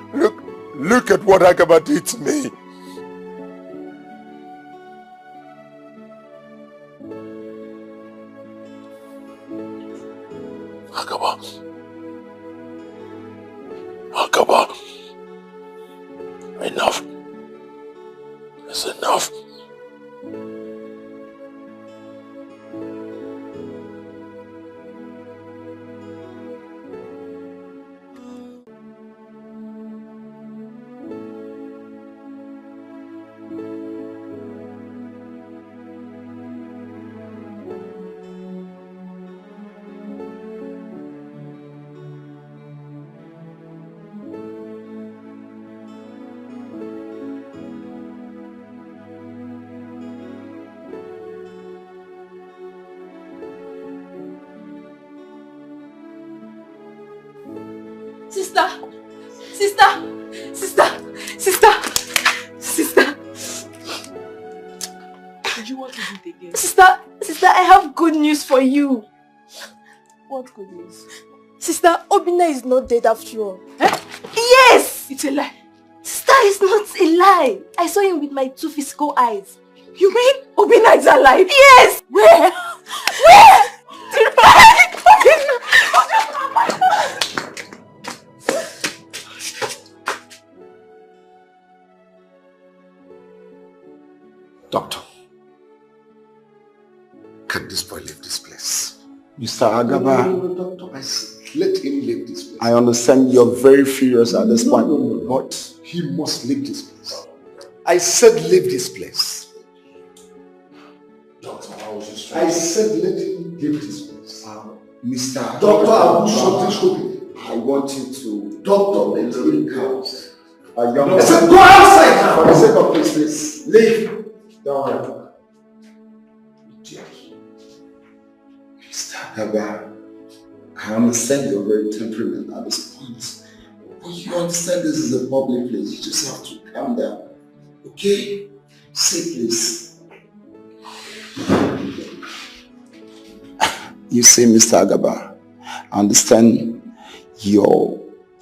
Look at what Agaba did to me. Agaba. Enough. It's enough. Sister. Did you want to do it again? Sister, I have good news for you. What good news? Sister, Obina is not dead after all. Eh? Yes! It's a lie. Sister, it's not a lie. I saw him with my 2 physical eyes. You mean Obina is alive? Yes! Where? Doctor, can this boy leave this place? Mr. Agaba, no, doctor, let him leave this place. I understand you're very furious at this point. But he must leave this place. I said leave this place. Doctor, I said let him leave this place. Mr. Doctor, I want you to... Doctor, let him go. I said go outside now! For the sake of peace, please. Leave. Don't worry. Mr. Agaba, I understand your very temperament at this point. But you understand this is a public place. You just have to calm down. Okay? Say please. You see, Mr. Agaba, I understand your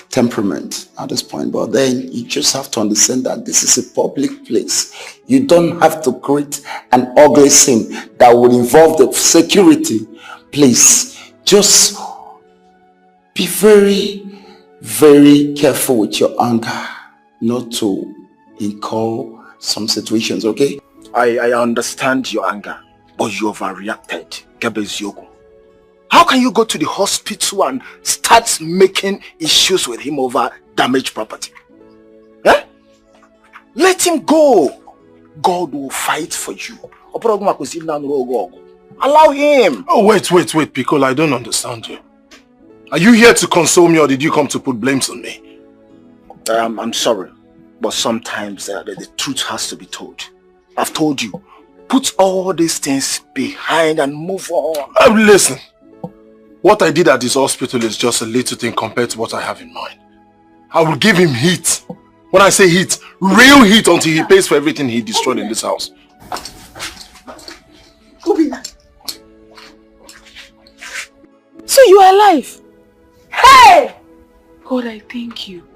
temperament at this point, but then you just have to understand that this is a public place. You don't have to create an ugly scene that will involve the security. Please, just be very, very careful with your anger, not to incur some situations, okay? I understand your anger, but you overreacted, Gebezioko. How can you go to the hospital and start making issues with him over damaged property? Eh? Let him go. God will fight for you. Allow him. Oh, wait, Piccolo, I don't understand you. Are you here to console me or did you come to put blames on me? I'm sorry, but sometimes the truth has to be told. I've told you, put all these things behind and move on. Listen, what I did at this hospital is just a little thing compared to what I have in mind. I will give him heat. When I say heat, real heat until he pays for everything he destroyed in this house. So you are alive? Hey! God, I thank you.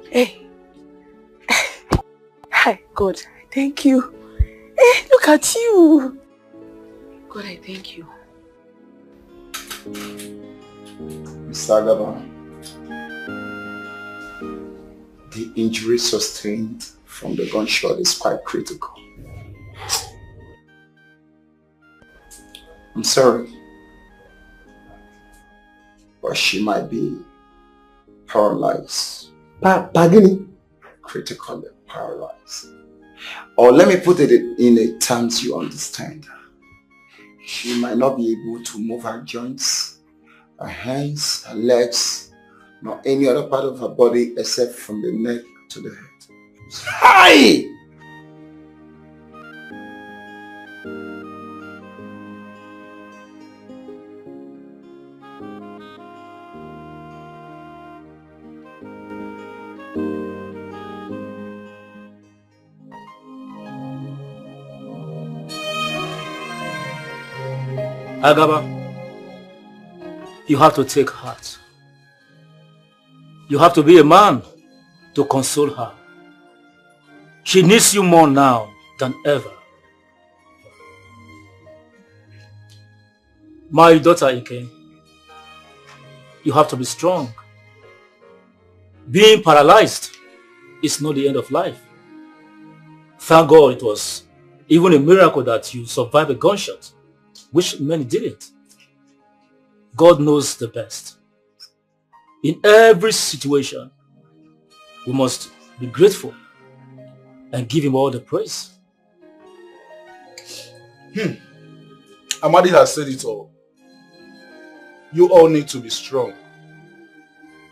Hey. Hi, God, I thank you. Hey, look at you. God, I thank you. Mr. Agaba, the injury sustained from the gunshot is quite critical. I'm sorry, but she might be paralyzed. Critically paralyzed. Or let me put it in a terms you understand. She might not be able to move her joints, her hands, her legs, nor any other part of her body except from the neck to the head. Hi! Agaba, you have to take heart. You have to be a man to console her. She needs you more now than ever. My daughter Ike, you have to be strong. Being paralyzed is not the end of life. Thank God it was even a miracle that you survived a gunshot, which many didn't. God knows the best. In every situation, we must be grateful and give him all the praise. Amadi has said it all. You all need to be strong.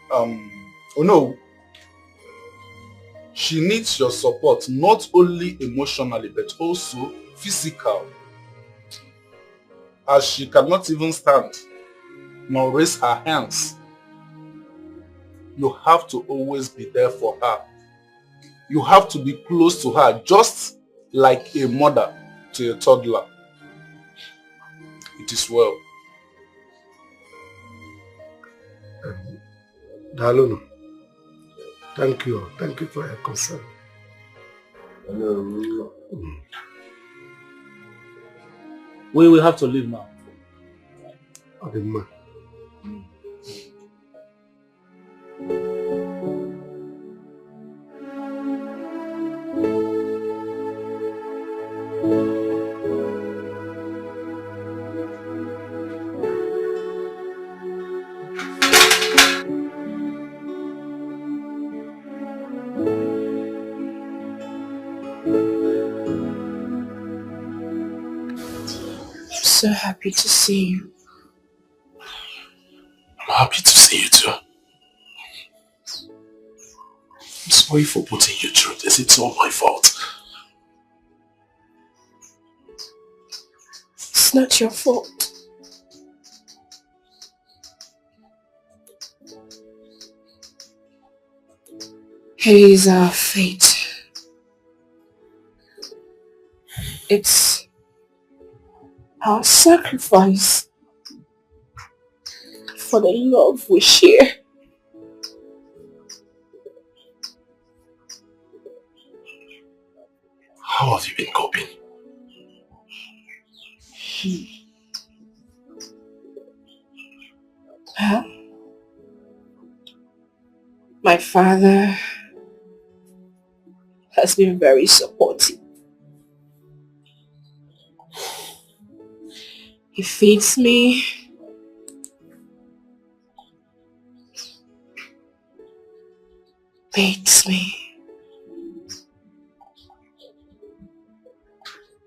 Oh no. She needs your support, not only emotionally, but also physical. As she cannot even stand, nor raise her hands. You have to always be there for her. You have to be close to her, just like a mother to a toddler. It is well. Dalunu, thank you. Thank you for your concern. We will have to leave now. So happy to see you. I'm happy to see you too. I'm sorry for putting you through this. It's all my fault. It's not your fault. It is our fate. Our sacrifice for the love we share. How have you been coping? Well, my father has been very supportive. He feeds me. Bathes me.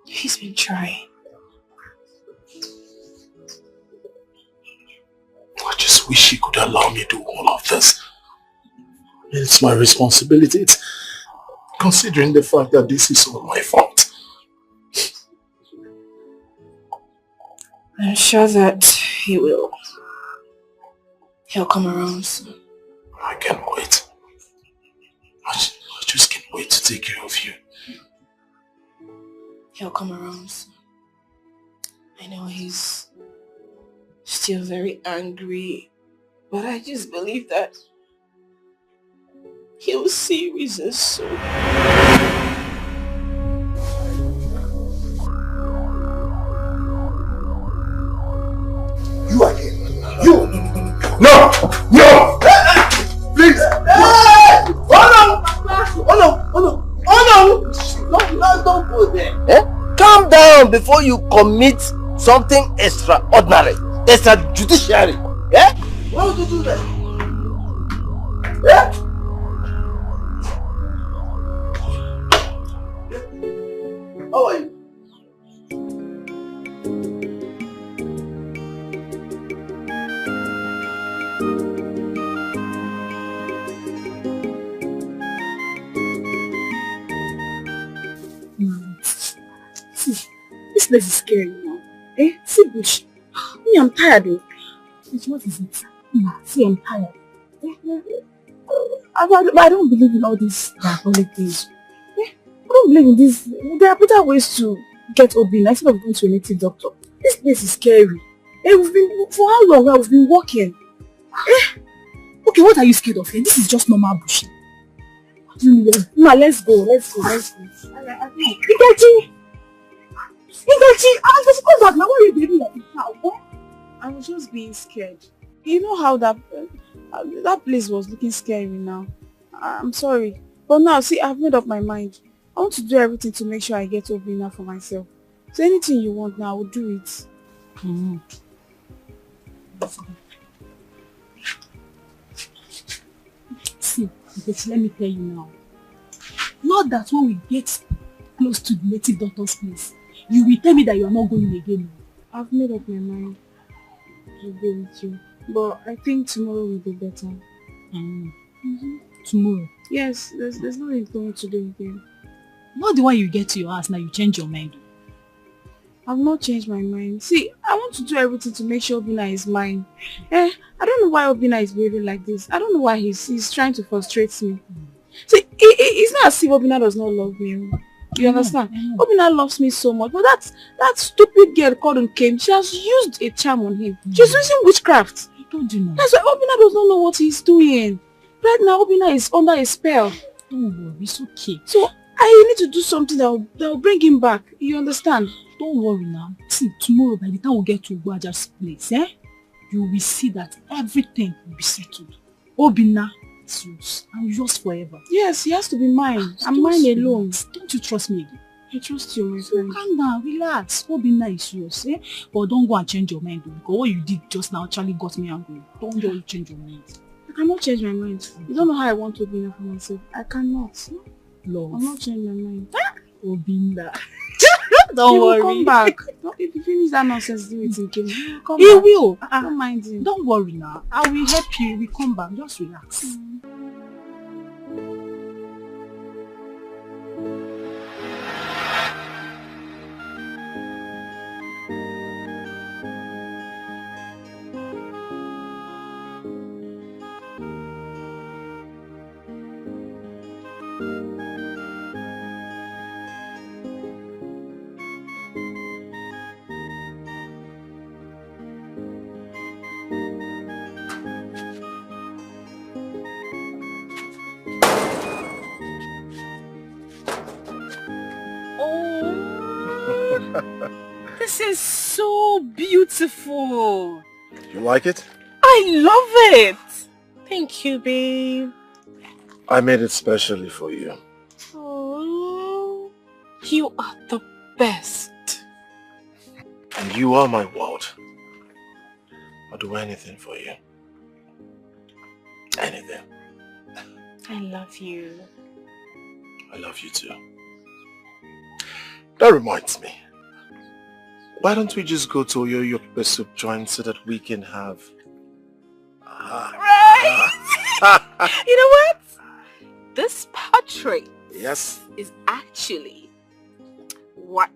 He's been trying. I just wish he could allow me to do all of this. It's my responsibility. It's considering the fact that this is all my fault. I'm sure that he'll come around soon. I can't wait. I just can't wait to take care of you. He'll come around soon. I know he's still very angry, but I just believe that he'll see reasons soon. You again. You! No! No! Please! Oh no! Don't go there. Eh? Calm down before you commit something extraordinary, extrajudiciary. Eh? Why would you do that? Eh? How are you? See, this place is scary now. Eh? See, Bush. Me, I'm tired though. Bush, what is it? See, I'm tired. I don't believe in all these diabolic things. I don't believe in this. There are better ways to get Obin instead of going to a native doctor. This place is scary. We've been, for how long now? We've been walking. Okay, what are you scared of here? This is just normal bush. Ma, let's go. Nkechi! I just come back now. Why are you behaving like this now? I was just being scared. You know how that place was looking scary now. I'm sorry. But now, see, I've made up my mind. I want to do everything to make sure I get Obina for myself. So anything you want now, I will do it. See, let me tell you now. Not that when we get close to the native doctor's place, you will tell me that you are not going again. I've made up my mind. I'll go with you. But I think tomorrow will be better. Tomorrow? Yes, there's nothing going to do again. Not the one you get to your house, now you change your mind. I've not changed my mind. See, I want to do everything to make sure Obina is mine. I don't know why Obina is behaving like this. I don't know why he's trying to frustrate me. See, it's not as if Obina does not love me. You understand? Obina loves me so much. But that stupid girl called Nkem, she has used a charm on him. She's using witchcraft. I told you now. That's why Obina does not know what he's doing. Right now, Obina is under a spell. Don't worry, it's okay. So, I need to do something that will bring him back. You understand? Don't worry now. See, tomorrow by the time we get to Gwaja's place, you will see that everything will be settled. Obina is yours and yours forever. Yes, he has to be mine. I'm mine alone. Don't you trust me again? I trust you, my friend. Calm down, relax. Obina is yours, But don't go and change your mind, because what you did just now actually got me angry. Don't just change your mind. I cannot change my mind. You don't know how I want Obina for myself. I cannot. Love. I'm not changing my mind. Obina. Don't he worry. Will come back. If you finish that nonsense, do it in He will come He back. will. Don't mind him. Don't worry now. I will help you. We come back. Just relax. This is so beautiful. You like it? I love it. Thank you, babe. I made it specially for you. Oh, you are the best. And you are my world. I'll do anything for you. Anything. I love you. I love you too. That reminds me. Why don't we just go to your pepper soup joint so that we can have... Right! You know what? This portrait Yes. is actually what?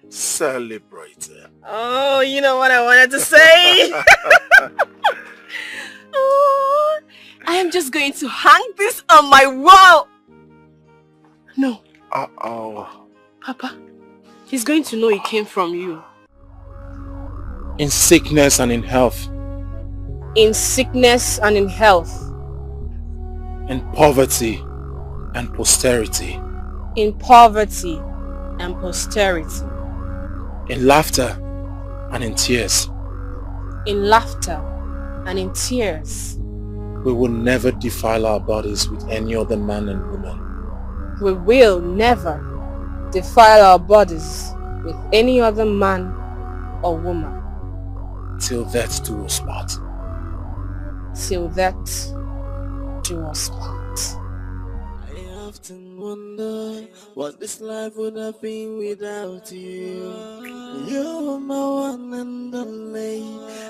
Celebrating. Oh, you know what I wanted to say? Oh, I am just going to hang this on my wall. No. Uh-oh. Papa, he's going to know it came from you. In sickness and in health. In sickness and in health. In poverty and posterity. In poverty and posterity. In laughter and in tears. In laughter and in tears. We will never defile our bodies with any other man and woman. We will never defile our bodies with any other man or woman. Till death do us part. Till death do us part. I often wonder what this life would have been without you. You're my one and only.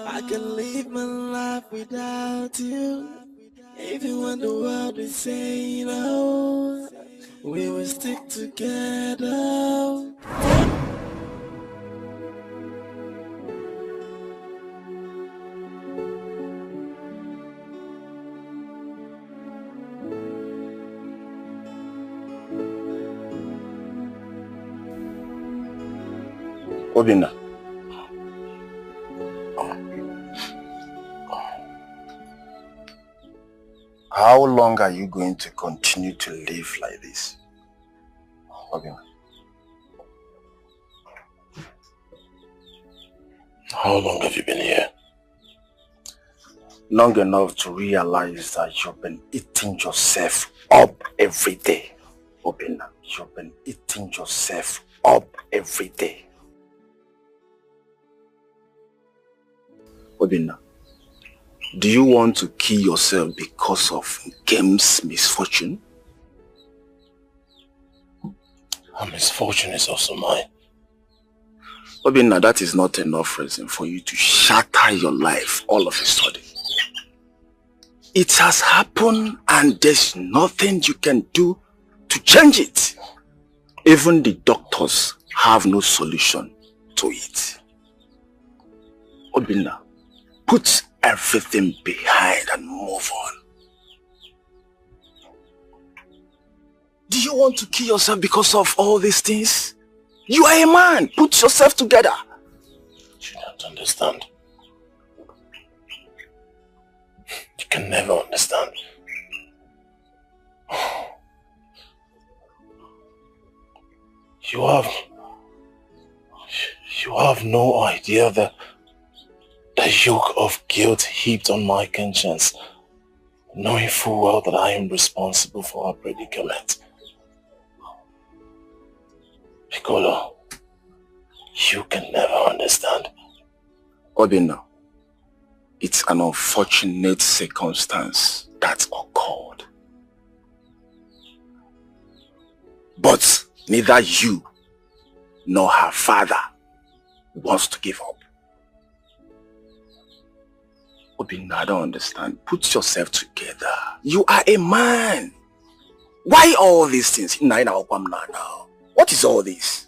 I can live my life without you. Even when the world is saying no, we will stick together. Obinna. How long are you going to continue to live like this? Obinna. How long have you been here? Long enough to realize that you've been eating yourself up every day. Obinna, you've been eating yourself up every day. Obinna, do you want to kill yourself because of Game's misfortune? Her misfortune is also mine. Obinna, that is not enough reason for you to shatter your life all of a sudden. It has happened and there's nothing you can do to change it. Even the doctors have no solution to it. Obinna, put everything behind and move on. Do you want to kill yourself because of all these things? You are a man. Put yourself together. You don't understand. You can never understand. You have no idea the yoke of guilt heaped on my conscience, knowing full well that I am responsible for our predicament. Piccolo, you can never understand. Obinna, it's an unfortunate circumstance that occurred. But neither you nor her father wants to give up. Obinna, I don't understand. Put yourself together. You are a man. Why all these things? Now. What is all this?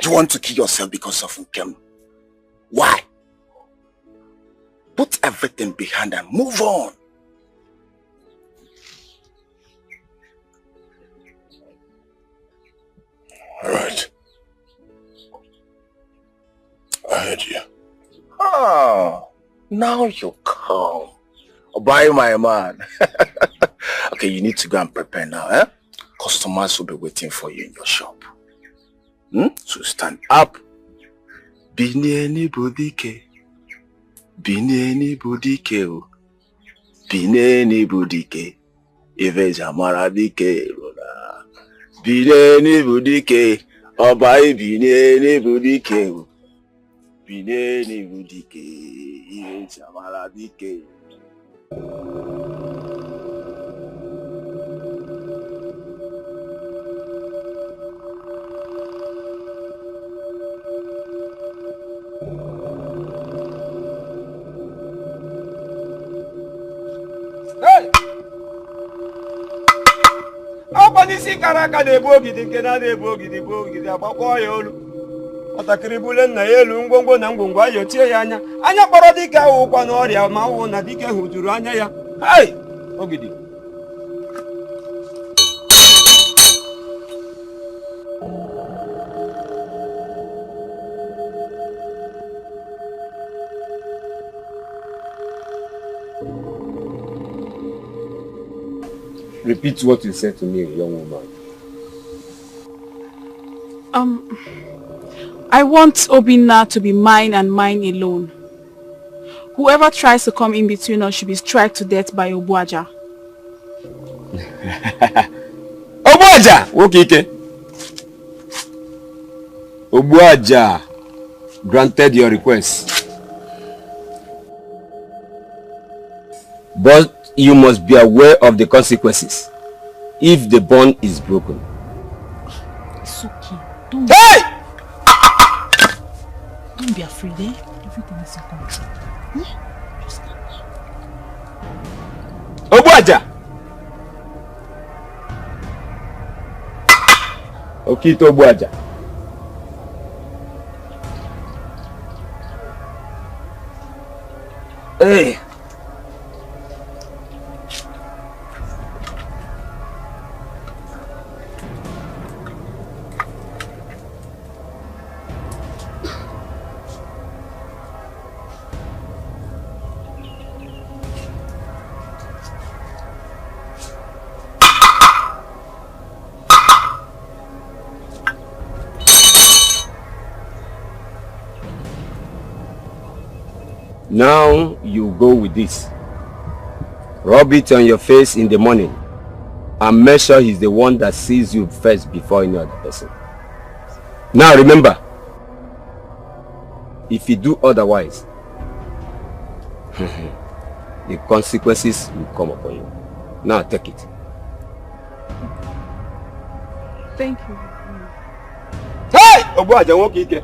You want to kill yourself because of Nkem? Why? Put everything behind and move on. Alright. I heard you. Oh, now you come. Bye, my man. Okay, you need to go and prepare now, eh? Customers will be waiting for you in your shop. So stand up. Bineni budike. Bineni budike. Bineni budike. Iveja maradike. Bineni budike. Obai bineni budike. Bineni budike. Iveja maradike. Hey! Ọkwanisi kara aka na-ebu ogidi nke na-ebu ogidi bụ ogidi agbakọ ya olu. Ọtakịrị bule nna ya elu ngwongwo na ngwongwo ayo tie ya anya. Anya kpọrọ dike ahụ ụkwa n'ọrịa ma ọwụ na dike hụjuru anya ya. Hey! Ogidi. Repeat what you said to me, young woman. I want Obinna to be mine and mine alone. Whoever tries to come in between us should be struck to death by Obuaja. Obuaja! Okay. Obuaja granted your request. But you must be aware of the consequences if the bond is broken. It's okay. Don't be afraid, eh? Everything is in control. Just calm down. Obuaja! Okito Obuaja. Hey! Now you go with this. Rub it on your face in the morning and make sure he's the one that sees you first before any other person. Now remember, if you do otherwise, the consequences will come upon you. Now take it. Thank you. Hey! Obuaja nwoke ike.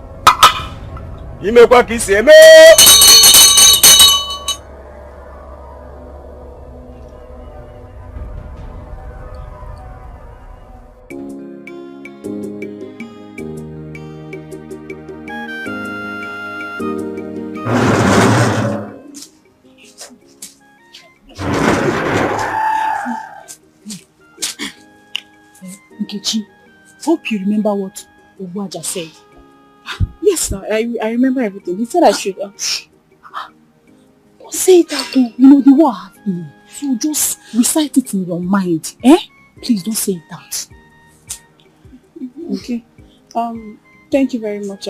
Imekwa ka isi eme. Nkechi, hope you remember what Obuaja said. Yes, sir. I remember everything. He said I should. Don't say it out. You know the war have been. So just recite it in your mind. Eh? Please don't say it out. Okay. Thank you very much.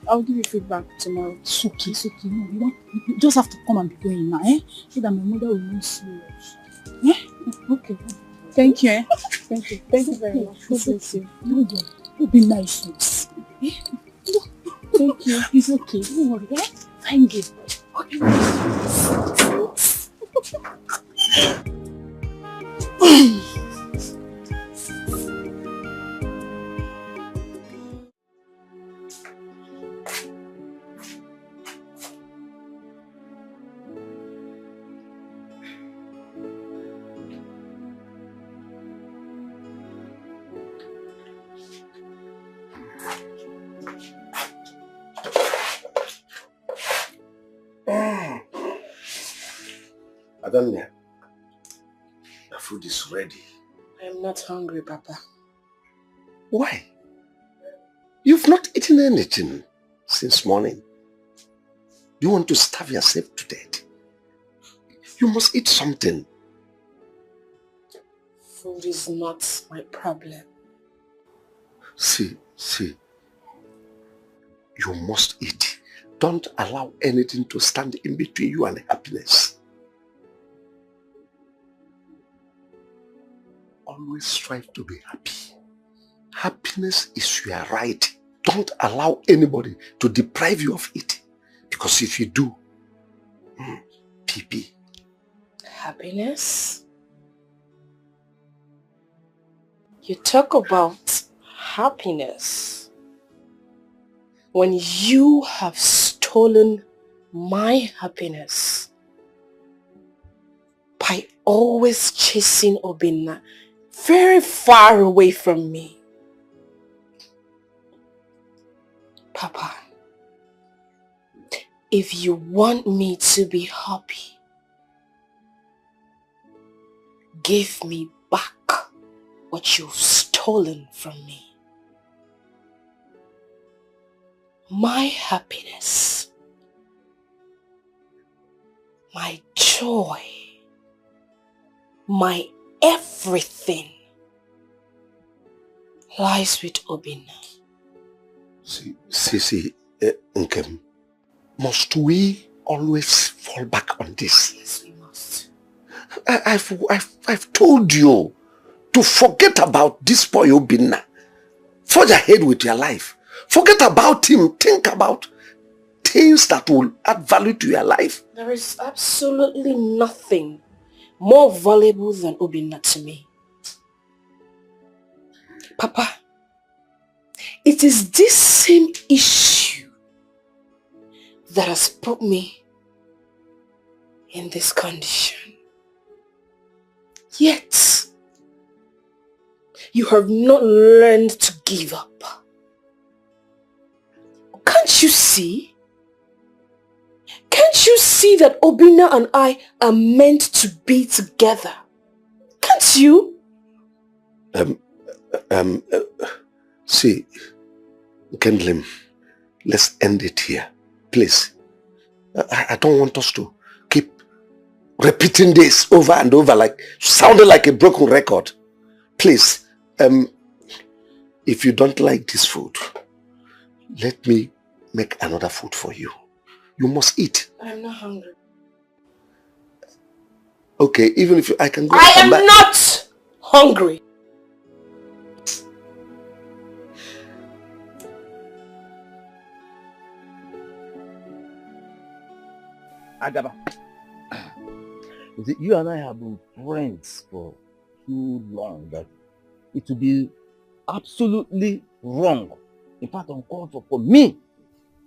I'll give you feedback tomorrow. It's okay. No, you just have to come and be going now, eh? So that my mother will not see you. Eh? Okay. Thank you, eh? Thank you. Thank you very much. God bless you. You'll be nice. Eh? Thank you. It's okay. Don't worry, eh? Thank you. Adanya, the food is ready. I am not hungry, Papa. Why? You've not eaten anything since morning. You want to starve yourself to death? You must eat something. Food is not my problem. See, you must eat. Don't allow anything to stand in between you and happiness. Always strive to be happy. Happiness is your right. Don't allow anybody to deprive you of it. Because if you do, PP. Happiness? You talk about happiness when you have stolen my happiness by always chasing Obinna very far away from me. Papa, if you want me to be happy, give me back what you've stolen from me. My happiness, my joy, my everything lies with Obinna. See, Nkem, must we always fall back on this? Yes, we must. I've told you to forget about this boy Obinna. Forge ahead with your life. Forget about him. Think about things that will add value to your life. There is absolutely nothing more valuable than Obinna to me. Papa, it is this same issue that has put me in this condition. Yet, you have not learned to give up. Can't you see? Can't you see that Obinna and I are meant to be together? Can't you? See, Kendlim, let's end it here, please. I don't want us to keep repeating this over and over, like sounding like a broken record. Please, if you don't like this food, let me make another food for you. You must eat. I'm not hungry. Okay, even if I can go. I am not hungry. Agaba, you see, you and I have been friends for too long that it would be absolutely wrong, in fact uncalled for me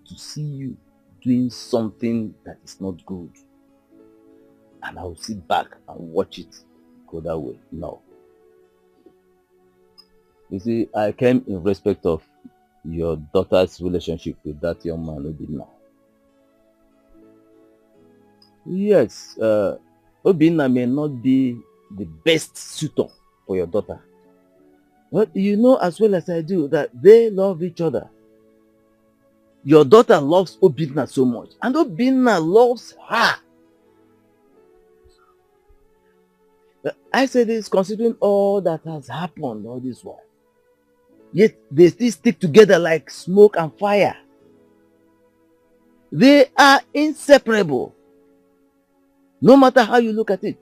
to see you doing something that is not good. And I will sit back and watch it go that way. No. You see, I came in respect of your daughter's relationship with that young man Obinna. Yes, Obinna may not be the best suitor for your daughter. But you know as well as I do that they love each other. Your daughter loves Obinna so much, and Obinna loves her. I say this considering all that has happened all this while. Yet they still stick together like smoke and fire. They are inseparable, no matter how you look at it.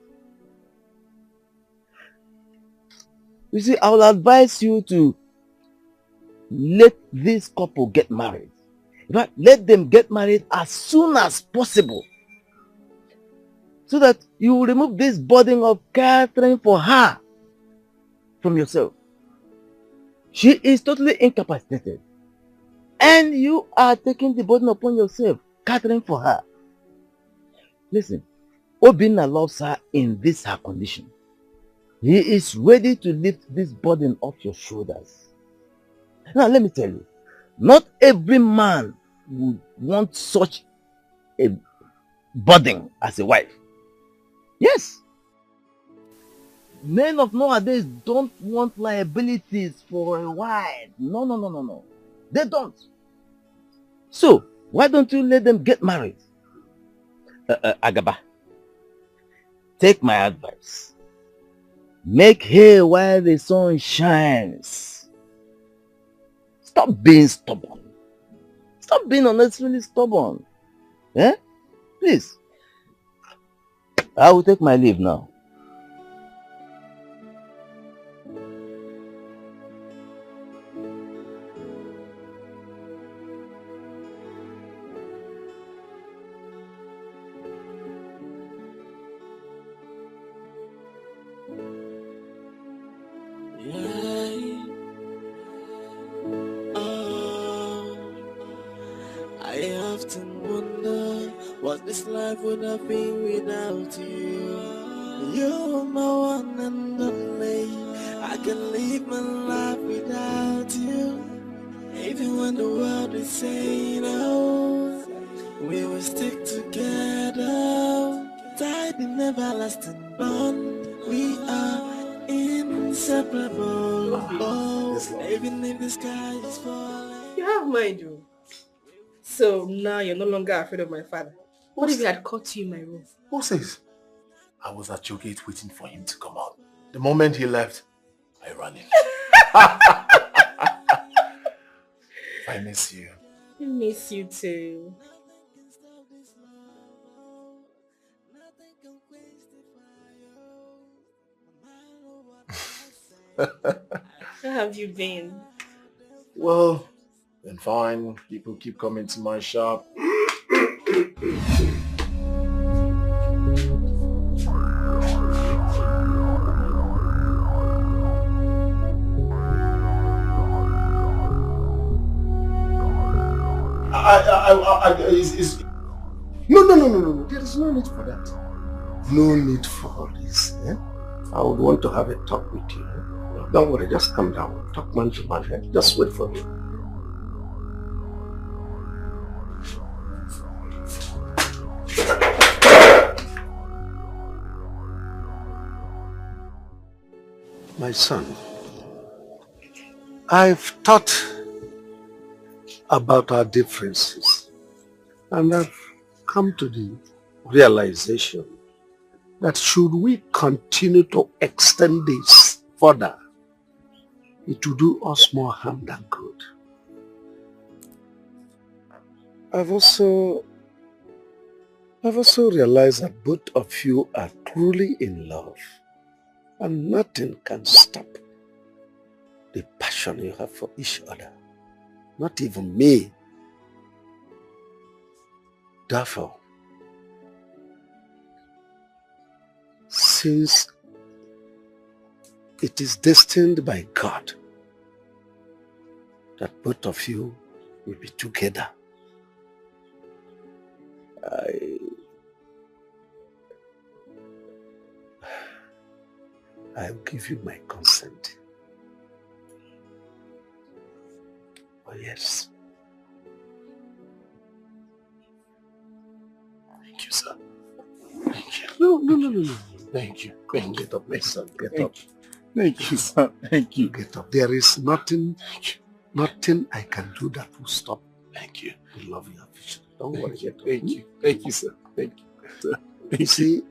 You see, I will advise you to let this couple get married. In fact, let them get married as soon as possible, so that you will remove this burden of caring for her from yourself. She is totally incapacitated, and you are taking the burden upon yourself, caring for her. Listen, Obinna loves her in this her condition. He is ready to lift this burden off your shoulders. Now let me tell you, not every man would want such a burden as a wife. Yes. Men of nowadays don't want liabilities for a wife. No. They don't. So, why don't you let them get married? Agaba, take my advice. Make hay while the sun shines. Stop being stubborn. Stop being unnecessarily stubborn. Eh? Please. I will take my leave now. I often wonder what this life would have been without you. You're my one and only. I can live my life without you. Even when the world is saying no, we will stick together. Tied in everlasting bond. We are inseparable. Oh, even if the sky is falling. You have mind, you. So now you're no longer afraid of my father. What if he had caught you in my room? Who says? I was at your gate waiting for him to come out. The moment he left, I ran in. I miss you. I miss you too. How have you been? Well, been fine. People keep coming to my shop. No. There is no need for that. No need for all this. Eh? I would want to have a talk with you. Eh? Don't worry, just calm down. Talk man to man. Eh? Just wait for me. My son, I've thought about our differences and I've come to the realization that should we continue to extend this further, it will do us more harm than good. I've also realized that both of you are truly in love and nothing can stop the passion you have for each other. Not even me. Therefore, since it is destined by God that both of you will be together, I'll give you my consent. Oh yes. Thank you, sir. Thank you. No. Thank you. Get up, my son. Get up. Thank you, sir. Thank you. Get up. There is nothing I can do that will stop. Thank you. The love you have. Don't worry. Get up. Thank you. Thank you, sir. Thank you. Sir. You see,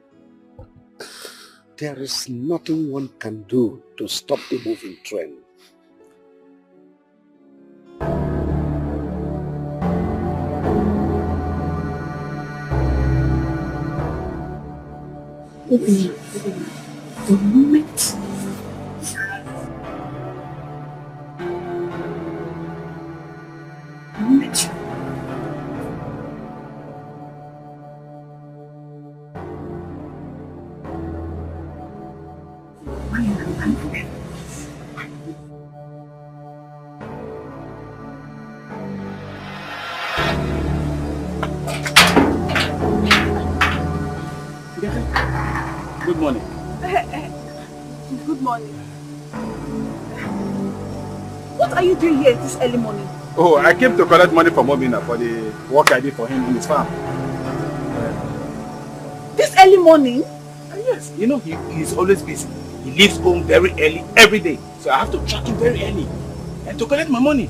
there is nothing one can do to stop the moving train. The moment you Good morning. Good morning. What are you doing here this early morning? Oh, I came to collect money from Obina for the work I did for him in his farm. This early morning? Yes, you know he's always busy. He leaves home very early every day. So I have to track him very early and to collect my money.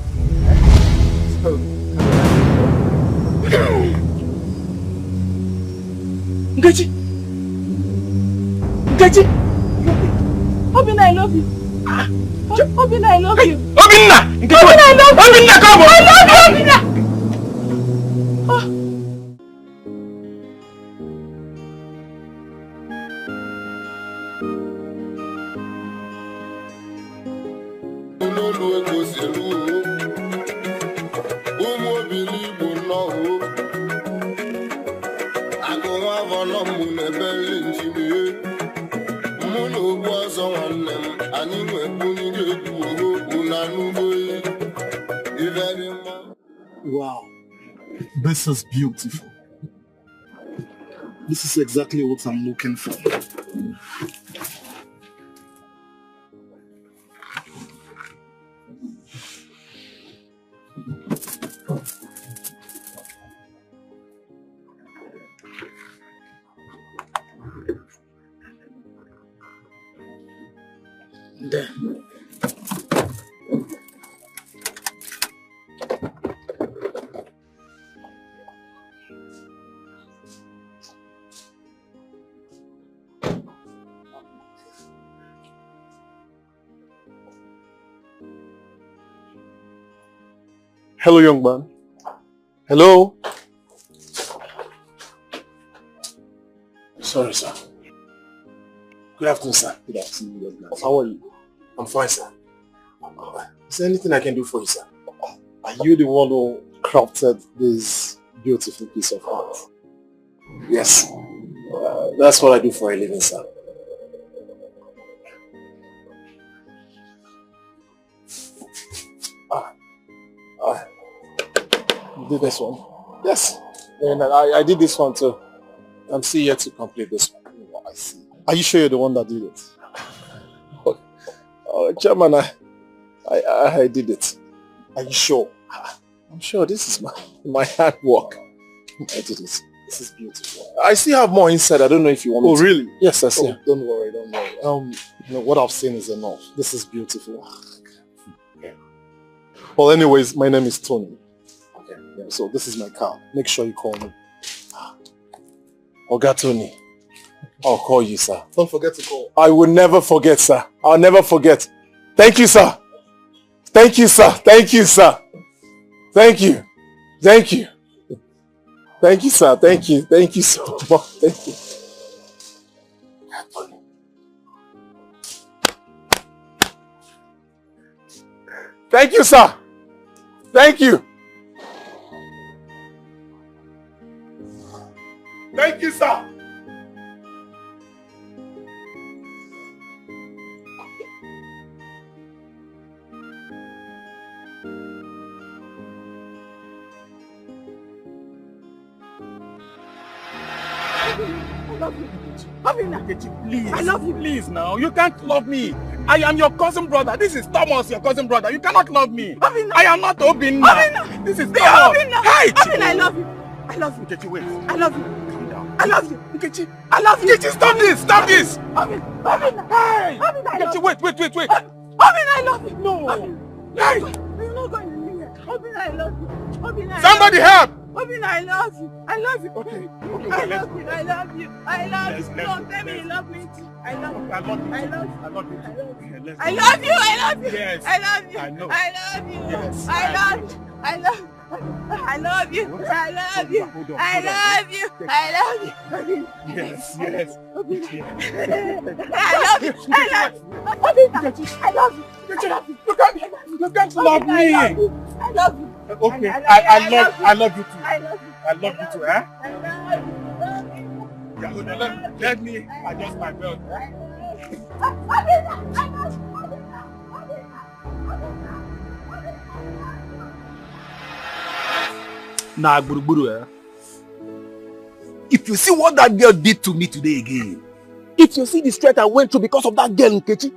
So, Nkechi! Obina, I love you. Obina, I love you. Obina! Obina, I love you. Obina, come on! I love you, Obina! Wow, this is beautiful. This is exactly what I'm looking for. There. Hello, young man. Hello? Sorry, sir. Good afternoon, sir. Good afternoon. How are you? I'm fine, sir. Is there anything I can do for you, sir? Are you the one who crafted this beautiful piece of art? Yes. That's what I do for a living, sir. You did this one? Yes. And I did this one too. I'm still yet to complete this one. Oh, I see. Are you sure you're the one that did it? Chairman, I did it. Are you sure? I'm sure this is my hard work. I did it. This is beautiful. I still have more inside. I don't know if you want me to. Oh, really? Yes, I see. Don't worry, don't worry. You know, what I've seen is enough. This is beautiful. Okay. Well, anyways, my name is Tony. Okay. Yeah, so this is my card. Make sure you call me. Oga Tony, I'll call you, sir. Don't forget to call. I will never forget, sir. I'll never forget. Thank you, sir. Thank you, sir. Thank you, sir. Thank you. Thank you. Thank you, sir. Thank you. Thank you so much. Thank you. Thank you, sir. Thank you. Thank you, sir. Please. I love you. Please now. You can't love me. I am your cousin brother. This is Thomas, your cousin brother. You cannot love me. I am not Obina. This is Thomas. Hey, Obina, I love you. I love you. Nkechi, wait. I love you. Calm down. I love you. Nkechi. I love you. Nkechi, stop this. Stop this. Obina. Hey. Obina, I love Nkechi, you. wait. Obina, I love you. No. Hey. You're not going to leave here. Obina, I love you. Obina, I Somebody love you. help. Obina, I love you. I love you. Okay, I love you. I love you. I love Let's you. go. Don't tell me you love me too. I love you. I love you. I love you. I love you. I love you. Okay, let's I go. love you. I love you. Yes. I love you. I know. I love you. Yes, I love you. I love you. I love you. I love you. Hold on, I love you. I love you. Yes. I love you. I love you. I love you. You can't love me. I love you. Okay, I love you too. I love you. I love you too, eh? I love you. Yeah, hold on, let me adjust my belt. Nah, Guru, eh? If you see what that girl did to me today again, if you see the stress I went through because of that girl, Nkechi,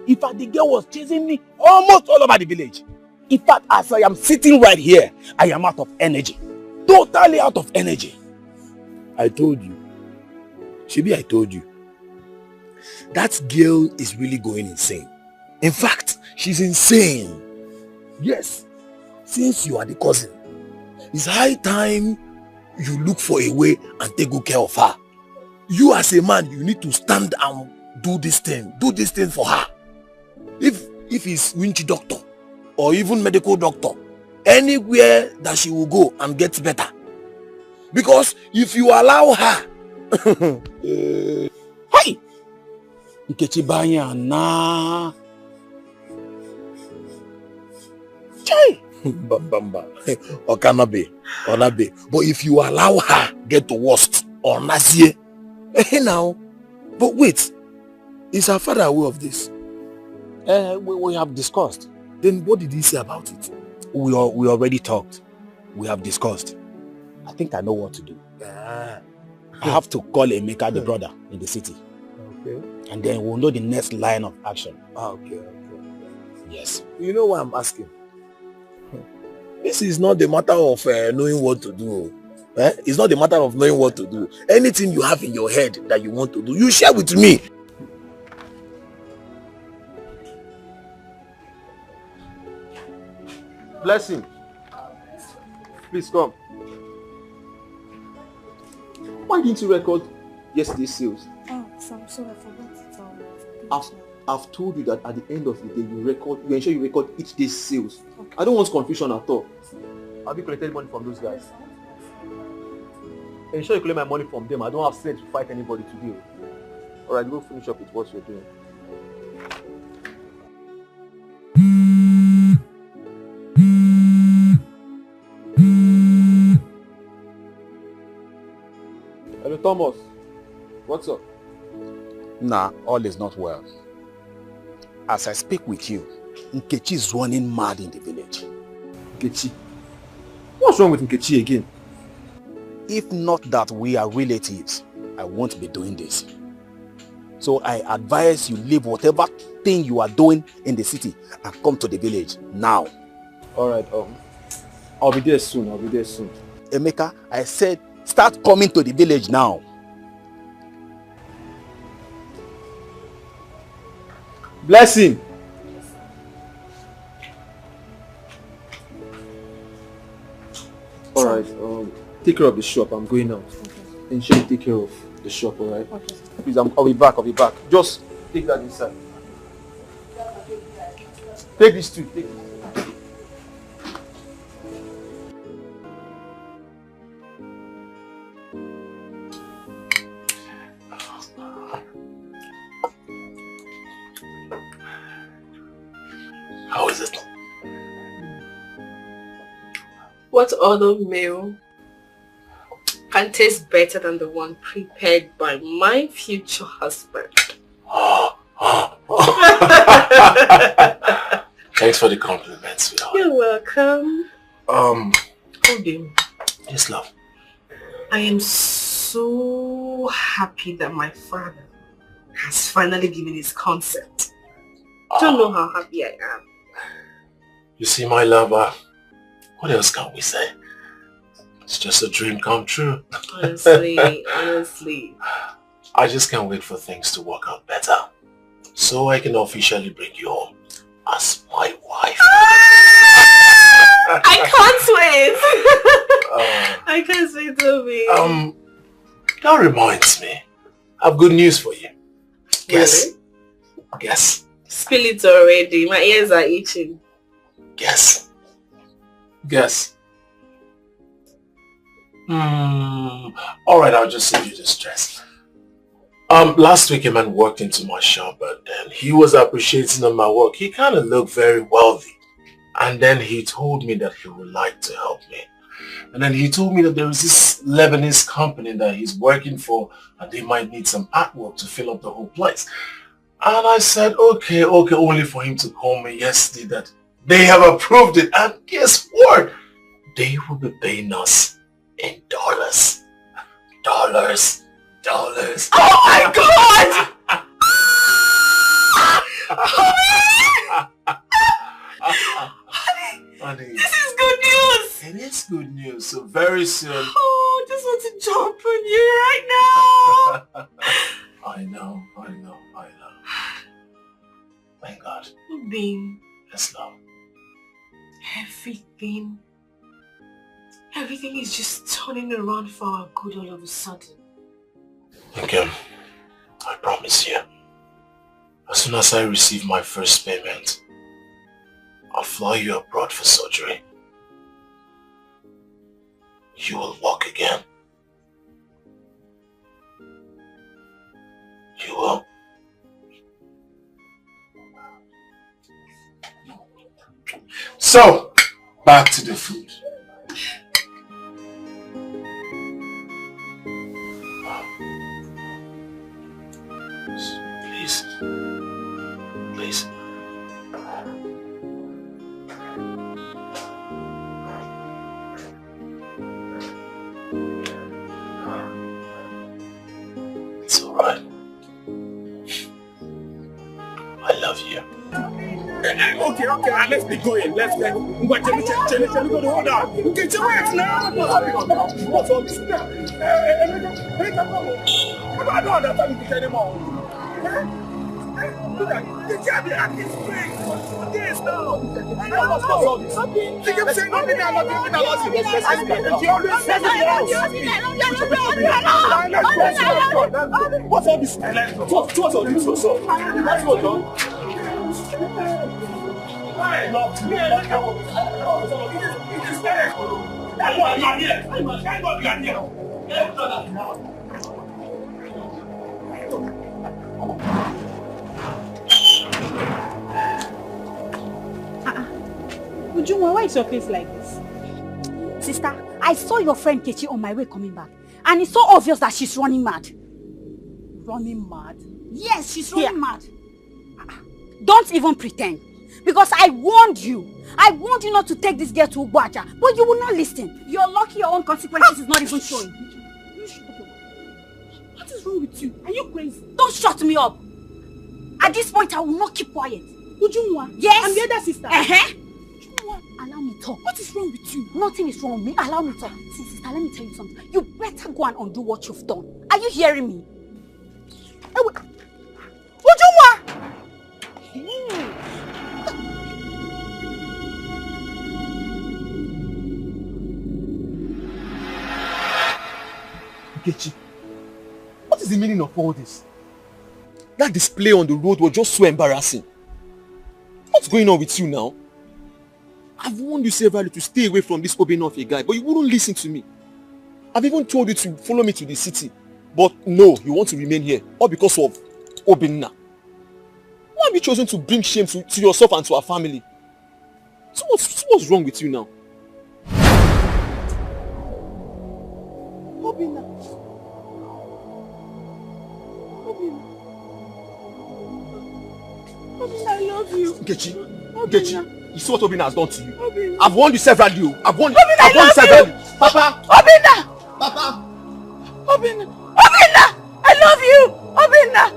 in fact, the girl was chasing me almost all over the village. In fact, as I am sitting right here, I am out of energy. Totally out of energy. I told you. Shibi, I told you. That girl is really going insane. In fact, she's insane. Yes. Since you are the cousin, it's high time you look for a way and take good care of her. You as a man, you need to stand and do this thing. Do this thing for her. If if it's winch doctor or even medical doctor, anywhere that she will go and get better. Because if you allow her, hey, Nkechi banya na, chai, bamba, or cannot be, or not be. But if you allow her get to worst or nazie, now, but wait, is her father aware of this? We have discussed. Then what did he say about it? We already talked. We have discussed. I think I know what to do. I have to call Emeka, the brother, in the city. Okay. And then we'll know the next line of action. Okay. Yes. You know why I'm asking? This is not the matter of knowing what to do. It's not the matter of knowing what to do. Anything you have in your head that you want to do, you share with me. Blessing. Please come. Why didn't you record yesterday's sales? Oh, I'm sorry, I forgot it. I've told you that at the end of the day, you ensure you record each day's sales. Okay. I don't want confusion at all. Have you collected money from those guys? Ensure you collect my money from them. I don't have strength to fight anybody today. Alright, go finish up with what you're doing. Hello, Thomas. What's up? Nah, all is not well. As I speak with you, Nkechi is running mad in the village. Nkechi? What's wrong with Nkechi again? If not that we are relatives, I won't be doing this. So I advise you leave whatever thing you are doing in the city and come to the village now. Alright, I'll be there soon. Emeka, I said start coming to the village now. Blessing! Alright, take care of the shop. I'm going out. Okay. Ensure you take care of the shop, alright? Okay. Please, I'll be back. Just take that inside. Take this too. Take this. How is it? What other meal can taste better than the one prepared by my future husband? Thanks for the compliment, sweetheart. You're welcome. Odin. Yes, love. I am so happy that my father has finally given his consent. Don't know how happy I am. You see, my lover, what else can we say? It's just a dream come true. Honestly. I just can't wait for things to work out better. So I can officially bring you home as my wife. I can't wait! I can't wait, Toby. That reminds me. I have good news for you. Guess. Really? Guess. Spill it already. My ears are itching. Guess. Alright, I'll just save you the stress. Last week a man walked into my shop and then he was appreciating on my work. He kind of looked very wealthy. And then he told me that he would like to help me. And then he told me that there is this Lebanese company that he's working for and they might need some artwork to fill up the whole place. And I said, okay, only for him to call me yesterday that they have approved it. And guess what? They will be paying us in dollars. Dollars. Oh my God! Honey, this is good news! It is good news. So very soon. Oh, I just want to jump on you right now. I know. Thank God. Bean. Yes, love. Everything is just turning around for our good all of a sudden. Okay. I promise you. As soon as I receive my first payment, I'll fly you abroad for surgery. You will walk again. You will. So, back to the food. Please. Please. It's alright. I love you. Okay, let's be going. Let's go. Hold on. Okay, wait now. What's all this? I don't understand this anymore. Look at the job at this place. This now. What's all this? They keep saying nothing. I'm not giving a loss. What's all this? What's all this? Let's go, John. I love you. Ujunwa, why is your face like this? Sister, I saw your friend Kechi on my way coming back. And it's so obvious that she's running mad. Running mad? Yes, she's running mad. Don't even pretend. Because I warned you. I warned you not to take this girl to Ugwaja. But you will not listen. You're lucky your own consequences is not even showing. What is wrong with you? Are you crazy? Don't shut me up. At this point, I will not keep quiet. Ujunwa? Yes. I'm the other sister. Ujunwa, allow me talk. What is wrong with you? Nothing is wrong with me. Allow me talk. See, sister, let me tell you something. You better go and undo what you've done. Are you hearing me? Ujunwa! Nkechi, what is the meaning of all this? That display on the road was just so embarrassing. What's going on with you now? I've warned you severally to stay away from this Obinofe guy, but you wouldn't listen to me. I've even told you to follow me to the city. But no, you want to remain here, all because of Obinna. Why have you chosen to bring shame to yourself and to our family? So what's wrong with you now? Obinna. Obinna, I love you. Nkechi, you see what Obinna has done to you? Obinna. I've warned you severally. I've warned you severally. Papa! Obinna! Papa! Obinna! Obinna! I love you! Obinna!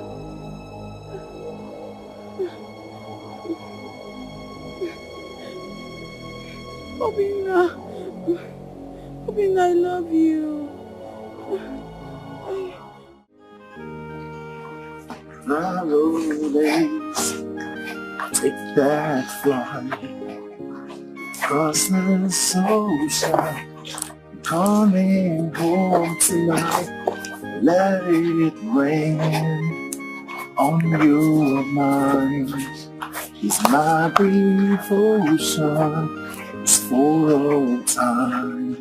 Obinna, I love you. Take that flight, cross the ocean, coming home tonight. Let it rain on your mind. It's my devotion. It's for all time.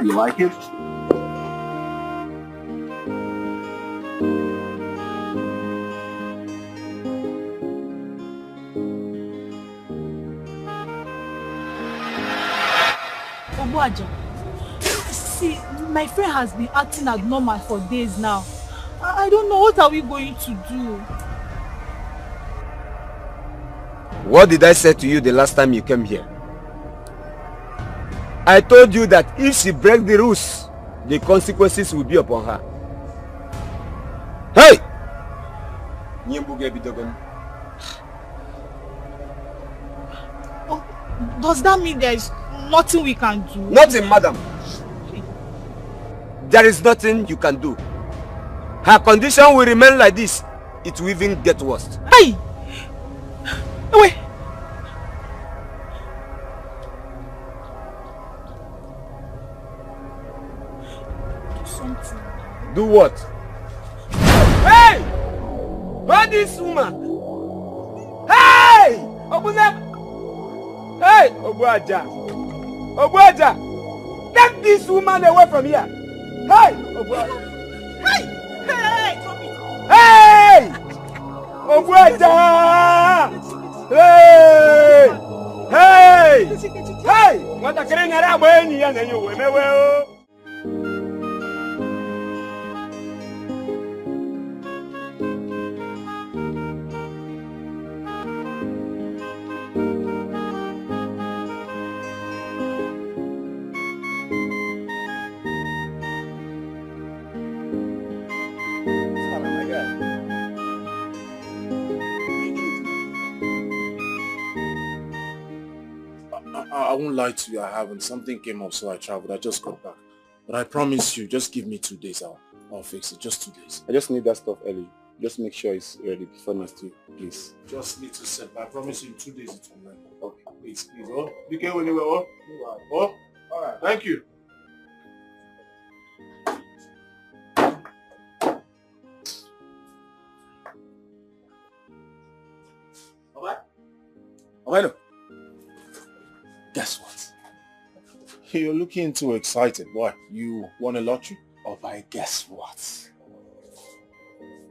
You like it? See, my friend has been acting abnormal for days now. I don't know, what are we going to do? What did I say to you the last time you came here? I told you that if she breaks the rules, the consequences will be upon her. Hey! Oh, does that mean there is nothing we can do? Nothing, madam. There is nothing you can do. Her condition will remain like this. It will even get worse. Hey! Wait! Do something. Do what? Hey! Where this woman? Hey! Open up! Hey, Obuaja! Obuaja! Get this woman away from here! Hey! Obuaja! Hey! Hey! Hey! Obuaja! Hey! Hey! Hey! Wata kere nyara agba enyi ya na enyi owe mewe o. I won't lie to you, I haven't. Something came up, so I traveled. I just got back. But I promise you, just give me 2 days. I'll fix it. Just 2 days. I just need that stuff early. Just make sure it's ready before next week, please. Just need to set. I promise you, in 2 days it's online. Okay. Please. Oh, you can anywhere. Oh, all right. Thank you. Alright. Guess what? You're looking too excited. Why? You won a lottery? Oh, by guess what?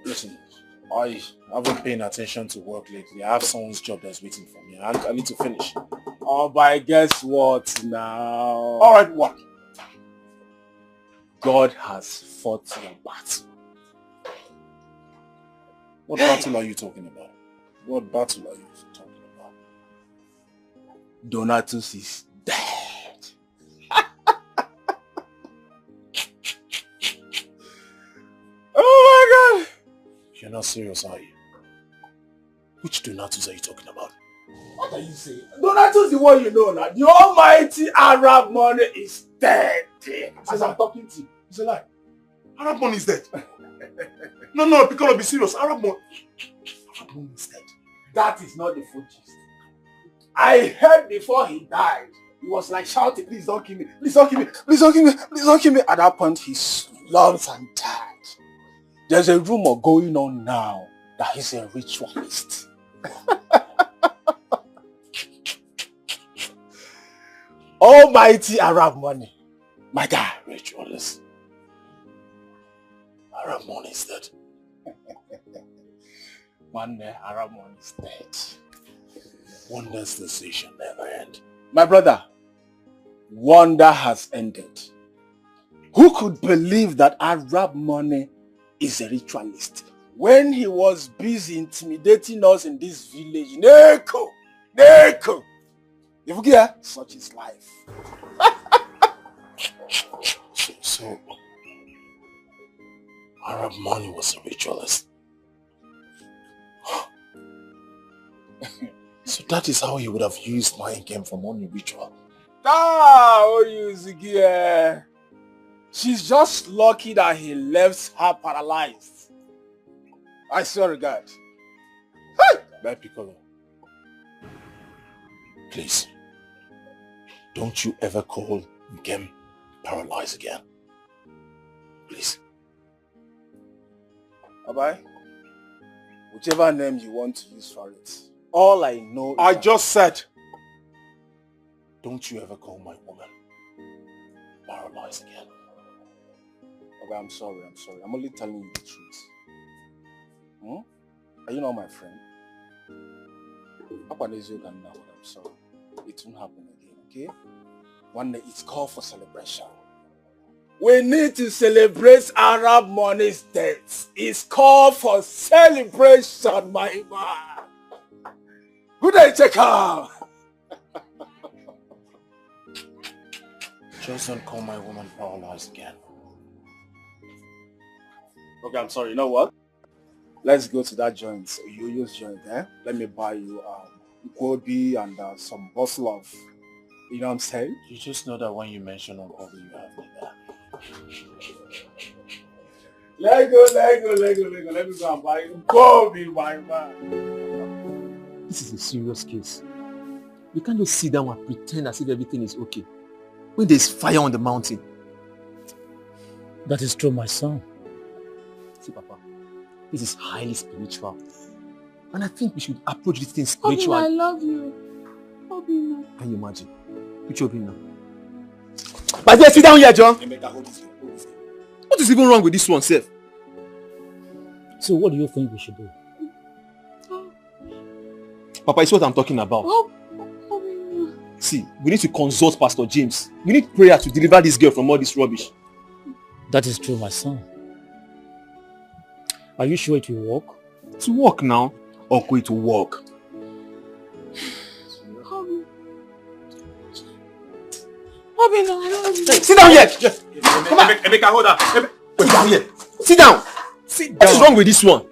Listen, I haven't been attention to work lately. I have someone's job that's waiting for me. I need to finish. Oh, by guess what now? Alright, what? God has fought your battle. What battle are you talking about? What battle are you talking about? Donatus is dead. Oh my God! You're not serious, are you? Which Donatus are you talking about? What are you saying? Donatus is the one you know now. The almighty Arab money is dead. As I'm talking to you, it's a lie. Arab money is dead. No, Piccolo, be serious. Arab money is dead. That is not the full gist. I heard before he died, he was like shouting, please don't kill me, please don't kill me, please don't kill me, please don't kill me. At that point, he slumped and died. There's a rumor going on now that he's a ritualist. Almighty Arab money. My guy, ritualist. Arab money is dead. One day, Arab money is dead. Wonder's decision never end. My brother, wonder has ended. Who could believe that Arab money is a ritualist when he was busy intimidating us in this village? Neko! If you hear, such is life. So, Arab money was a ritualist. So that is how he would have used my income for money ritual. She's just lucky that he left her paralyzed. I swear to God. Bye, Piccolo. Please, don't you ever call Nkem paralyzed again. Please. Bye-bye. Whichever name you want to use for it. All I know is I just said, don't you ever call my woman paralyzed again. Okay, I'm sorry. I'm only telling you the truth. Are you not my friend? I'm sorry. It won't happen again, okay? One day it's called for celebration. We need to celebrate Arab money's death. It's called for celebration, my man. Who they check out? Just don't call my woman paralyzed again. Okay, I'm sorry. You know what? Let's go to that joint. You use joint, eh? Let me buy you Gobi and some bottle of, you know what I'm saying? You just know that when you mention Uncle, you have me there. Let go. Let me go and buy you Gobi, my man. This is a serious case. You can't just sit down and pretend as if everything is okay when there's fire on the mountain. That is true, my son. See, Papa, this is highly spiritual. And I think we should approach this thing spiritually. I love you. Obina. Can you imagine? Which Obina? But there, sit down here, John. What is even wrong with this one, Seth? So what do you think we should do? Papa, it's what I'm talking about. Obina. See, we need to consult Pastor James. We need prayer to deliver this girl from all this rubbish. That is true, my son. Are you sure it will work? To work now, or go to work? Obina, I don't know. Hey, sit down here! Come on! Emeka, hold on. Sit down here. Sit down! What is wrong with this one?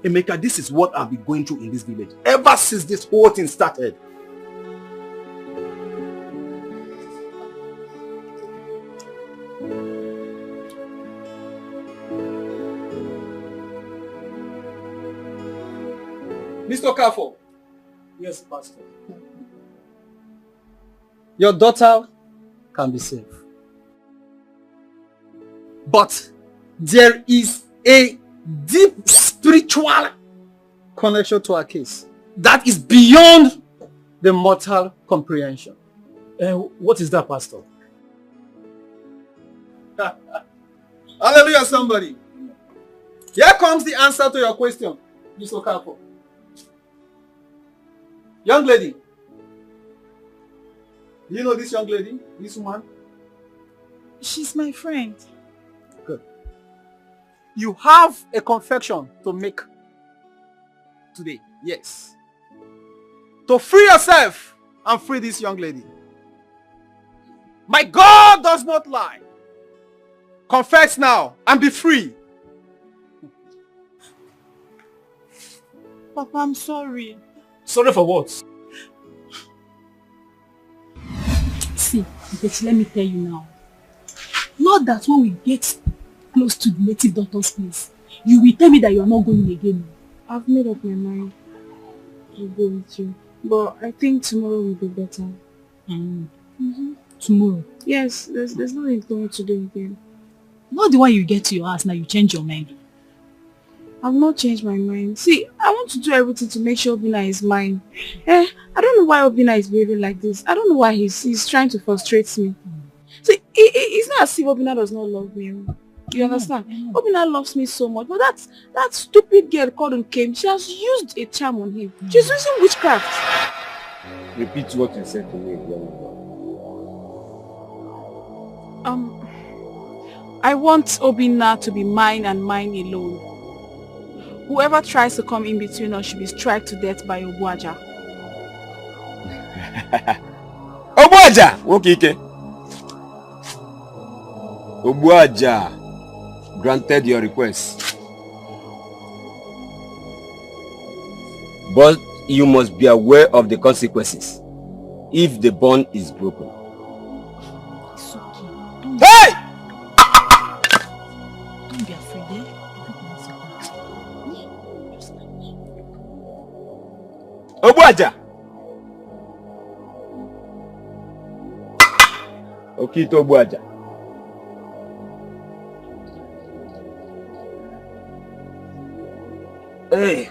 Emeka, this is what I've been going through in this village ever since this whole thing started. Mr. Kafo. Yes, Pastor. Your daughter can be safe. But there is a deep spiritual connection to our case that is beyond the mortal comprehension. What is that, Pastor? Hallelujah, somebody. Here comes the answer to your question, Mr. Kafo. Young lady, do you know this young lady, this woman? She's my friend. Good. You have a confession to make today. Yes. To free yourself and free this young lady. My God does not lie. Confess now and be free. Papa, I'm sorry. Sorry for what? See, Betty, let me tell you now. Not that when we get close to the native doctor's place, you will tell me that you are not going again. I've made up my mind to go with you. But I think tomorrow will be better. Tomorrow? Yes, there's nothing going to do again. Not the one you get to your house, now you change your mind. I've not changed my mind. See, I want to do everything to make sure Obina is mine. I don't know why Obina is behaving like this. I don't know why he's trying to frustrate me. See, it's not as if Obina does not love me. You understand? Obina loves me so much. But that stupid girl called Nkem, she has used a charm on him. She's using witchcraft. Repeat what you said to me, young boy. I want Obina to be mine and mine alone. Whoever tries to come in between us should be struck to death by Obuaja. Obuaja! Wokike. Obuaja granted your request. But you must be aware of the consequences if the bond is broken. Hey! Don't be afraid, eh? Obuaja! Okito Obuaja. Hey!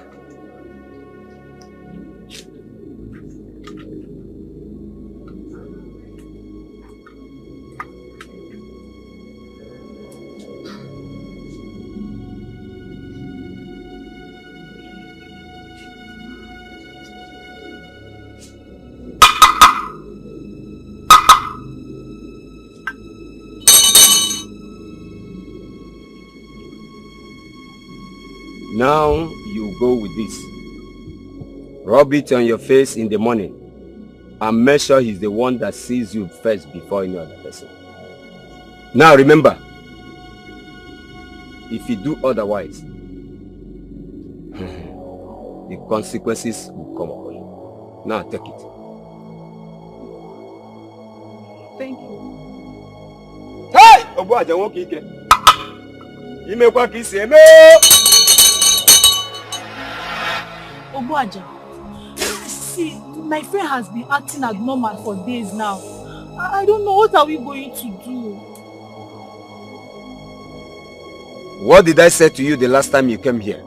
Now you go with this. Rub it on your face in the morning and make sure he's the one that sees you first before any other person. Now remember, if you do otherwise, the consequences will come upon you. Now take it. Thank you. Hey! Obuaja won't kick it. You make what kiss him. Obuaja, see, my friend has been acting abnormal for days now. I don't know, what are we going to do? What did I say to you the last time you came here?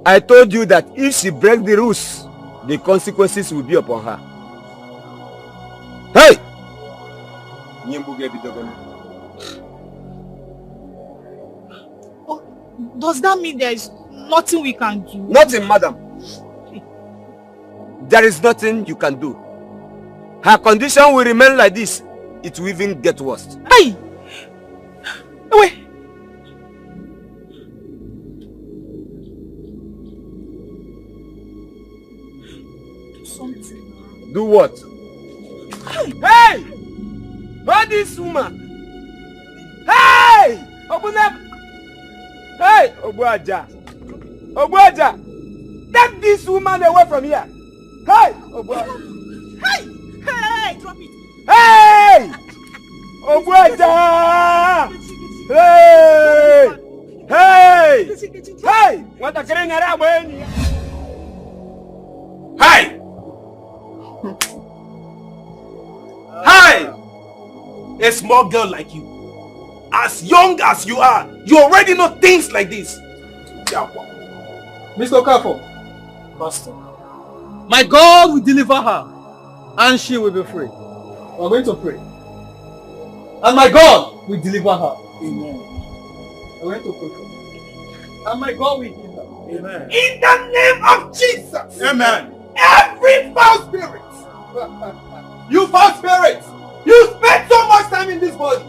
I told you that if she breaks the rules, the consequences will be upon her. Hey! Does that mean there is nothing we can do? Nothing, madam. There is nothing you can do. Her condition will remain like this. It will even get worse. Hey! Wait! Do something. Do what? Hey! Hold this woman! Hey! Open up! Hey! Obuaja! Obuaja! Take this woman away from here! Hey! Obuaja! Hey! Hey! Drop it! Hey! Obuaja! Hey! Hey! Hey! What a green around. Hey! Hey! A small girl like you, as young as you are, you already know things like this. Mr. Okafo, Master, my God will deliver her and she will be free. We're going to pray. And my God will deliver her. Amen. We're going to pray for her. And my God will heal her. Amen. In the name of Jesus. Amen. Every foul spirit. You foul spirit. You spend so much time in this body.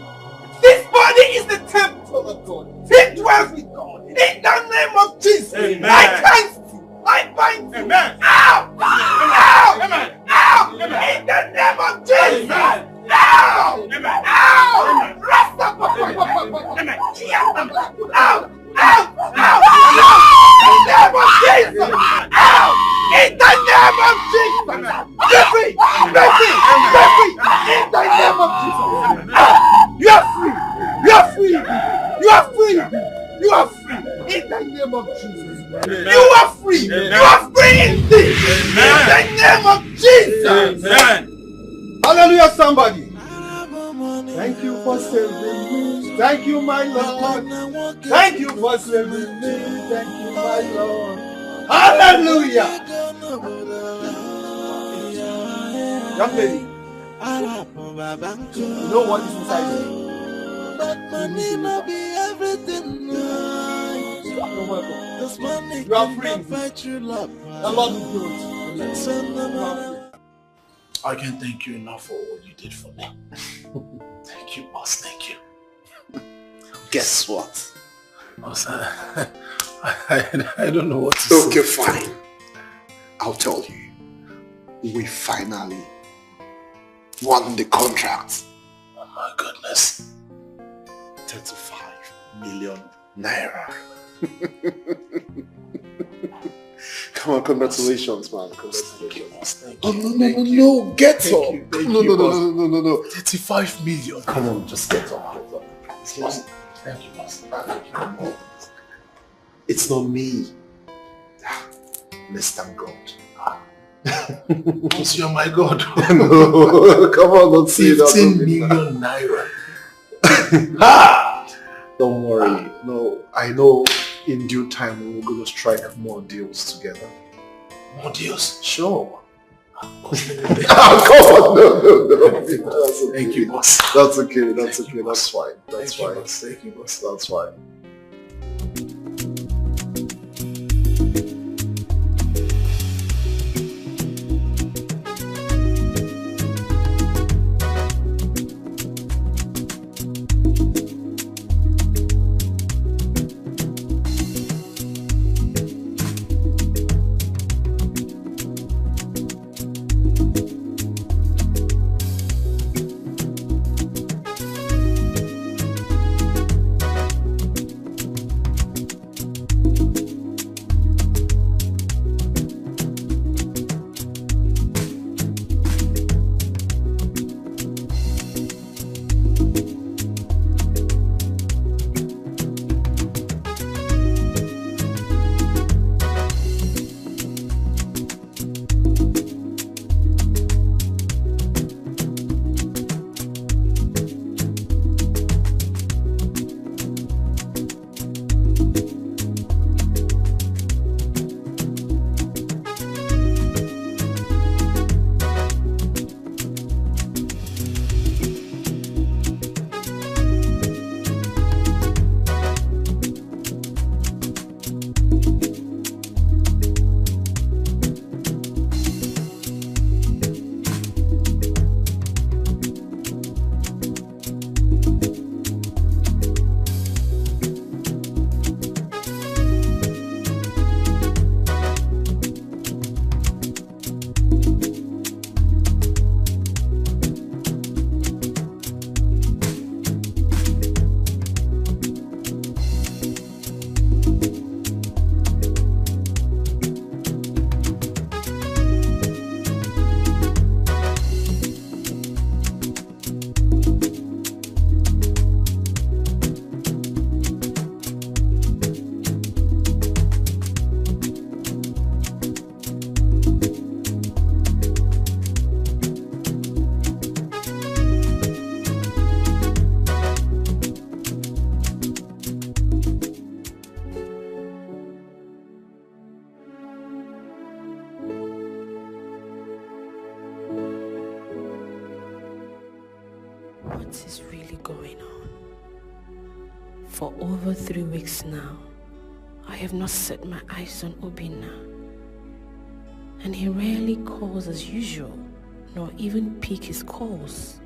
This body is the temple of God. It dwells with God. In the name of Jesus. Amen. I cleanse you. I bind you. Amen. Ow! Ow! Amen. Ow! Amen. In the name of Jesus. Amen. Ow! Amen. Ow! Rest up. Amen. Ow! Ow! Ow! In the name of Jesus. Ow! In the name of Jesus. You're free. You're free. You're free. In the name of Jesus. You are free. You are free. You are free. You are free. In the name of Jesus. You are free. You are free indeed. In the name of Jesus. Amen. Hallelujah, somebody. Thank you for saving me. Thank you, my Lord. Thank you for saving me. Thank you, my Lord. Hallelujah. Young lady, you know what is inside you? Money not be everything. You're welcome. You are free. The Lord is good. I can't thank you enough for what you did for me. Thank you, boss. Thank you. Guess what? Boss, I don't know what to say. Okay, fine. I'll tell you. We finally won the contract. Oh my goodness. 35 million naira. Come on, congratulations, man. Congratulations. Thank Oh, you. no, get Thank up. you, thank No, you, no, boss. no. 35 million. Come on, just get up. Boss. Thank you, boss. Thank you. It's not me. Let's thank God. Boss, you're my God. No, come on, don't say that. 15 million naira. Don't worry. No, I know in due time we're going to strike more deals together. More deals? Sure. Come on, no. That's okay. Thank you, boss. That's okay. That's okay. That's fine. That's Thank fine. you, boss. Thank you, boss. That's fine. is really going on? For over 3 weeks now, I have not set my eyes on Obinna. And he rarely calls as usual, nor even pick his calls.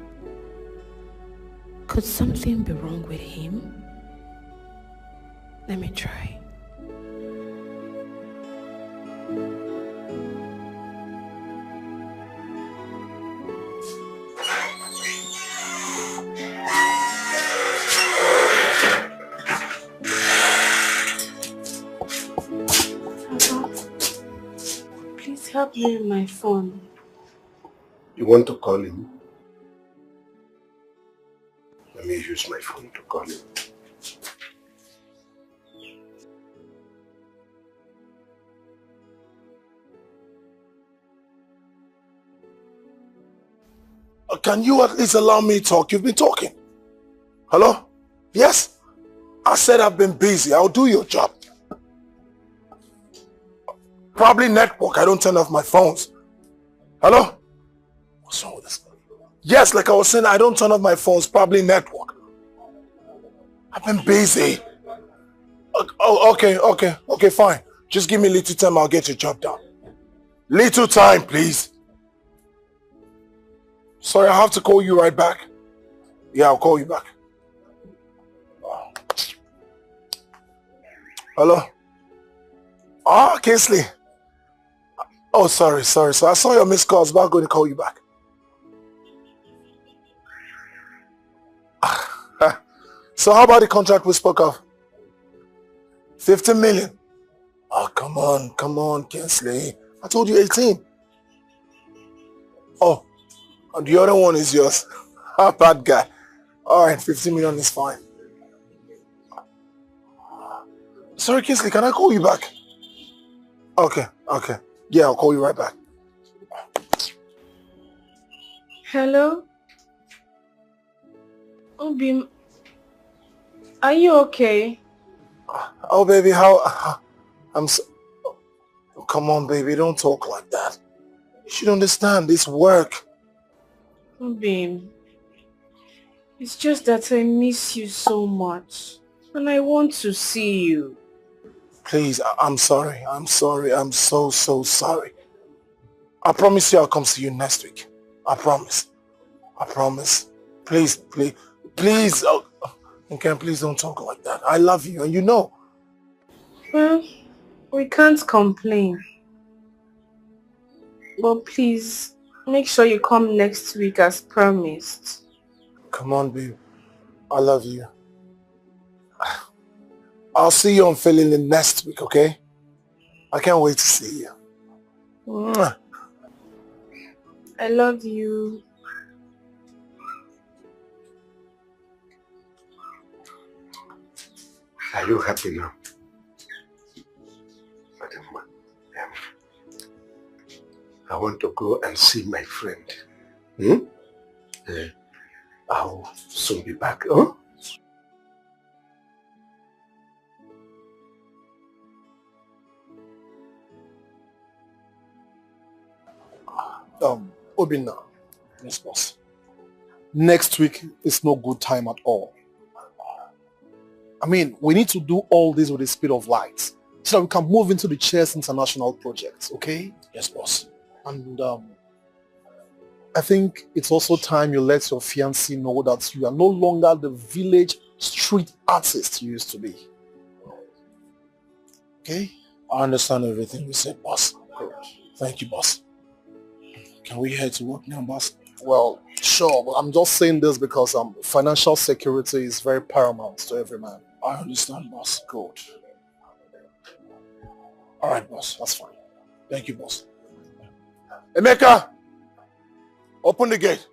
Could something be wrong with him? Let me try. Please help me with my phone. You want to call him? Let me use my phone to call him. Can you at least allow me to talk? You've been talking. Hello? Yes? I said I've been busy. I'll do your job. Probably network. I don't turn off my phones. Hello? What's wrong with this? Yes, like I was saying, I don't turn off my phones. Probably network. I've been busy. Oh, okay, fine. Just give me a little time. I'll get your job done. Little time, please. Sorry, I have to call you right back. Yeah, I'll call you back. Hello? Ah, Kingsley. Oh, sorry. So I saw your missed calls, but I'm going to call you back. So how about the contract we spoke of? 15 million. Oh, come on, Kingsley. I told you 18. Oh, and the other one is yours. Ah, bad guy. All right, 15 million is fine. Sorry, Kingsley, can I call you back? Okay. Yeah, I'll call you right back. Hello? Obi, are you okay? Oh, baby, I'm so... Oh, come on, baby, don't talk like that. You should understand, this work. Obi, it's just that I miss you so much. And I want to see you. Please, I'm sorry. I'm so sorry. I promise you I'll come see you next week. I promise. Please. Oh, okay, please don't talk like that. I love you and you know. Well, we can't complain. But please, make sure you come next week as promised. Come on, babe. I love you. I'll see you on Feeling next week, okay? I can't wait to see you. Mwah. I love you. Are you happy now? I want to go and see my friend. I'll soon be back. Huh? Obinna. Yes, boss. Next week is no good time at all. I mean, we need to do all this with the speed of light so that we can move into the Chess International project, okay? Yes, boss. And I think it's also time you let your fiancé know that you are no longer the village street artist you used to be. Okay? I understand everything you said, boss. Good. Thank you, boss. Can we head to work now, boss? Well, sure, but I'm just saying this because financial security is very paramount to every man. I understand, boss. Good. All right, boss. That's fine. Thank you, boss. Emeka! Open the gate.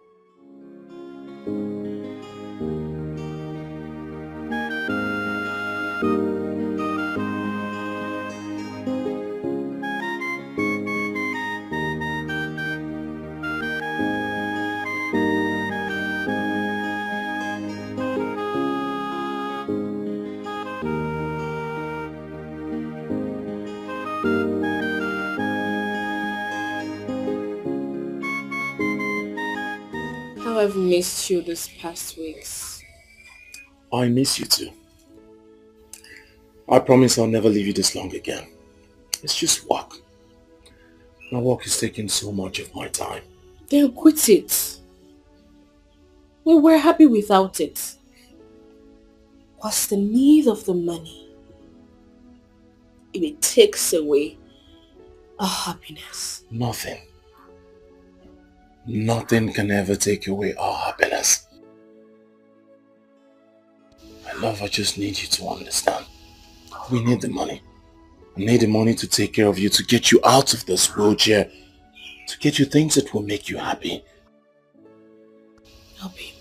I've missed you these past weeks. I miss you too. I promise I'll never leave you this long again. It's just work. My work is taking so much of my time. Then quit it. We were happy without it. What's the need of the money if it takes away our happiness? Nothing. Nothing can ever take away our happiness. My love, I just need you to understand. We need the money. I need the money to take care of you, to get you out of this wheelchair, to get you things that will make you happy. Obi,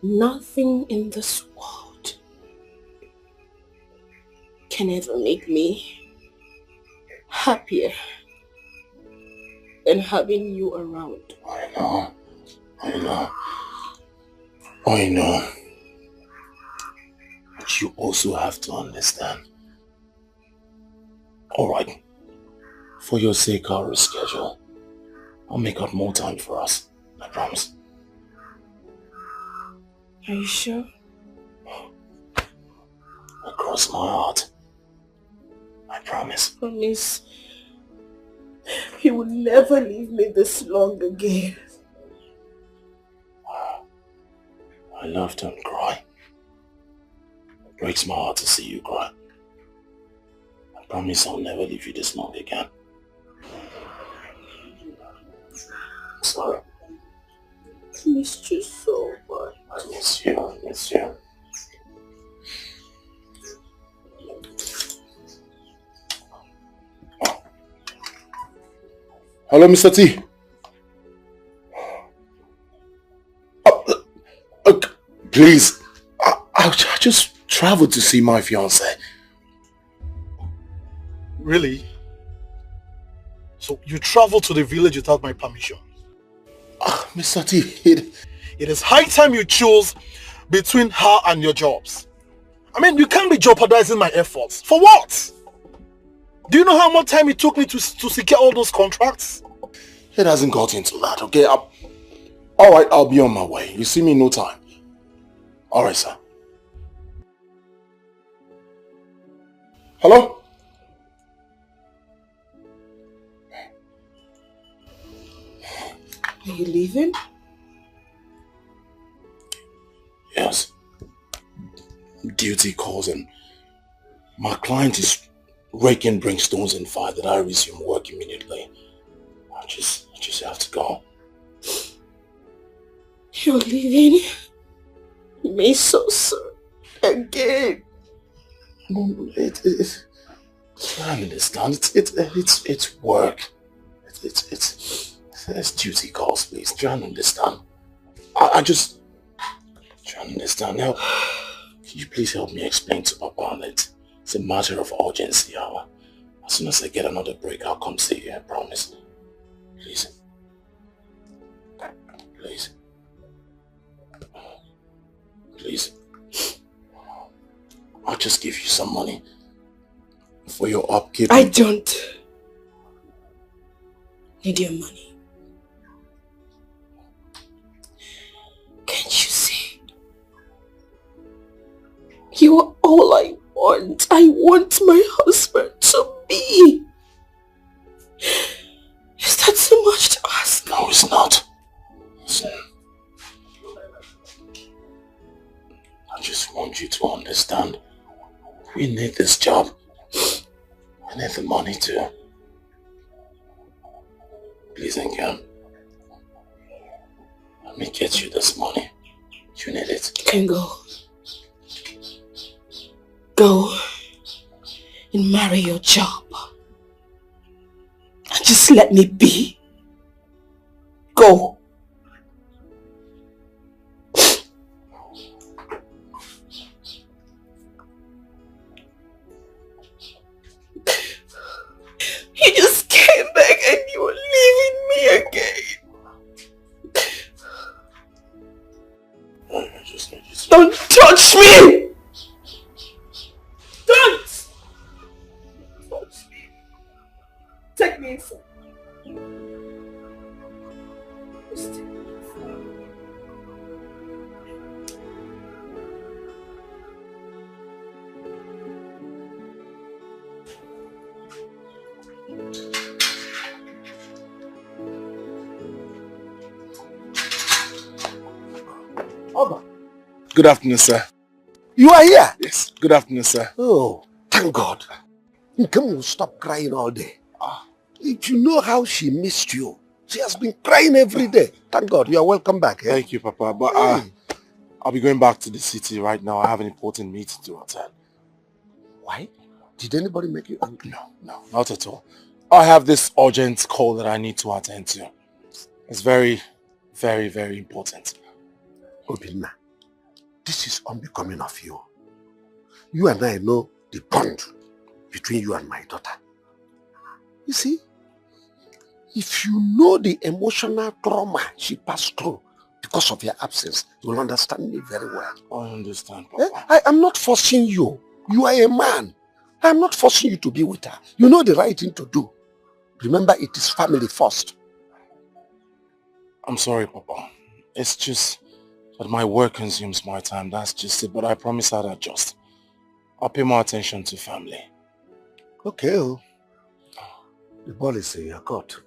nothing in this world can ever make me happier than having you around. I know. But you also have to understand. Alright. For your sake, I'll reschedule. I'll make out more time for us. I promise. Are you sure? Across my heart. I promise. Promise. You will never leave me this long again. I love to cry. It breaks my heart to see you cry. I promise I'll never leave you this long again. I'm sorry. I missed you so much. I miss you. Hello, Mr. T. Please, I just traveled to see my fiancée. Really? So you traveled to the village without my permission? Mr. T, it is high time you chose between her and your jobs. I mean, you can't be jeopardizing my efforts. For what? Do you know how much time it took me to secure all those contracts? It hasn't got into that, okay? Alright, I'll be on my way. You see me in no time. Alright, sir. Hello? Are you leaving? Yes. Duty calls and my client is raking brimstones and fire that I resume work immediately. I just have to go. You're leaving me so soon again. No, I understand. It's work. It's duty calls, please. Try and understand. I just try and understand. Now, can you please help me explain to Papa that it's a matter of urgency. As soon as I get another break, I'll come see you. I promise. Please. Please. Please. I'll just give you some money for your upkeep. I don't need your money. Can't you see? You are all I want. I want my husband to be. Is that so much to ask? No, it's not. Listen. I just want you to understand. We need this job. We need the money too. Please, Nkem. Let me get you this money. You need it. You can go. Go and marry your job. And just let me be. Go. You just came back and you were leaving me again. I just need you to... Don't touch me! Don't! Touch me. Take me inside. trust. Good afternoon, sir. You are here? Yes. Good afternoon, sir. Oh, thank God. Nkem will stop crying all day. If you know how she missed you, she has been crying every day. Thank God. You are welcome back. Eh? Thank you, Papa. But I'll be going back to the city right now. I have an important meeting to attend. Why? Did anybody make you angry? No, not at all. I have this urgent call that I need to attend to. It's very, very, very important. Obinna, this is unbecoming of you. You and I know the bond between you and my daughter. You see, if you know the emotional trauma she passed through because of your absence, you will understand me very well. I understand, Papa. I am not forcing you. You are a man. I am not forcing you to be with her. You know the right thing to do. Remember, it is family first. I'm sorry, Papa. It's just that my work consumes my time. That's just it. But I promise I'll adjust. I'll pay more attention to family. Okay. The ball is in your court.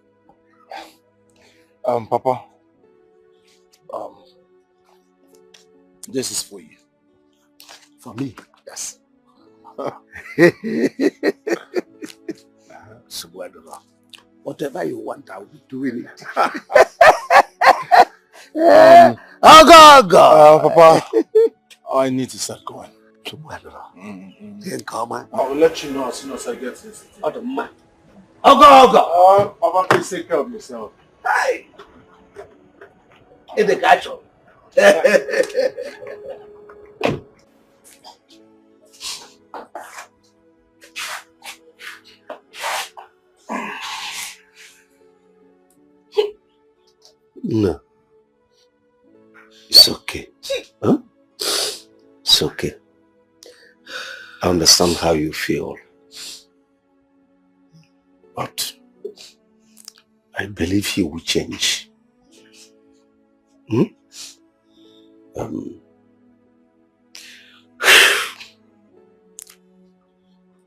Papa. This is for you. For me? Yes. Whatever you want, I will be doing it. Papa, I need to start going. I will let you know as soon as I get this. Papa, please take care of yourself. Hey! In the catch up. No. It's okay. Huh? It's okay. I understand how you feel. But I believe he will change.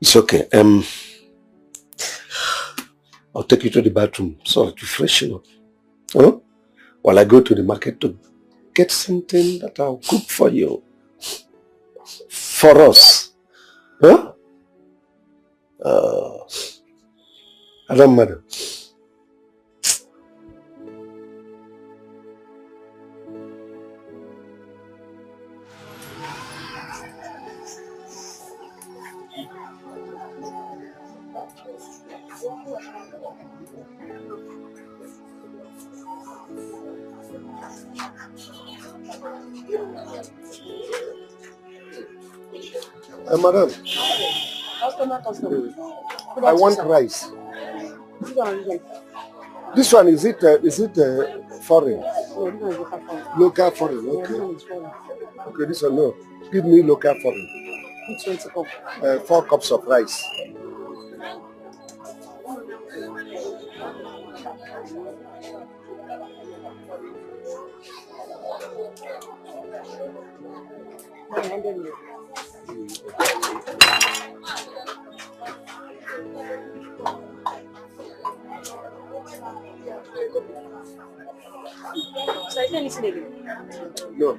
It's okay. I'll take you to the bathroom so that you freshen up. Huh? While I go to the market to get something that I'll cook for you. For us. Huh? I don't matter. Madam, I want rice. This one, is it foreign? Local foreign, okay. Okay, this one, no. Give me local foreign. 4 cups of rice. So is there anything again? No.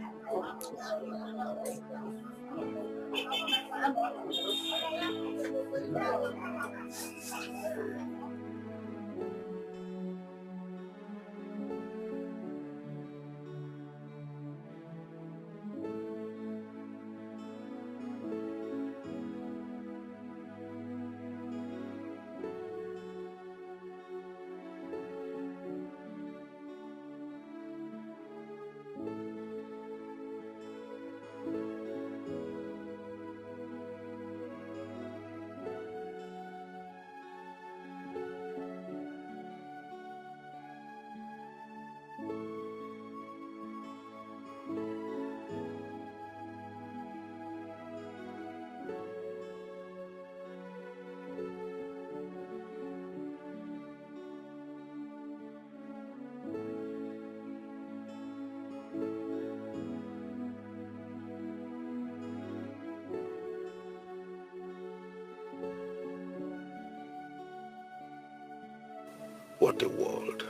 What a world.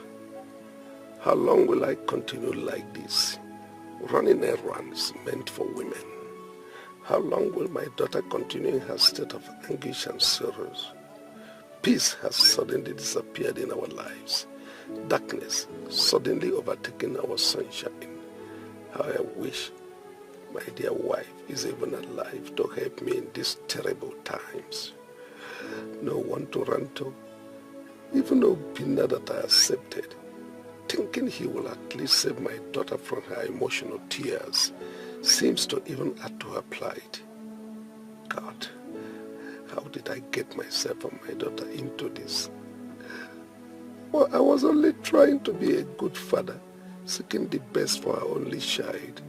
How long will I continue like this? Running errands meant for women. How long will my daughter continue in her state of anguish and sorrows? Peace has suddenly disappeared in our lives. Darkness suddenly overtaken our sunshine. How I wish my dear wife is even alive to help me in these terrible times. No one to run to, even Obina that I accepted, thinking he will at least save my daughter from her emotional tears, seems to even add to her plight. God, how did I get myself and my daughter into this? Well, I was only trying to be a good father, seeking the best for our only child.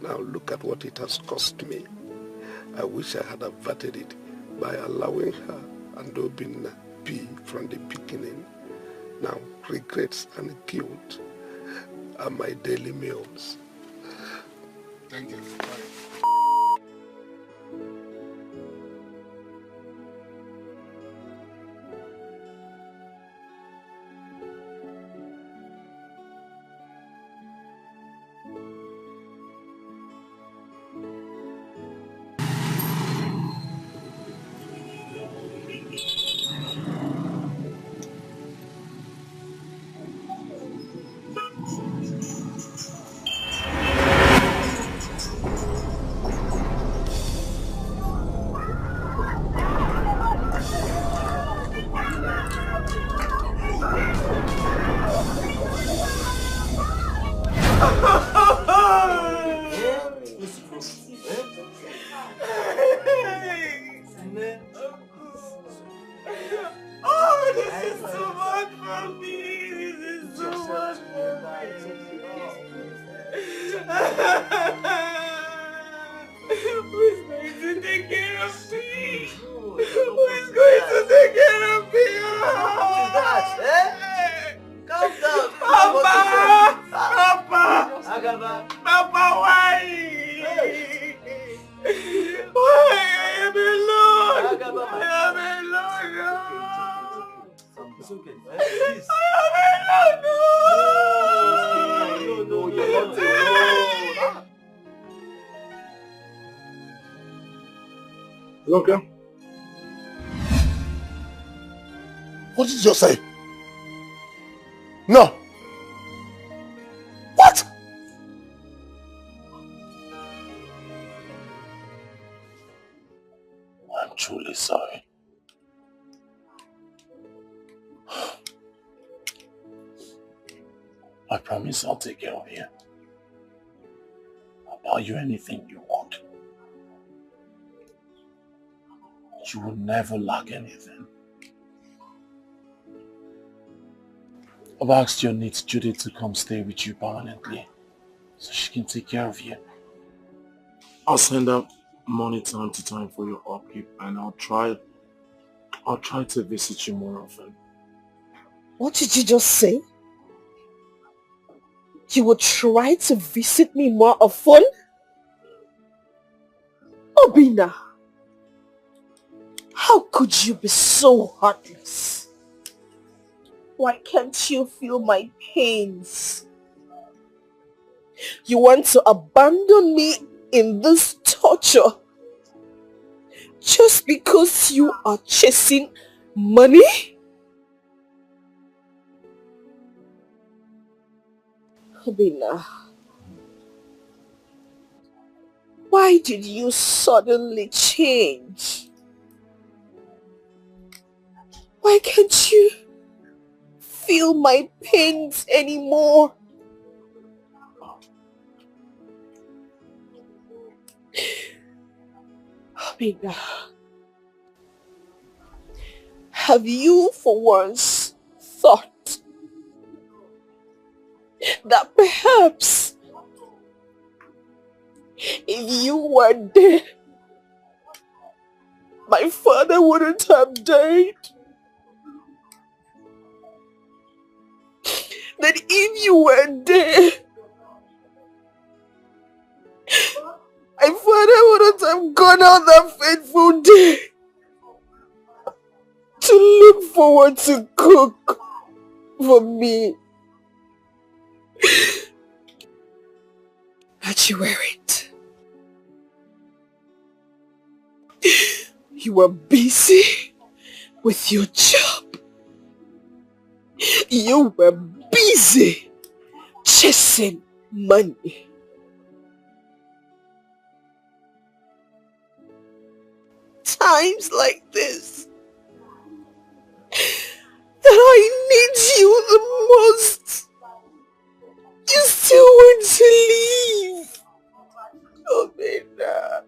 Now look at what it has cost me. I wish I had averted it by allowing her and Obinna be from the beginning. Now regrets and guilt are my daily meals. Thank you. Oh, this is too much for me. This is too much for Who is going to take care of me? Who is going to take care of me? What is that? Calm down. Papa! Papa! Papa, why? Why? I am alone. I am alone. It's okay. Please. I am alone. No, you're not alone. You okay? What did you just say? No. What? I'm truly sorry. I promise I'll take care of you. I'll buy you anything you want. You will never lack anything. I've asked your niece Judy to come stay with you permanently, so she can take care of you. I'll send her money time to time for your upkeep, and I'll try to visit you more often. What did you just say? You will try to visit me more often? Obina, how could you be so heartless? Why can't you feel my pains? You want to abandon me in this torture just because you are chasing money? Obina, why did you suddenly change? Why can't you feel my pains anymore? Obina, have you for once thought that perhaps if you were dead, my father wouldn't have died? That if you were dead, my father wouldn't have gone on that fateful day to look forward to cook for me. But you weren't. You were busy with your job. You were busy chasing money. Times like this that I need you the most. You still want to leave. Amina.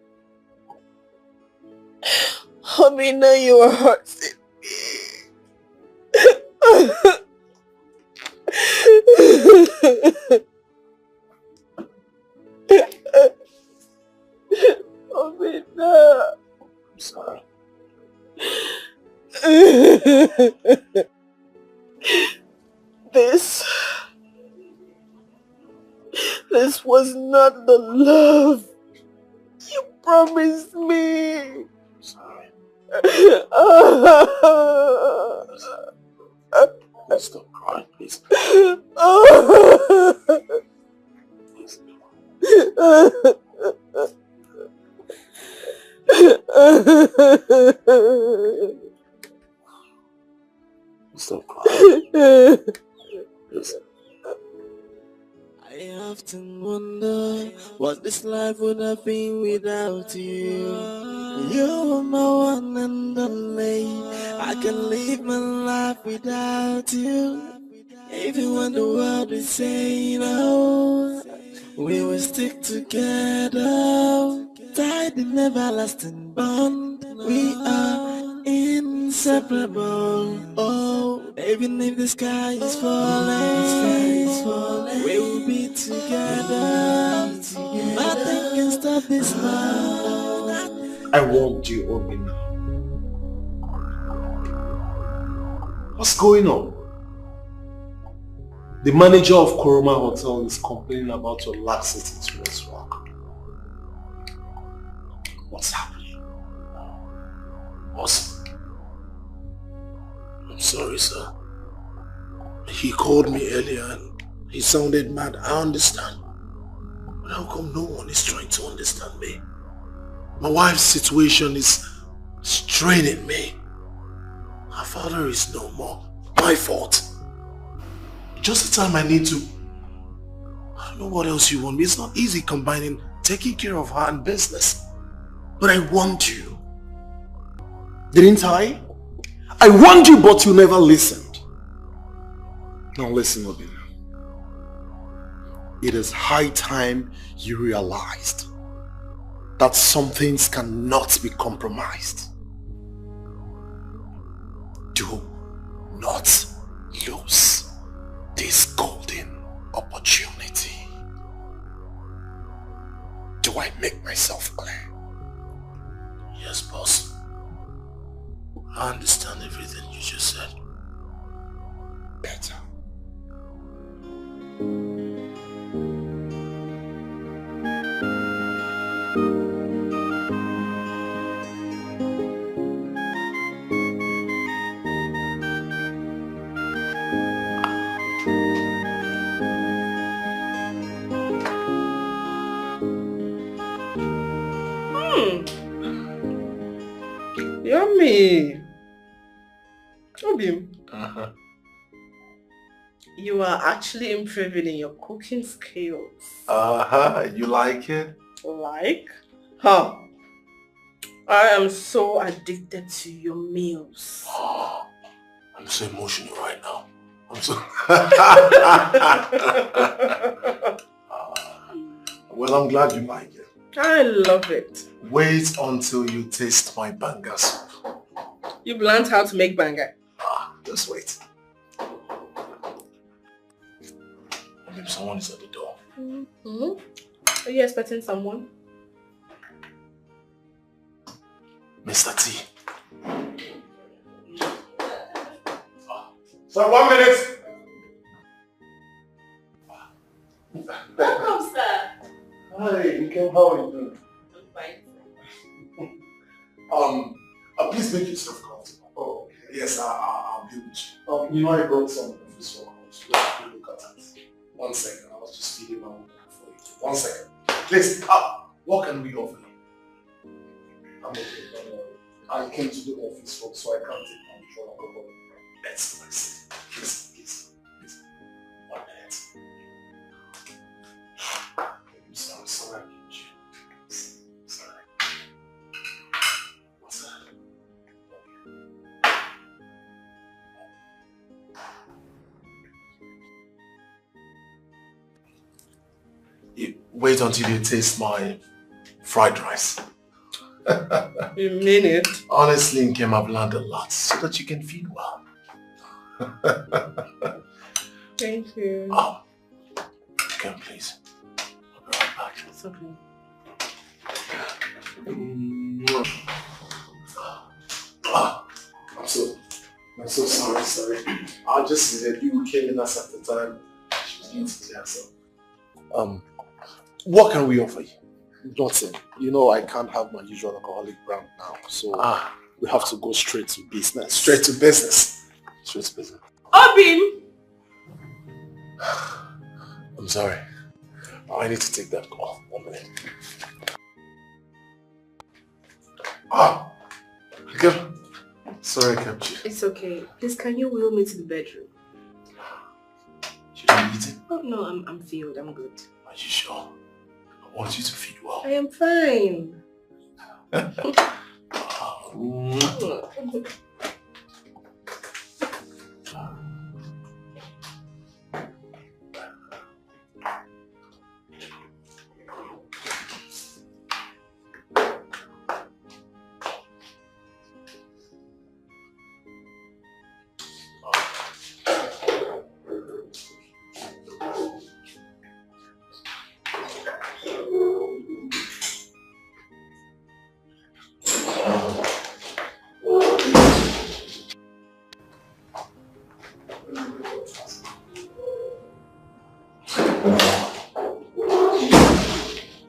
Amina, you are hurting me. Amina. I'm sorry. This was not the love you promised me. Sorry. Stop crying, please. Stop crying. Please. I often wonder what this life would have been without you. You're my one and only. I can live my life without you. Even when the world is saying no, we will stick together. Tied in everlasting bond, we are inseparable. Oh, even if the sky is falling, we will be together. Nothing can stop this love. I want you, Obina. What's going on? The manager of Koroma Hotel is complaining about your laxity towards work. What's happening? Boss, I'm sorry, sir. He called me earlier and he sounded mad. I understand. But how come no one is trying to understand me? My wife's situation is straining me. Her father is no more. My fault. Just the time I need to. I don't know what else you want me. It's not easy combining taking care of her and business. But I want you. Didn't I? I warned you, but you never listened. Now listen, Obina. It is high time you realized that some things cannot be compromised. Do not lose this golden opportunity. Do I make myself clear? Yes, boss. I understand everything you just said. Better. Yummy. Obim. You are actually improving in your cooking skills. You like it? Like? Huh? I am so addicted to your meals. I'm so emotional right now. I'm so... Well, I'm glad you like it. I love it. Wait until you taste my banga soup. You've learned how to make banga. Just wait. Maybe someone is at the door. Are you expecting someone? Mr. T. Sir, 1 minute. Welcome, sir. Hi, Nikem, how are you doing? I'm fine. Please make yourself comfortable. Oh, yes, I'll be with you. You know I brought some office work. Let me look at it. 1 second. I was just feeding my woman for you. 1 second. Please, what can we offer you? I'm okay, don't worry. I came to the office work, so I can't take my usual alcohol. Let's go and sit. Please. 1 minute. I'm sorry. Sorry. What's that? Wait until you taste my fried rice. You mean it? Honestly, Nkem, I've learned a lot so that you can feed well. Thank you. Nkem, please. I'll be right back. It's okay. I'm so sorry. I just said you came in us at the time. She was going to clear herself. What can we offer you? Nothing. You know I can't have my usual alcoholic brand now, so we have to go straight to business. Straight to business. Obin! I'm sorry. I need to take that call. 1 minute. Good. Sorry I kept you. It's okay. Please, can you wheel me to the bedroom? You didn't eat it? Oh no, I'm filled. I'm good. Are you sure? I want you to feed well. I am fine.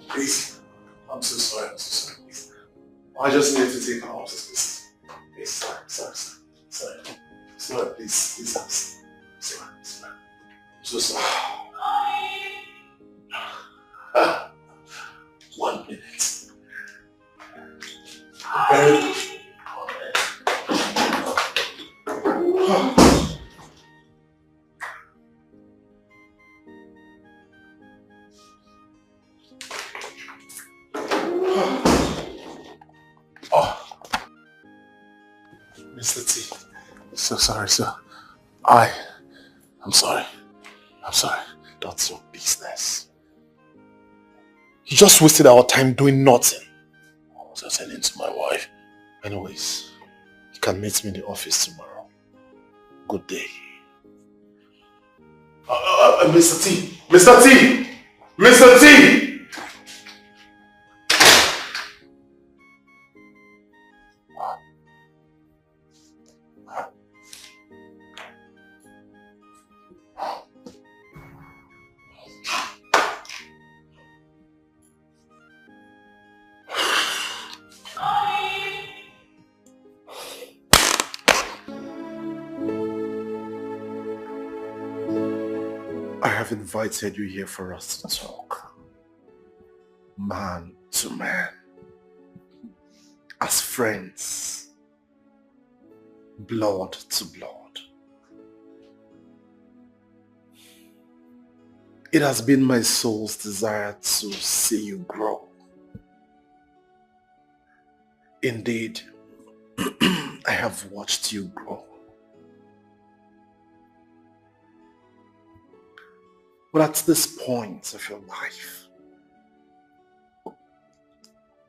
Please. I'm so sorry. Please. I just need to take her out of this. Please, sorry. Please. Sorry. I'm so sorry. 1 minute. Very good. 1 minute. Mr. T. So sorry, sir. I'm sorry. That's your business. You just wasted our time doing nothing. I was attending to my wife. Anyways, you can meet me in the office tomorrow. Good day. Mr. T! Mr. T! Mr. T! I have invited you here for us to talk. Man to man. As friends. Blood to blood. It has been my soul's desire to see you grow. Indeed, I have watched you grow. But at this point of your life,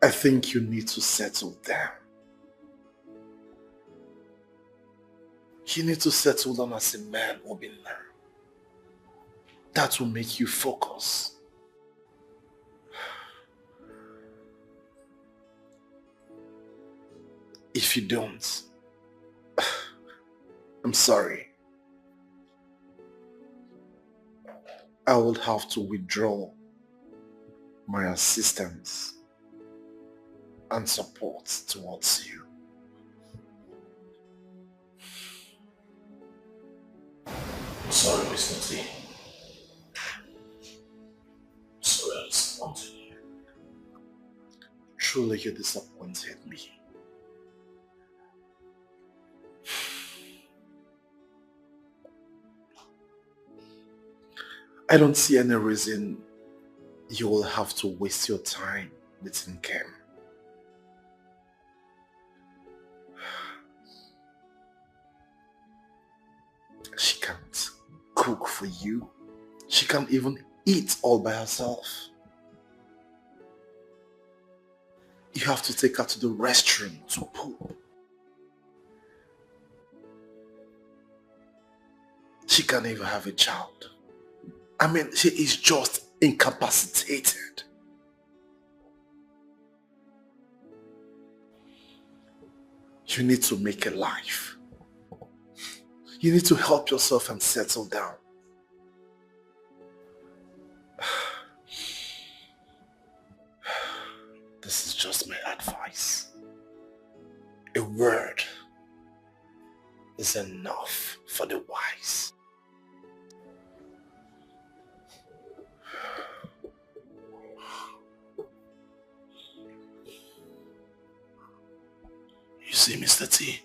I think you need to settle down. You need to settle down as a man, Obinna. That will make you focus. If you don't, I'm sorry. I will have to withdraw my assistance and support towards you. sorry, Mr. T. Sorry I disappointed you. Truly you disappointed me. I don't see any reason you will have to waste your time with Nkem. She can't cook for you. She can't even eat all by herself. You have to take her to the restroom to poop. She can't even have a child. I mean, she is just incapacitated. You need to make a life. You need to help yourself and settle down. This is just my advice. A word is enough for the wise. You see, Mr. T,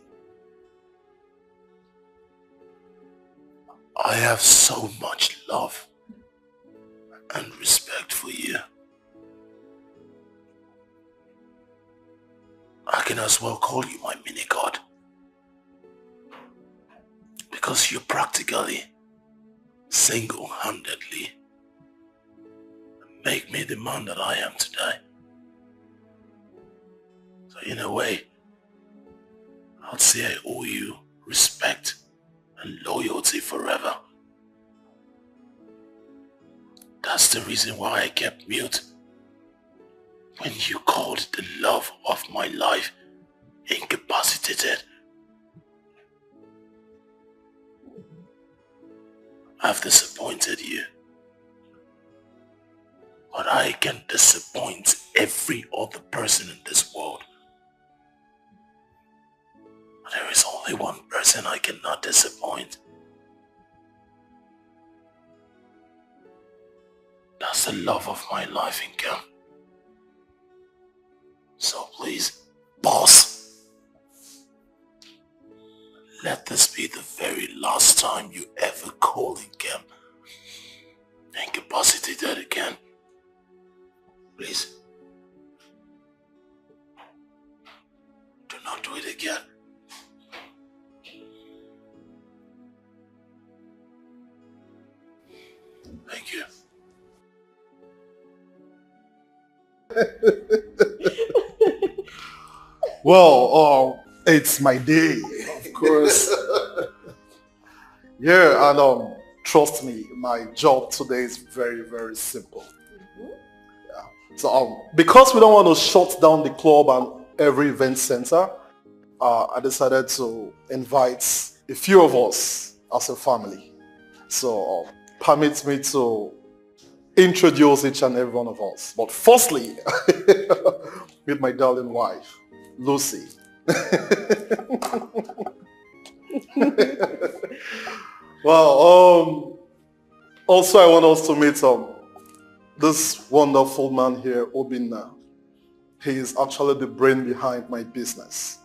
I have so much love and respect for you. I can as well call you my mini-god. Because you practically, single-handedly, make me the man that I am today. So in a way, I'd say I owe you respect and loyalty forever. That's the reason why I kept mute when you called the love of my life incapacitated. I've disappointed you, but I can disappoint every other person in this world. There is only one person I cannot disappoint. That's the love of my life, Nkem. So please, boss, let this be the very last time you ever call Nkem incapacitated again. Please. Do not do it again. Thank you. Well, it's my day, of course. Yeah, and trust me, my job today is very, very simple. Yeah. So because we don't want to shut down the club and every event center, I decided to invite a few of us as a family. So permit me to introduce each and every one of us. But firstly, with my darling wife, Lucy. Well, also I want us to meet this wonderful man here, Obinna. He is actually the brain behind my business.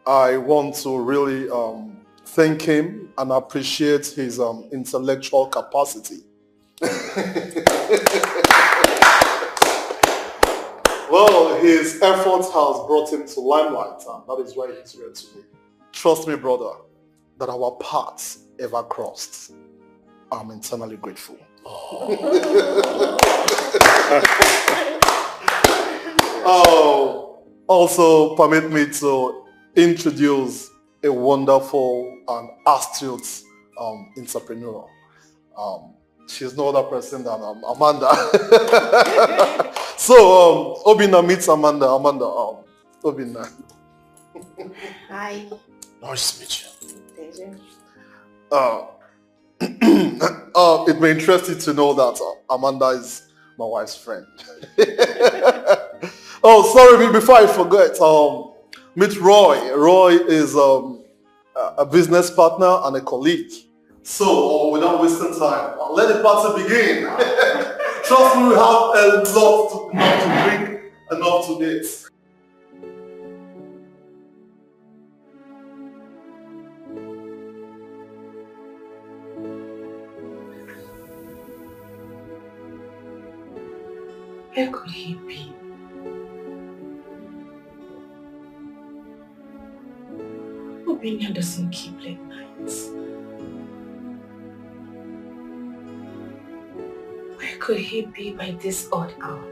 I want to really thank him and appreciate his intellectual capacity. Well, his efforts has brought him to limelight, and that is why he's here today. Trust me, brother, that our paths ever crossed. I'm eternally grateful. Also, permit me to introduce a wonderful and astute entrepreneur. She's no other person than Amanda. So, Obinna meets Amanda. Amanda, Obinna. Hi. Nice to meet you. It may interest you to know that Amanda is my wife's friend. Oh, sorry, before I forget, meet Roy. Roy is a business partner and a colleague. So without wasting time, let the party begin. Trust me, we have enough to drink, enough to date. Where could he be? Obinia doesn't keep late nights. Where could he be by this odd hour?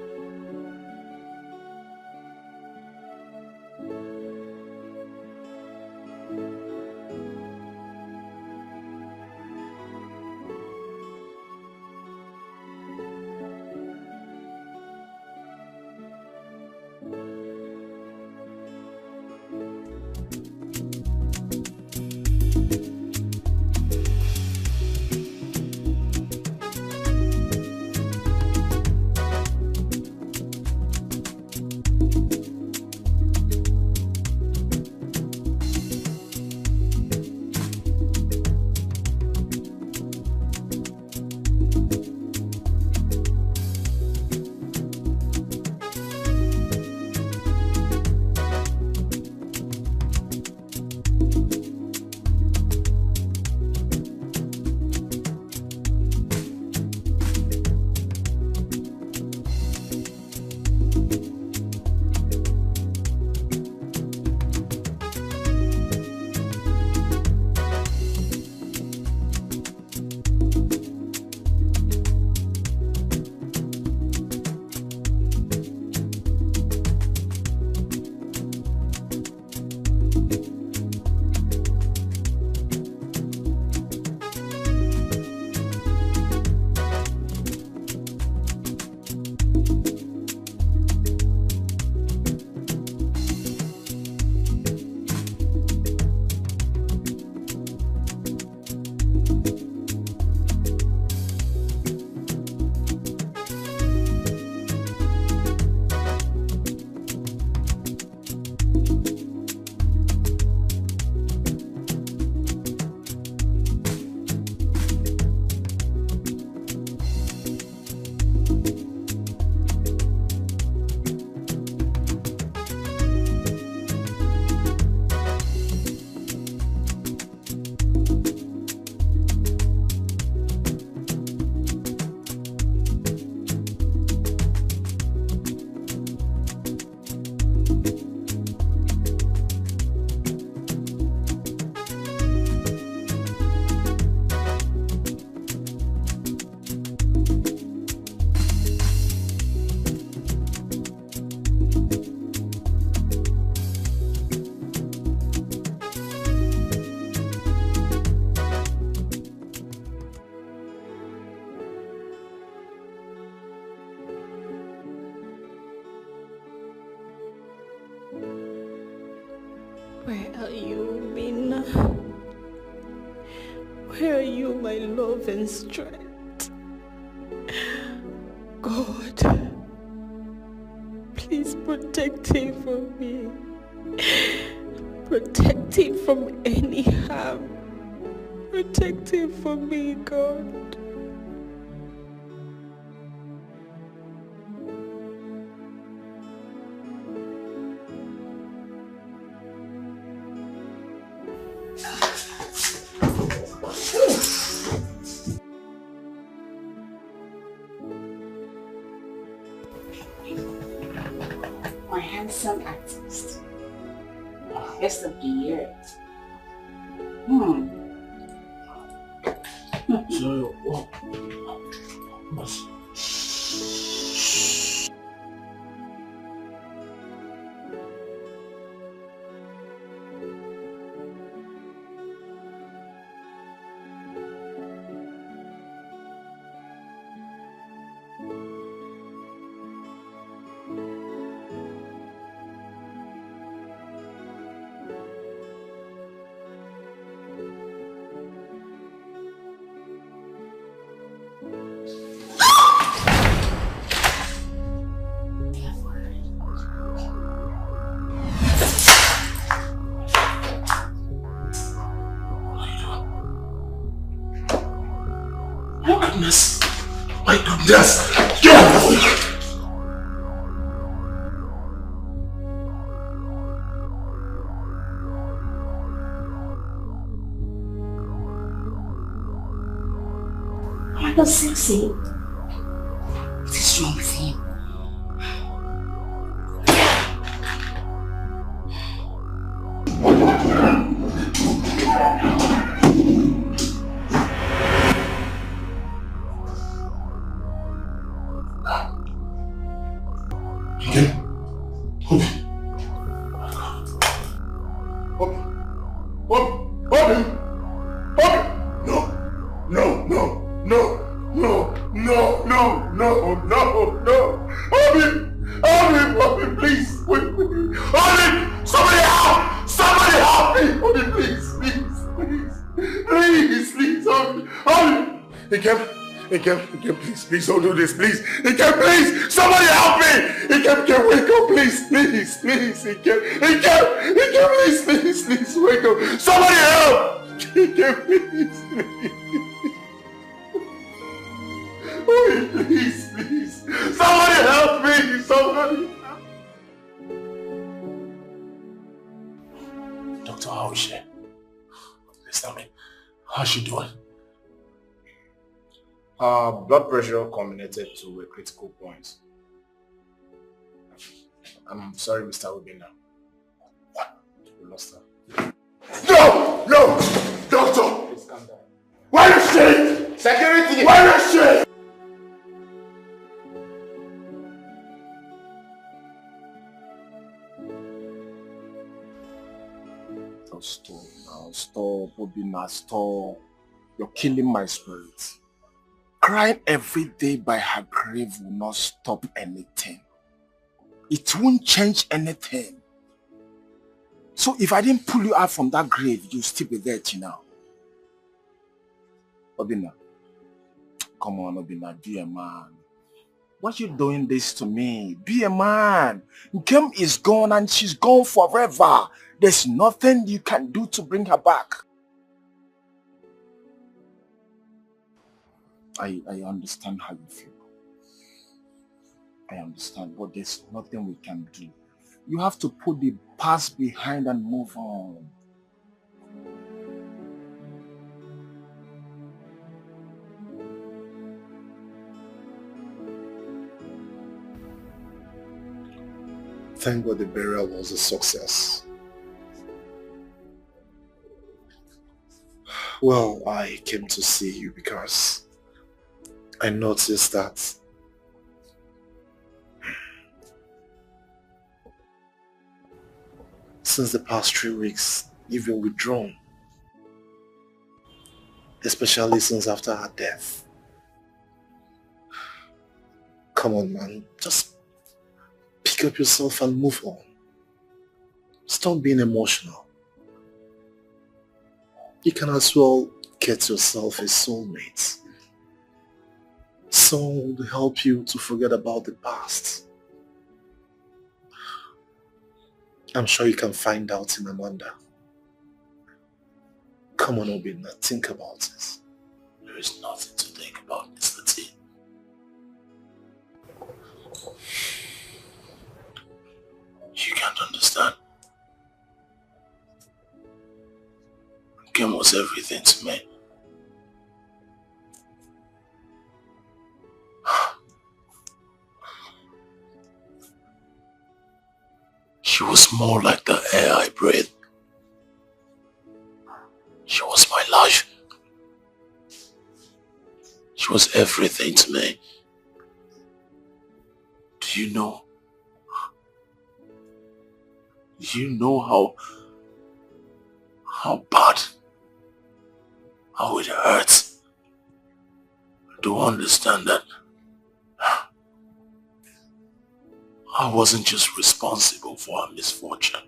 Where are you, Mina? Where are you, my love and strength? God, please protect him from me. Protect him from any harm. Protect him from me, God. My handsome artist. Best of the year. So, goodness. My goodness. Yeah. Oh my God, Sissy. What is wrong with him? Please don't do this, please. Ikem, please! Somebody help me! Ikem, wake up, please, please, please. Ikem, please, wake up. Somebody help! Ikem, please, please. Oh, please. Somebody help me! Somebody help. Doctor, how is she? Please tell me, how's she doing? Blood pressure culminated to a critical point. I'm sorry, Mr. Obina. What? We lost her. No! Doctor! Please calm down. Where is she? Security! Where is she? Stop now. Stop, Obina. Stop. You're killing my spirit. Crying every day by her grave will not stop anything. It won't change anything. So if I didn't pull you out from that grave, you'll still be there till now. Obina. Come on, Obina. Be a man. Why are you doing this to me? Be a man. Nkem is gone and she's gone forever. There's nothing you can do to bring her back. I understand how you feel. I understand, but there's nothing we can do. You have to put the past behind and move on. Thank God the burial was a success. Well, I came to see you because I noticed that since the past 3 weeks, you've been withdrawn. Especially since after her death. Come on, man. Just pick up yourself and move on. Stop being emotional. You can as well get yourself a soulmate. Someone will help you to forget about the past. I'm sure you can find out in Amanda. Come on, Obina, think about it. There is nothing to think about, Mr. T. You can't understand. Kim was everything to me. She was more like the air I breathe. She was my life. She was everything to me. Do you know? Do you know how bad, how it hurts? I do understand that I wasn't just responsible for her misfortune,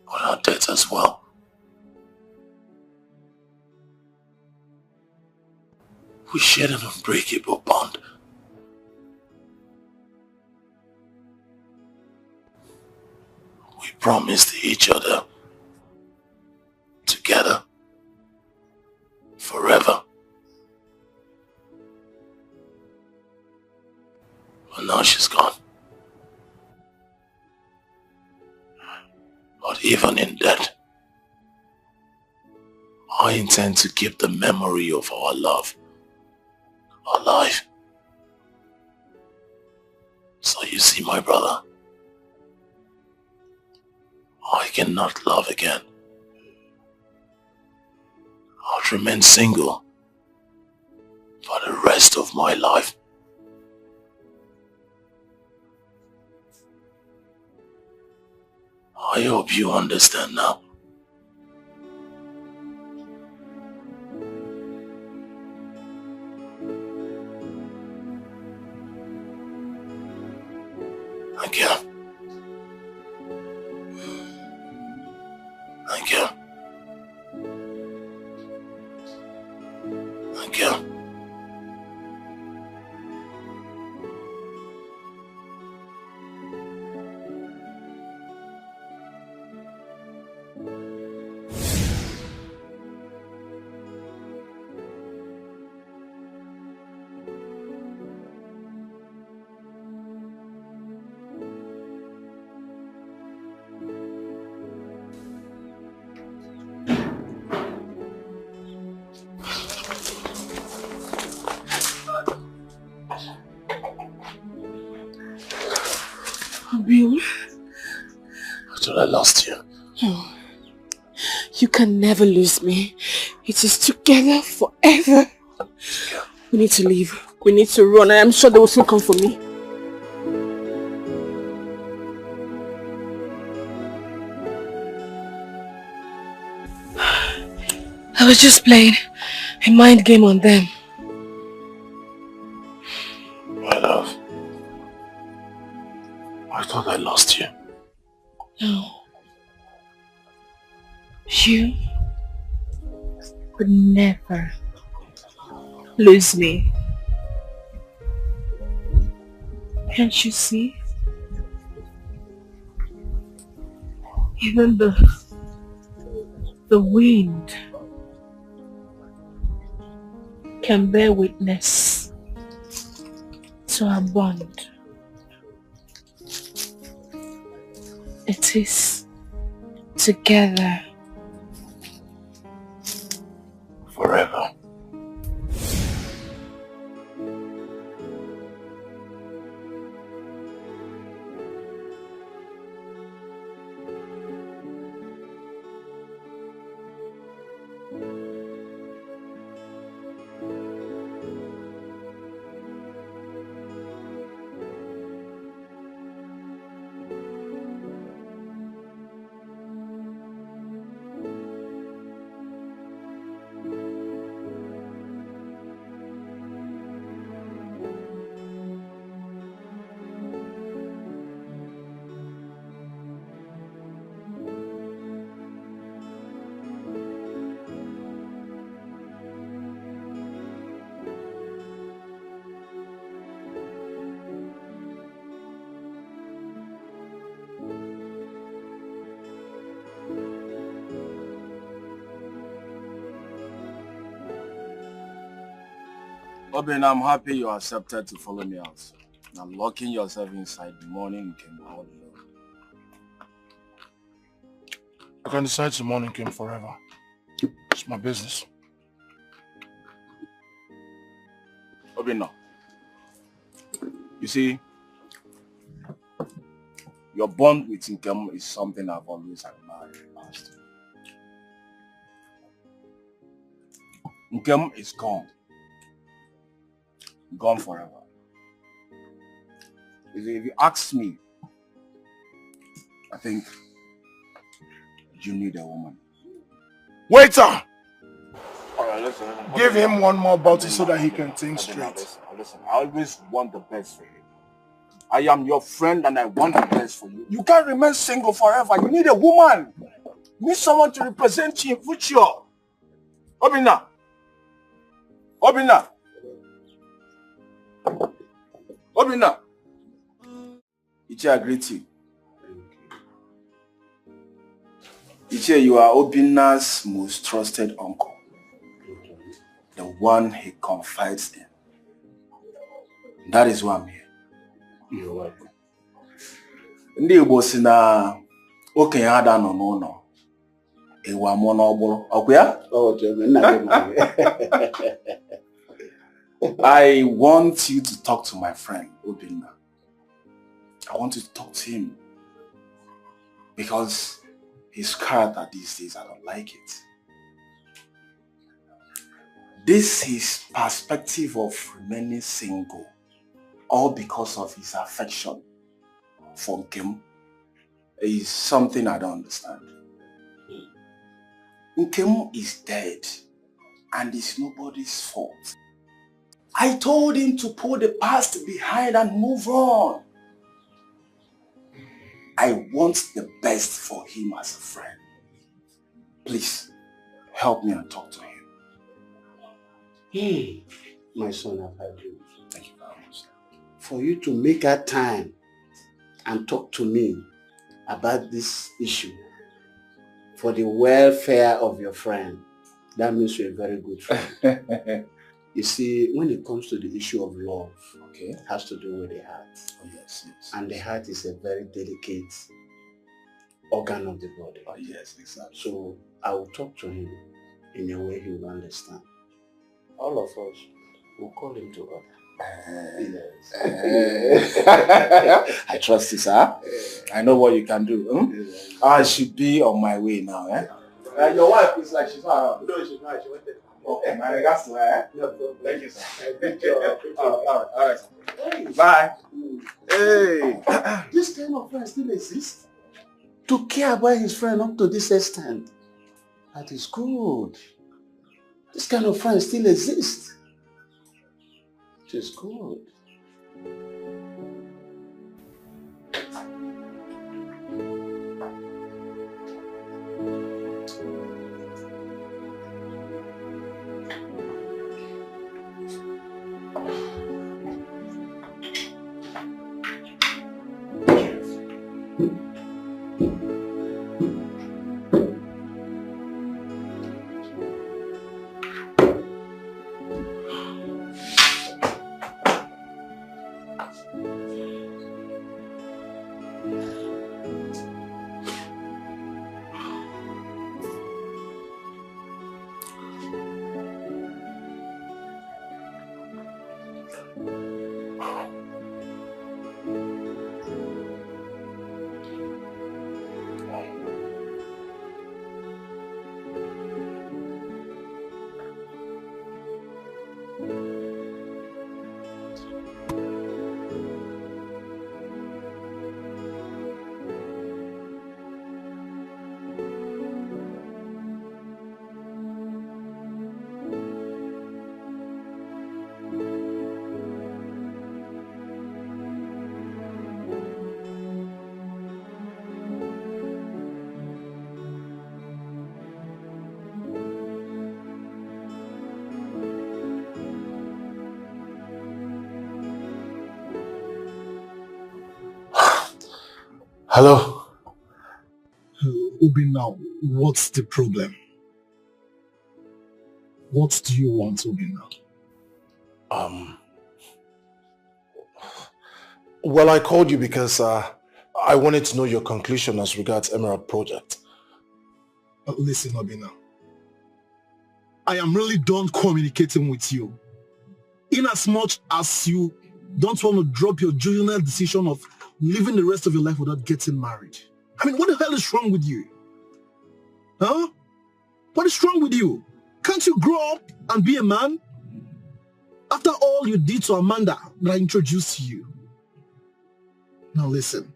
but her death as well. We shared an unbreakable bond. We promised each other, together, Now she's gone. But even in death, I intend to keep the memory of our love alive. So you see, my brother, I cannot love again. I'll remain single for the rest of my life. I hope you understand now. Thank you. Thank you. Thank you. Bill, I thought I lost you. oh, you can never lose me. It is together forever. We need to leave. We need to run. I am sure they will soon come for me. I was just playing a mind game on them. My love, I thought I lost you. No. You would never lose me. Can't you see? Even the wind can bear witness to our bond. It is together forever. Obin, I'm happy you accepted to follow me out. Now locking yourself inside the morning came all alone. I can decide to mourn him forever. It's my business. Obin, no. You see, your bond with Nkem is something I've always admired in the past. Nkem is gone. Gone forever. If you ask me, I think you need a woman. Waiter! Alright, listen. Give him one more bottle so that he can think straight. Listen, I always want the best for you. I am your friend and I want the best for you. You can't remain single forever. You need a woman. You need someone to represent you in future. Obina. Obina. Obina. Iche, I greet you. Iche, you are Obina's most trusted uncle. The one he confides in. That is why I'm here. You're welcome. Ndị Igbo si na okenye ada nọ n'ụlọ. Ewu amụọ n'ọgbụrụ. Ọkwa ya? I want you to talk to my friend, Obinna. I want you to talk to him. Because his character these days, I don't like it. This is his perspective of remaining single. All because of his affection for Nkem is something I don't understand. Nkem is dead and it's nobody's fault. I told him to put the past behind and move on. I want the best for him as a friend. Please, help me and talk to him. My son, I've heard you. Thank you very much. For you to make a time and talk to me about this issue for the welfare of your friend, that means you're a very good friend. You see, when it comes to the issue of love, it has to do with the heart. Oh, yes. And the heart is a very delicate organ of the body. Oh, yes, exactly. So I will talk to him in a way he will understand. All of us will call him to order. I trust you, sir. I know what you can do. I should be on my way now. Your wife is like she's not around. No, she's not. She went there. Okay, my regards to her. No problem. Thank you, sir. All right. Hey. Bye. Hey. This kind of friend still exists? To care about his friend up to this extent. That is good. This kind of friend still exists. It is good. Hello? Obinna, what's the problem? What do you want, Obinna? Well, I called you because I wanted to know your conclusion as regards Emerald Project. Listen, Obinna. I am really done communicating with you. In as much as you don't want to drop your juvenile decision of living the rest of your life without getting married. I mean, what the hell is wrong with you? Huh? What is wrong with you? Can't you grow up and be a man? After all you did to Amanda that I introduced to you. Now listen,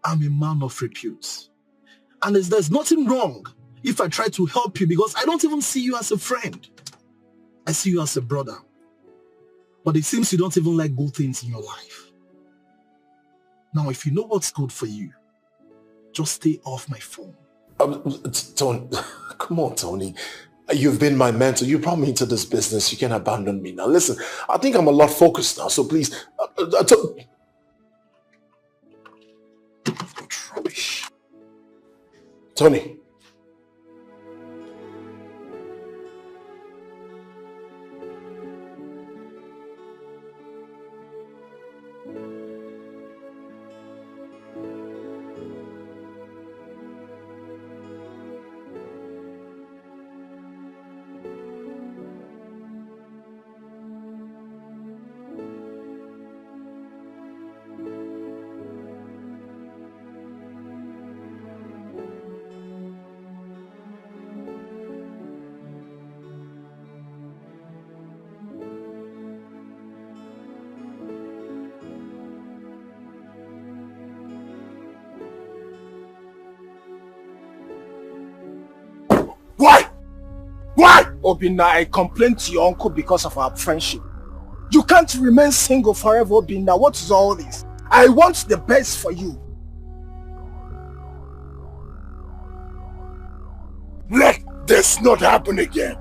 I'm a man of repute. And there's nothing wrong if I try to help you because I don't even see you as a friend. I see you as a brother. But it seems you don't even like good things in your life. Now, if you know what's good for you, just stay off my phone. Tony, come on, Tony. You've been my mentor. You brought me into this business. You can't abandon me now. Listen, I think I'm a lot focused now, so please. Rubbish. Tony. Obina, I complained to your uncle because of our friendship. You can't remain single forever, Obina. What is all this? I want the best for you. Let this not happen again.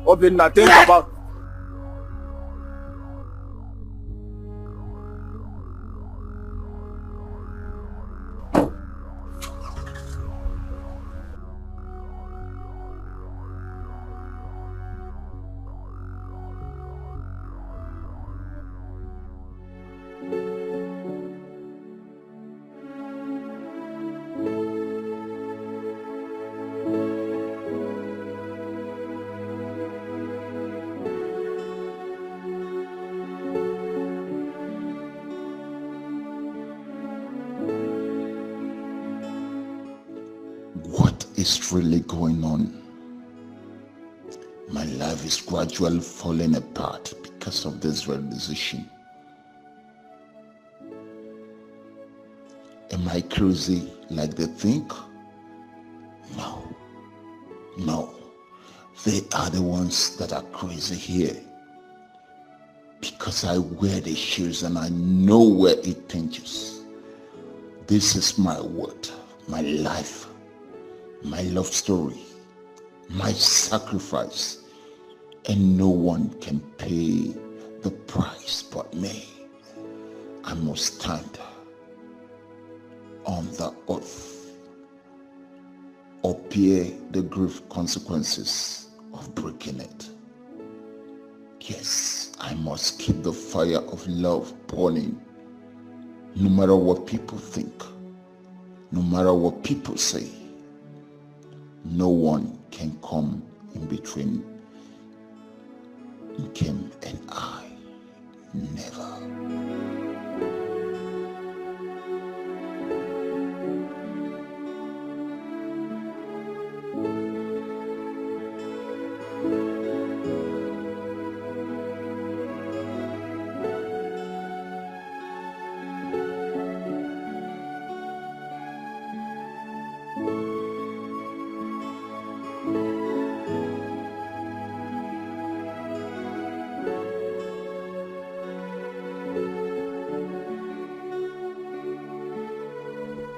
Obina, think about... What is really going on? My life is gradually falling apart because of this realization. Am I crazy like they think? No. No. They are the ones that are crazy here. Because I wear the shoes and I know where it pinches. This is my word, my life, my love story, my sacrifice, and no one can pay the price but me. I must stand on the oath or bear the grave consequences of breaking it. Yes, I must keep the fire of love burning, no matter what people think, no matter what people say. No one can come in between Kim and I. Never.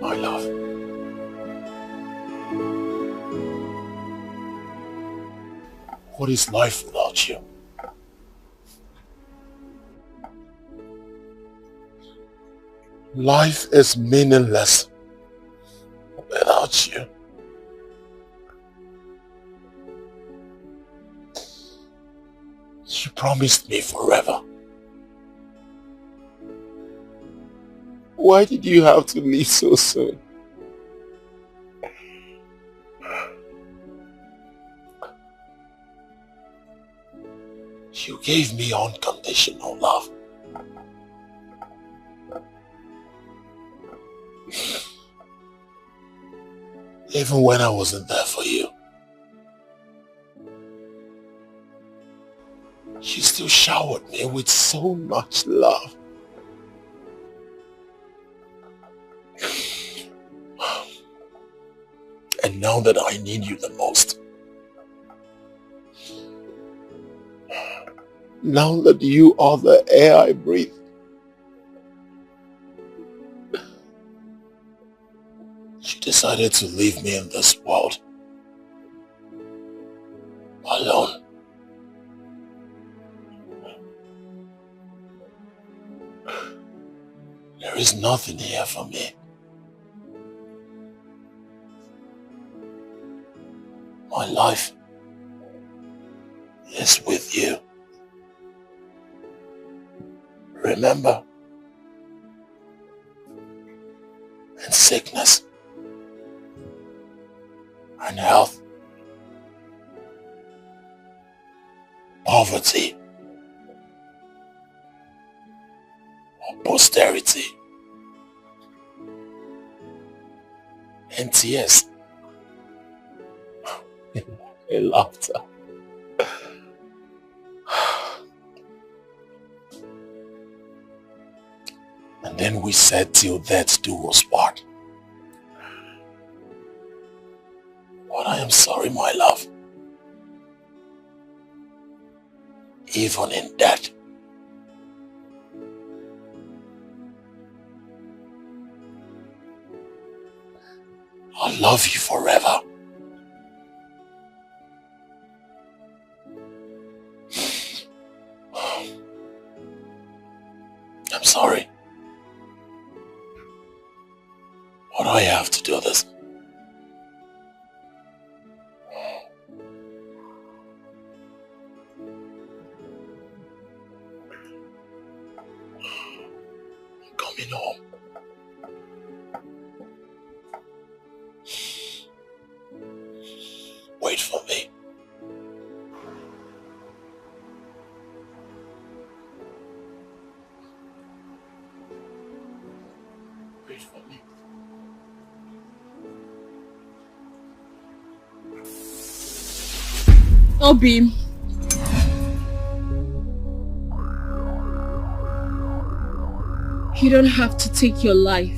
My love. What is life without you? Life is meaningless without you. You promised me forever. Why did you have to leave so soon? You gave me unconditional love. Even when I wasn't there for you. You still showered me with so much love. And now that I need you the most, now that you are the air I breathe, you decided to leave me in this world alone. There is nothing here for me. My life is with you. Remember, in sickness and health, poverty or posterity, and tears and laughter. And then we said till death do us part. But I am sorry, my love. Even in death. I'll love you forever. I'm sorry. Why do I have to do this? I'm coming home. Wait for me. Wait for me. Obi. You don't have to take your life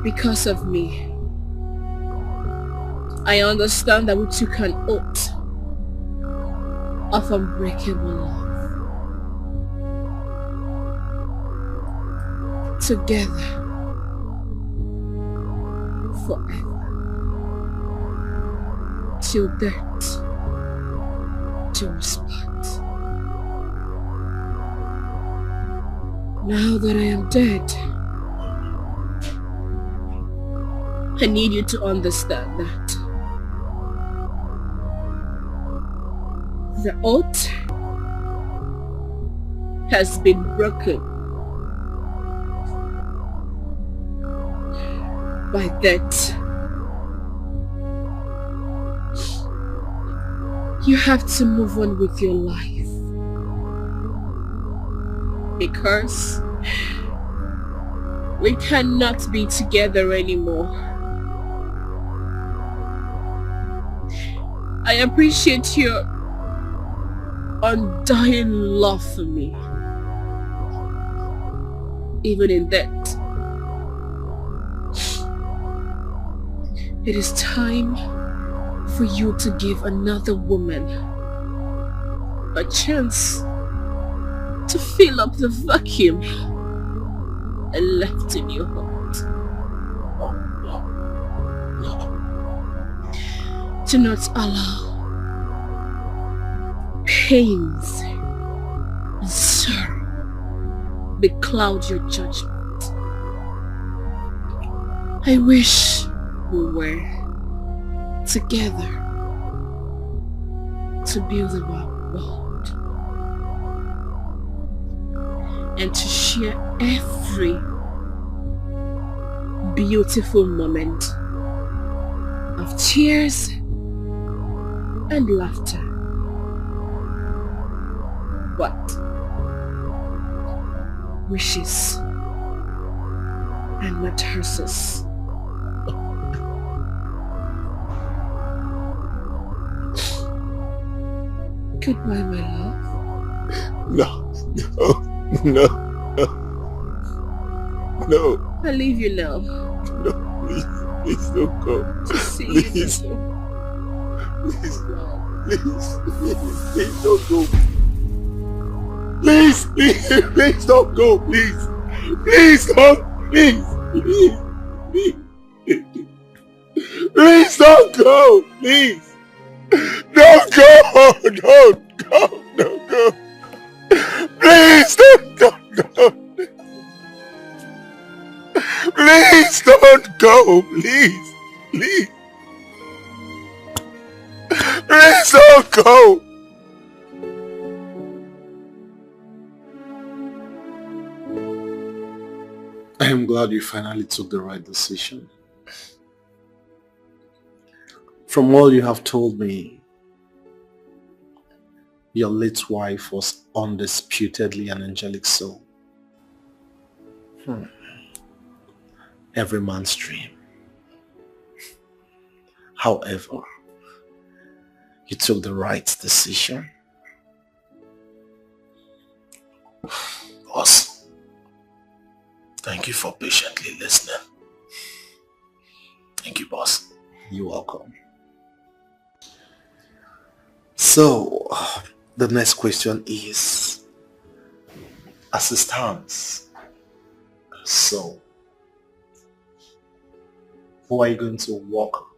because of me. I understand that we took an oath of unbreakable love. Together. Forever. Till death. Till we split. Now that I am dead, I need you to understand that the oath has been broken by death. You have to move on with your life. Because we cannot be together anymore. I appreciate your undying love for me. Even in that. It is time for you to give another woman a chance to fill up the vacuum left in your heart. Do not allow pains and sorrow becloud your judgment. I wish we were together to build a world and to share every beautiful moment of tears and laughter. But wishes and not hearses. Goodbye, my love. No. I leave you now. No, please don't go. See Please. you soon. Please don't go. Please don't go, please. Please don't, please don't go, please. Don't go. Please don't go. Please don't go, please. Please don't go. I am glad you finally took the right decision. From all you have told me, your late wife was undisputedly an angelic soul. Every man's dream. However, you took the right decision. Boss, thank you for patiently listening. Thank you, boss. You're welcome. So, the next question is, as it stands, so, who are you going to walk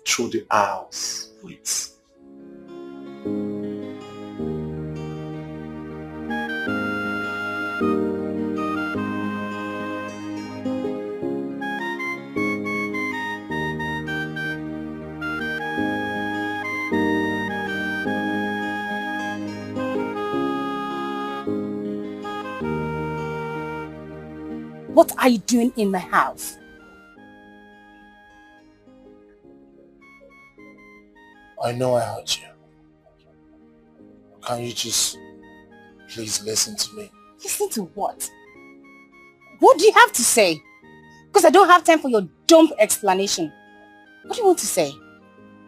through the aisles with? What are you doing in my house? I know I hurt you. Can you just please listen to me? Listen to what? What do you have to say? Because I don't have time for your dumb explanation. What do you want to say?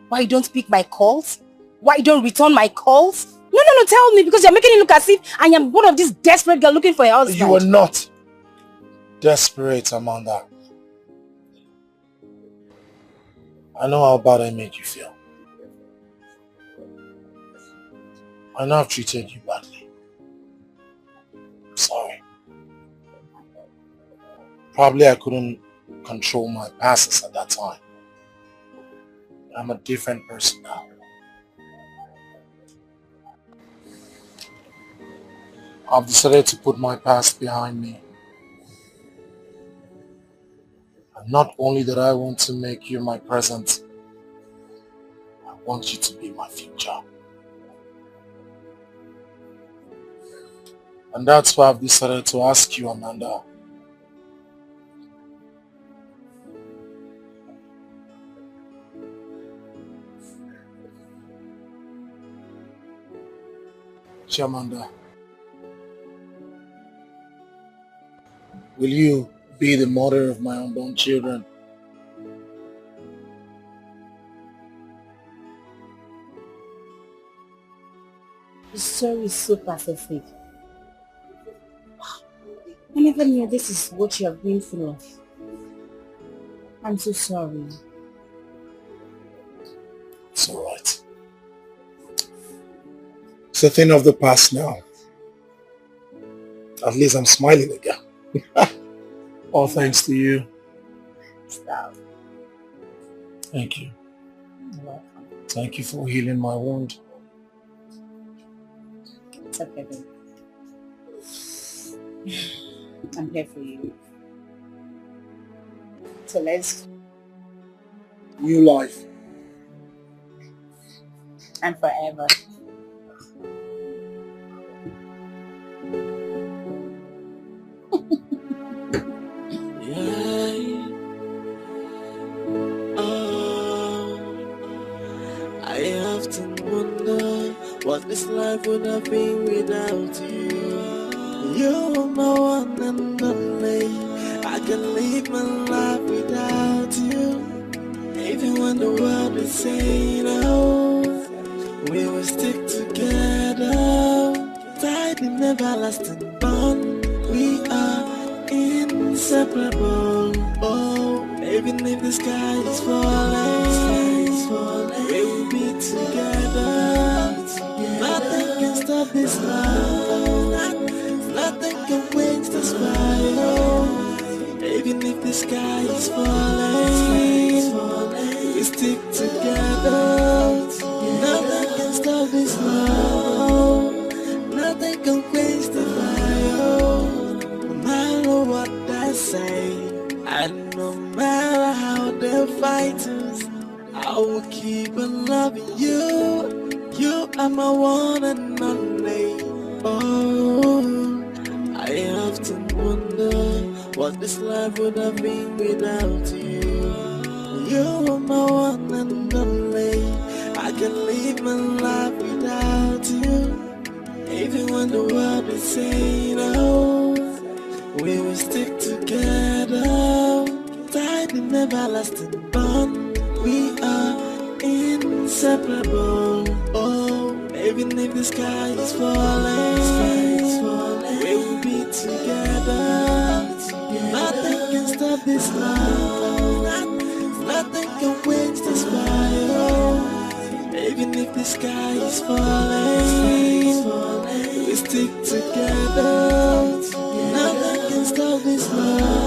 Why you don't pick my calls? Why you don't return my calls? No, tell me, because you're making it look as if I am one of these desperate girls looking for a husband. You are not desperate, Amanda. I know how bad I made you feel. I know I've treated you badly. I'm sorry. Probably I couldn't control my passes at that time. I'm a different person now. I've decided to put my past behind me. And not only that I want to make you my present, I want you to be my future. And that's why I've decided to ask you, Amanda. Amanda, will you be the mother of my unborn children? The story is so pathetic. I never knew this is what you have been through. I'm so sorry. It's alright. It's a thing of the past now. At least I'm smiling again. All thanks to you. Stop. Thank you. You're welcome. Thank you for healing my wound. It's okay, babe. I'm here for you. So let's... New life. And forever. I often wonder what this life would have been without you. You're my one and only. I can live my life without you. Even when the world is saying no, we will stick together. Tied in everlasting bond, we are inseparable. Oh, even if the sky is falling, we will be together. Nothing can stop this love. Nothing can quench this fire. Even if the sky is falling, we stick together. Nothing can stop this love. Nothing can quench the fire. No matter what they say, and no matter how they fight us, I will keep on loving you. You are my one and only. Oh, I often wonder what this life would have been without you. You are my one and only. I can live my life without you. Even when the world is saying no, we will stick together. Tied in everlasting bond, we are inseparable. Oh, even if the sky is falling, we will be together. Nothing can stop this love. Nothing can win. sky is falling. We stick together. Nothing can stop this love.